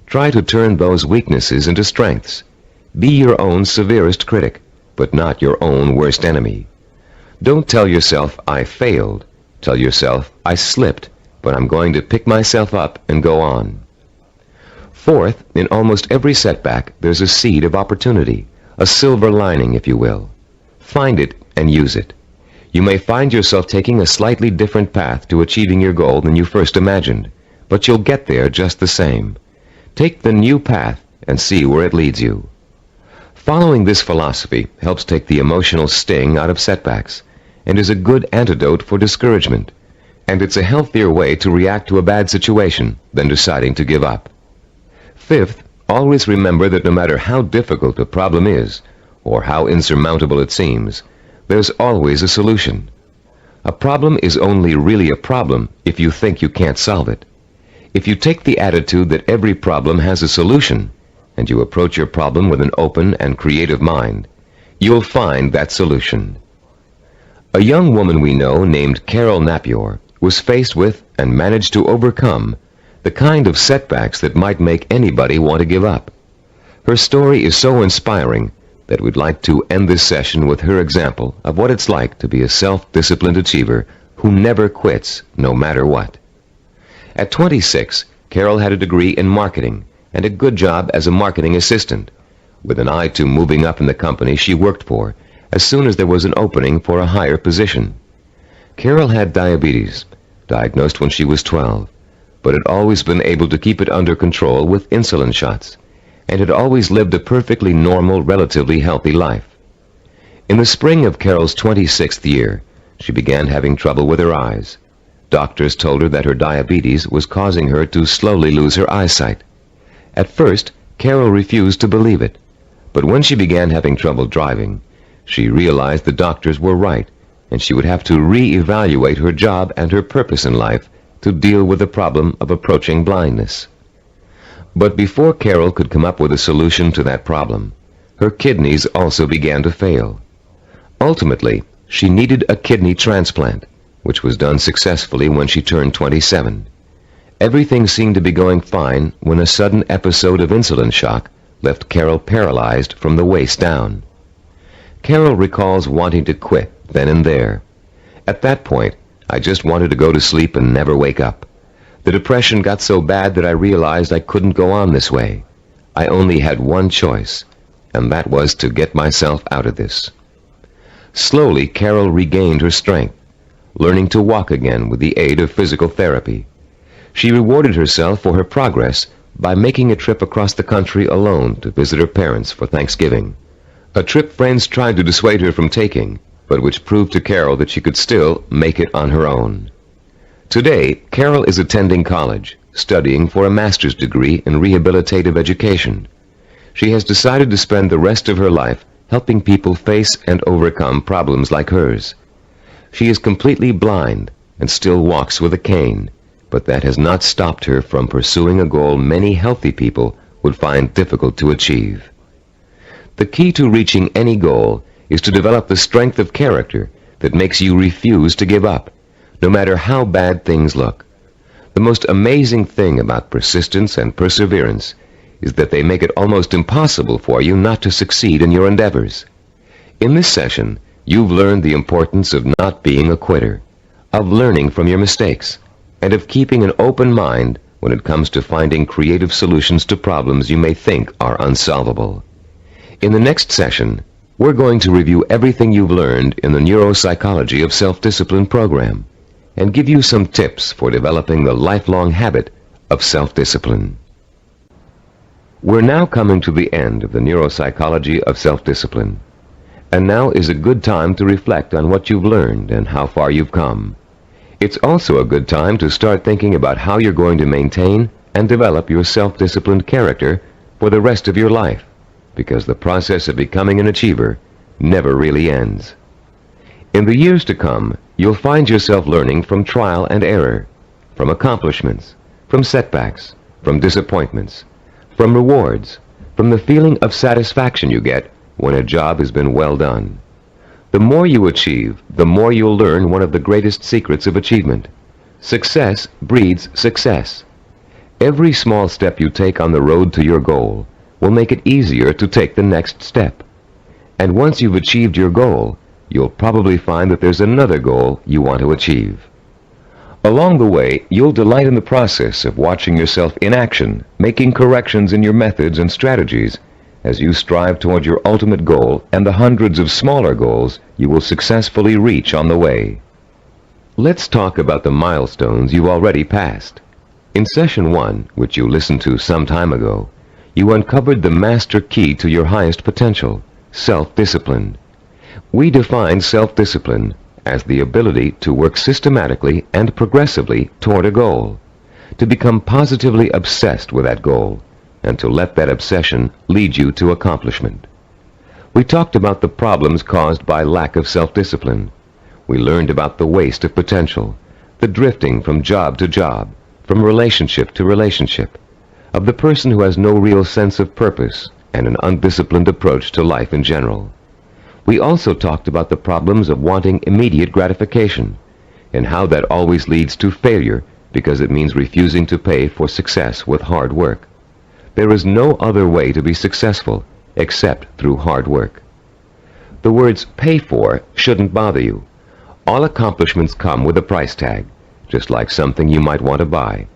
S2: Try to turn those weaknesses into strengths. Be your own severest critic, but not your own worst enemy. Don't tell yourself, I failed. Tell yourself, I slipped, but I'm going to pick myself up and go on. Fourth, in almost every setback, there's a seed of opportunity, a silver lining, if you will. Find it and use it. You may find yourself taking a slightly different path to achieving your goal than you first imagined, but you'll get there just the same. Take the new path and see where it leads you. Following this philosophy helps take the emotional sting out of setbacks and is a good antidote for discouragement, and it's a healthier way to react to a bad situation than deciding to give up. Fifth, always remember that no matter how difficult a problem is, or how insurmountable it seems, there's always a solution. A problem is only really a problem if you think you can't solve it. If you take the attitude that every problem has a solution, and you approach your problem with an open and creative mind, you'll find that solution. A young woman we know named Carol Napier was faced with and managed to overcome the kind of setbacks that might make anybody want to give up. Her story is so inspiring that we'd like to end this session with her example of what it's like to be a self-disciplined achiever who never quits no matter what. At 26, Carol had a degree in marketing and a good job as a marketing assistant. With an eye to moving up in the company she worked for, as soon as there was an opening for a higher position. Carol had diabetes, diagnosed when she was 12, but had always been able to keep it under control with insulin shots, and had always lived a perfectly normal, relatively healthy life. In the spring of Carol's 26th year, she began having trouble with her eyes. Doctors told her that her diabetes was causing her to slowly lose her eyesight. At first, Carol refused to believe it, but when she began having trouble driving, she realized the doctors were right, and she would have to re-evaluate her job and her purpose in life to deal with the problem of approaching blindness. But before Carol could come up with a solution to that problem, her kidneys also began to fail. Ultimately, she needed a kidney transplant, which was done successfully when she turned 27. Everything seemed to be going fine when a sudden episode of insulin shock left Carol paralyzed from the waist down. Carol recalls wanting to quit then and there. At that point, I just wanted to go to sleep and never wake up. The depression got so bad that I realized I couldn't go on this way. I only had one choice, and that was to get myself out of this. Slowly, Carol regained her strength, learning to walk again with the aid of physical therapy. She rewarded herself for her progress by making a trip across the country alone to visit her parents for Thanksgiving. A trip friends tried to dissuade her from taking, but which proved to Carol that she could still make it on her own. Today, Carol is attending college, studying for a master's degree in rehabilitative education. She has decided to spend the rest of her life helping people face and overcome problems like hers. She is completely blind and still walks with a cane, but that has not stopped her from pursuing a goal many healthy people would find difficult to achieve. The key to reaching any goal is to develop the strength of character that makes you refuse to give up, no matter how bad things look. The most amazing thing about persistence and perseverance is that they make it almost impossible for you not to succeed in your endeavors. In this session, you've learned the importance of not being a quitter, of learning from your mistakes, and of keeping an open mind when it comes to finding creative solutions to problems you may think are unsolvable. In the next session, we're going to review everything you've learned in the Neuropsychology of Self-Discipline program and give you some tips for developing the lifelong habit of self-discipline. We're now coming to the end of the Neuropsychology of Self-Discipline, and now is a good time to reflect on what you've learned and how far you've come. It's also a good time to start thinking about how you're going to maintain and develop your self-disciplined character for the rest of your life, because the process of becoming an achiever never really ends. In the years to come, you'll find yourself learning from trial and error, from accomplishments, from setbacks, from disappointments, from rewards, from the feeling of satisfaction you get when a job has been well done. The more you achieve, the more you'll learn one of the greatest secrets of achievement. Success breeds success. Every small step you take on the road to your goal will make it easier to take the next step. And once you've achieved your goal, you'll probably find that there's another goal you want to achieve. Along the way, you'll delight in the process of watching yourself in action, making corrections in your methods and strategies as you strive toward your ultimate goal and the hundreds of smaller goals you will successfully reach on the way. Let's talk about the milestones you've already passed. In Session 1, which you listened to some time ago, you uncovered the master key to your highest potential, self-discipline. We define self-discipline as the ability to work systematically and progressively toward a goal, to become positively obsessed with that goal, and to let that obsession lead you to accomplishment. We talked about the problems caused by lack of self-discipline. We learned about the waste of potential, the drifting from job to job, from relationship to relationship, of the person who has no real sense of purpose and an undisciplined approach to life in general. We also talked about the problems of wanting immediate gratification and how that always leads to failure because it means refusing to pay for success with hard work. There is no other way to be successful except through hard work. The words pay for shouldn't bother you. All accomplishments come with a price tag, just like something you might want to buy.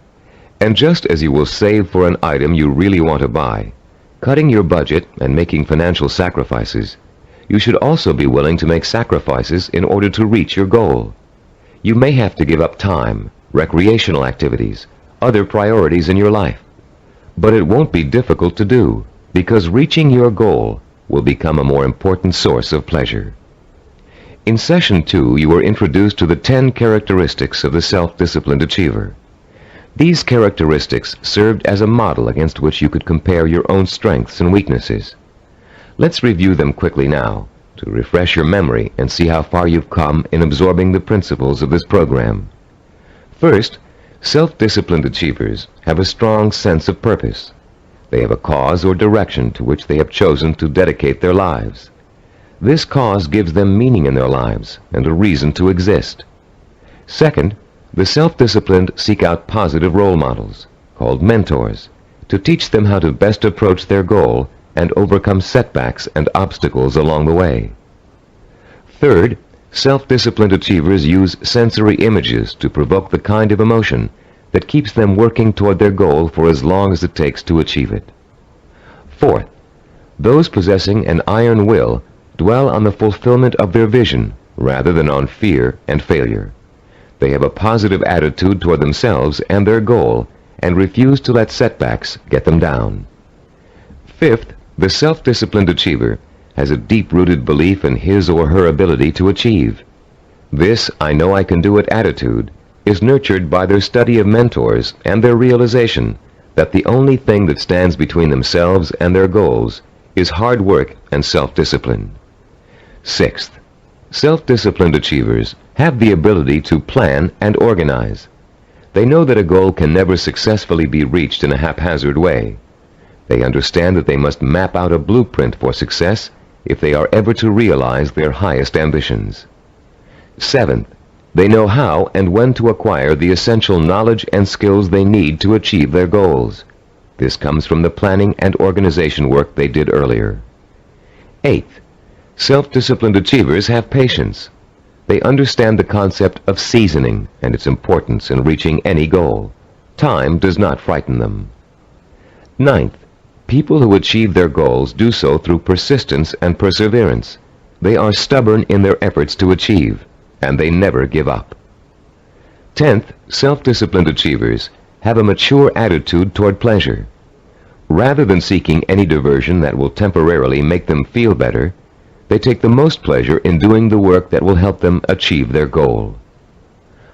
S2: And just as you will save for an item you really want to buy, cutting your budget and making financial sacrifices, you should also be willing to make sacrifices in order to reach your goal. You may have to give up time, recreational activities, other priorities in your life. But it won't be difficult to do, because reaching your goal will become a more important source of pleasure. In Session 2, you were introduced to the 10 characteristics of the self-disciplined achiever. These characteristics served as a model against which you could compare your own strengths and weaknesses. Let's review them quickly now, to refresh your memory and see how far you've come in absorbing the principles of this program. First, self-disciplined achievers have a strong sense of purpose. They have a cause or direction to which they have chosen to dedicate their lives. This cause gives them meaning in their lives and a reason to exist. Second, the self-disciplined seek out positive role models, called mentors, to teach them how to best approach their goal and overcome setbacks and obstacles along the way. Third, self-disciplined achievers use sensory images to provoke the kind of emotion that keeps them working toward their goal for as long as it takes to achieve it. Fourth, those possessing an iron will dwell on the fulfillment of their vision rather than on fear and failure. They have a positive attitude toward themselves and their goal and refuse to let setbacks get them down. Fifth, the self-disciplined achiever has a deep-rooted belief in his or her ability to achieve. This "I know I can do it" attitude is nurtured by their study of mentors and their realization that the only thing that stands between themselves and their goals is hard work and self-discipline. Sixth, self-disciplined achievers have the ability to plan and organize. They know that a goal can never successfully be reached in a haphazard way. They understand that they must map out a blueprint for success if they are ever to realize their highest ambitions. Seventh, they know how and when to acquire the essential knowledge and skills they need to achieve their goals. This comes from the planning and organization work they did earlier. Eighth, self-disciplined achievers have patience. They understand the concept of seasoning and its importance in reaching any goal. Time does not frighten them. Ninth, people who achieve their goals do so through persistence and perseverance. They are stubborn in their efforts to achieve, and they never give up. Tenth, self-disciplined achievers have a mature attitude toward pleasure. Rather than seeking any diversion that will temporarily make them feel better, they take the most pleasure in doing the work that will help them achieve their goal.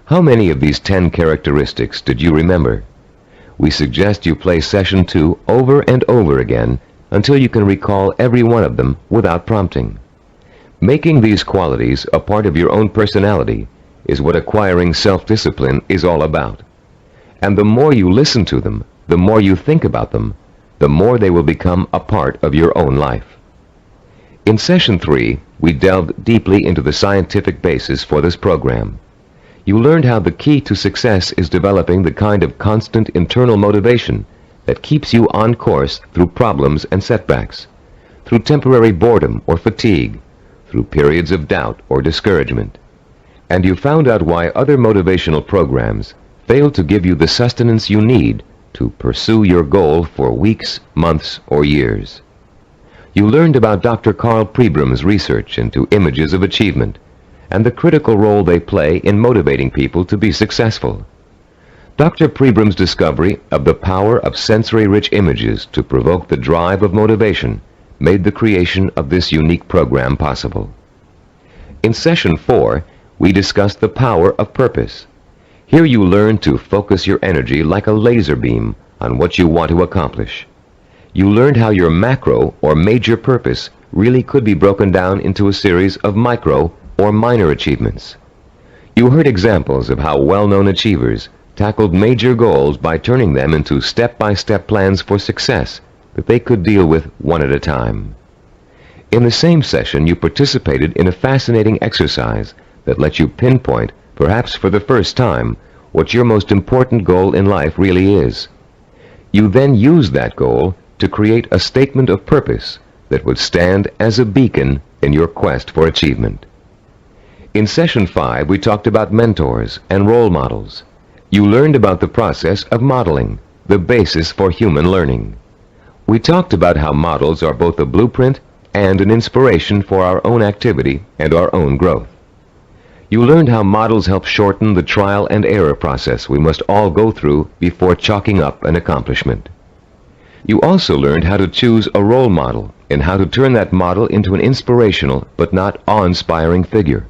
S2: How many of these 10 characteristics did you remember? We suggest you play Session 2 over and over again until you can recall every one of them without prompting. Making these qualities a part of your own personality is what acquiring self-discipline is all about. And the more you listen to them, the more you think about them, the more they will become a part of your own life. In Session 3, we delved deeply into the scientific basis for this program. You learned how the key to success is developing the kind of constant internal motivation that keeps you on course through problems and setbacks, through temporary boredom or fatigue, through periods of doubt or discouragement. And you found out why other motivational programs fail to give you the sustenance you need to pursue your goal for weeks, months, or years. You learned about Dr. Carl Pribram's research into images of achievement and the critical role they play in motivating people to be successful. Dr. Pribram's discovery of the power of sensory-rich images to provoke the drive of motivation made the creation of this unique program possible. In Session 4, we discussed the power of purpose. Here you learn to focus your energy like a laser beam on what you want to accomplish. You learned how your macro or major purpose really could be broken down into a series of micro or minor achievements. You heard examples of how well-known achievers tackled major goals by turning them into step-by-step plans for success that they could deal with one at a time. In the same session, you participated in a fascinating exercise that let you pinpoint, perhaps for the first time, what your most important goal in life really is. You then used that goal to create a statement of purpose that would stand as a beacon in your quest for achievement. In Session 5, we talked about mentors and role models. You learned about the process of modeling, the basis for human learning. We talked about how models are both a blueprint and an inspiration for our own activity and our own growth. You learned how models help shorten the trial and error process we must all go through before chalking up an accomplishment. You also learned how to choose a role model and how to turn that model into an inspirational but not awe-inspiring figure.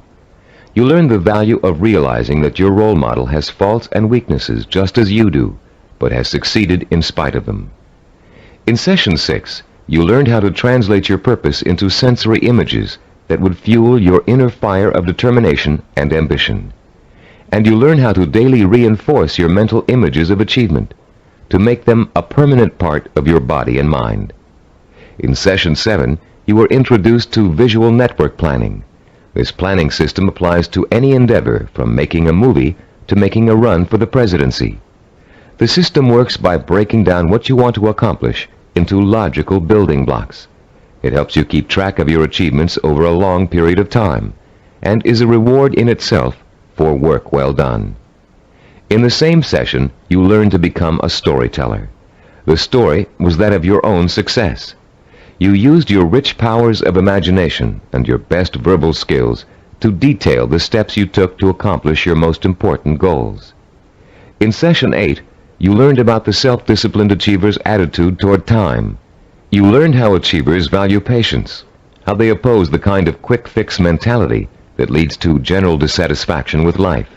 S2: You learned the value of realizing that your role model has faults and weaknesses just as you do, but has succeeded in spite of them. In Session 6, you learned how to translate your purpose into sensory images that would fuel your inner fire of determination and ambition. And you learned how to daily reinforce your mental images of achievement, to make them a permanent part of your body and mind. In Session 7, you were introduced to visual network planning. This planning system applies to any endeavor from making a movie to making a run for the presidency. The system works by breaking down what you want to accomplish into logical building blocks. It helps you keep track of your achievements over a long period of time and is a reward in itself for work well done. In the same session, you learned to become a storyteller. The story was that of your own success. You used your rich powers of imagination and your best verbal skills to detail the steps you took to accomplish your most important goals. In Session 8, you learned about the self-disciplined achiever's attitude toward time. You learned how achievers value patience, how they oppose the kind of quick-fix mentality that leads to general dissatisfaction with life,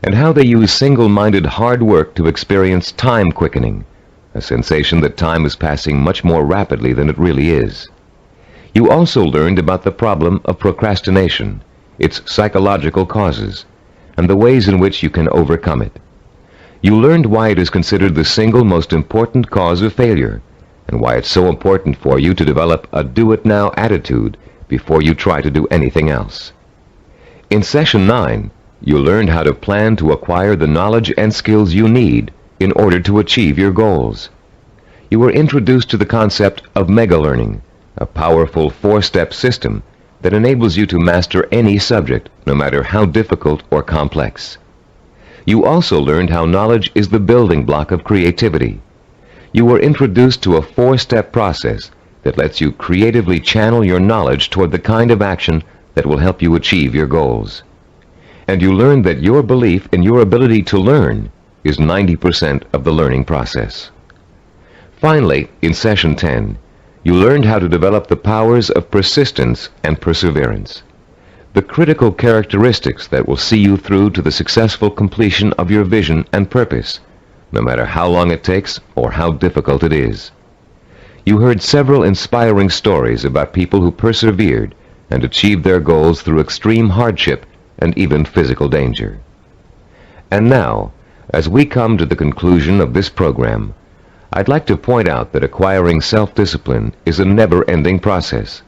S2: and how they use single-minded hard work to experience time quickening, a sensation that time is passing much more rapidly than it really is. You also learned about the problem of procrastination, its psychological causes, and the ways in which you can overcome it. You learned why it is considered the single most important cause of failure, and why it's so important for you to develop a do-it-now attitude before you try to do anything else. In Session 9, you learned how to plan to acquire the knowledge and skills you need in order to achieve your goals. You were introduced to the concept of mega-learning, a powerful 4-step system that enables you to master any subject, no matter how difficult or complex. You also learned how knowledge is the building block of creativity. You were introduced to a 4-step process that lets you creatively channel your knowledge toward the kind of action that will help you achieve your goals. And you learned that your belief in your ability to learn is 90% of the learning process. Finally, in Session 10, you learned how to develop the powers of persistence and perseverance, the critical characteristics that will see you through to the successful completion of your vision and purpose, no matter how long it takes or how difficult it is. You heard several inspiring stories about people who persevered and achieved their goals through extreme hardship and even physical danger. And now, as we come to the conclusion of this program, I'd like to point out that acquiring self-discipline is a never-ending process.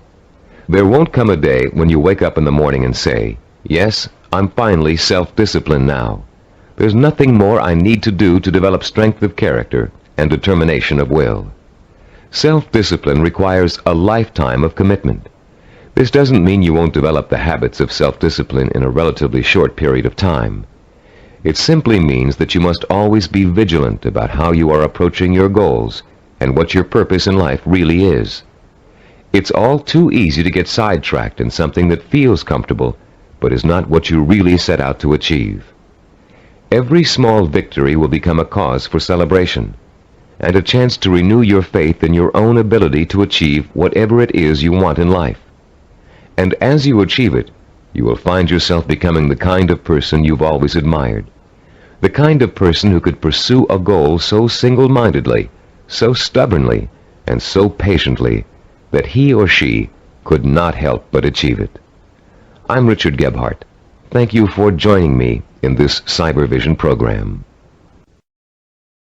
S2: There won't come a day when you wake up in the morning and say, "Yes, I'm finally self-disciplined now. There's nothing more I need to do to develop strength of character and determination of will." Self-discipline requires a lifetime of commitment. This doesn't mean you won't develop the habits of self-discipline in a relatively short period of time. It simply means that you must always be vigilant about how you are approaching your goals and what your purpose in life really is. It's all too easy to get sidetracked in something that feels comfortable, but is not what you really set out to achieve. Every small victory will become a cause for celebration, and a chance to renew your faith in your own ability to achieve whatever it is you want in life. And as you achieve it, you will find yourself becoming the kind of person you've always admired, the kind of person who could pursue a goal so single-mindedly, so stubbornly, and so patiently that he or she could not help but achieve it. I'm Richard Gebhardt. Thank you for joining me in this Cybervision program.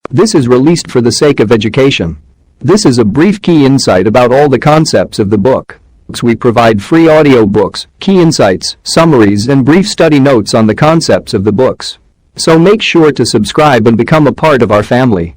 S1: This is released for the sake of education. This is a brief key insight about all the concepts of the book. We provide free audiobooks, key insights, summaries, and brief study notes on the concepts of the books. So make sure to subscribe and become a part of our family.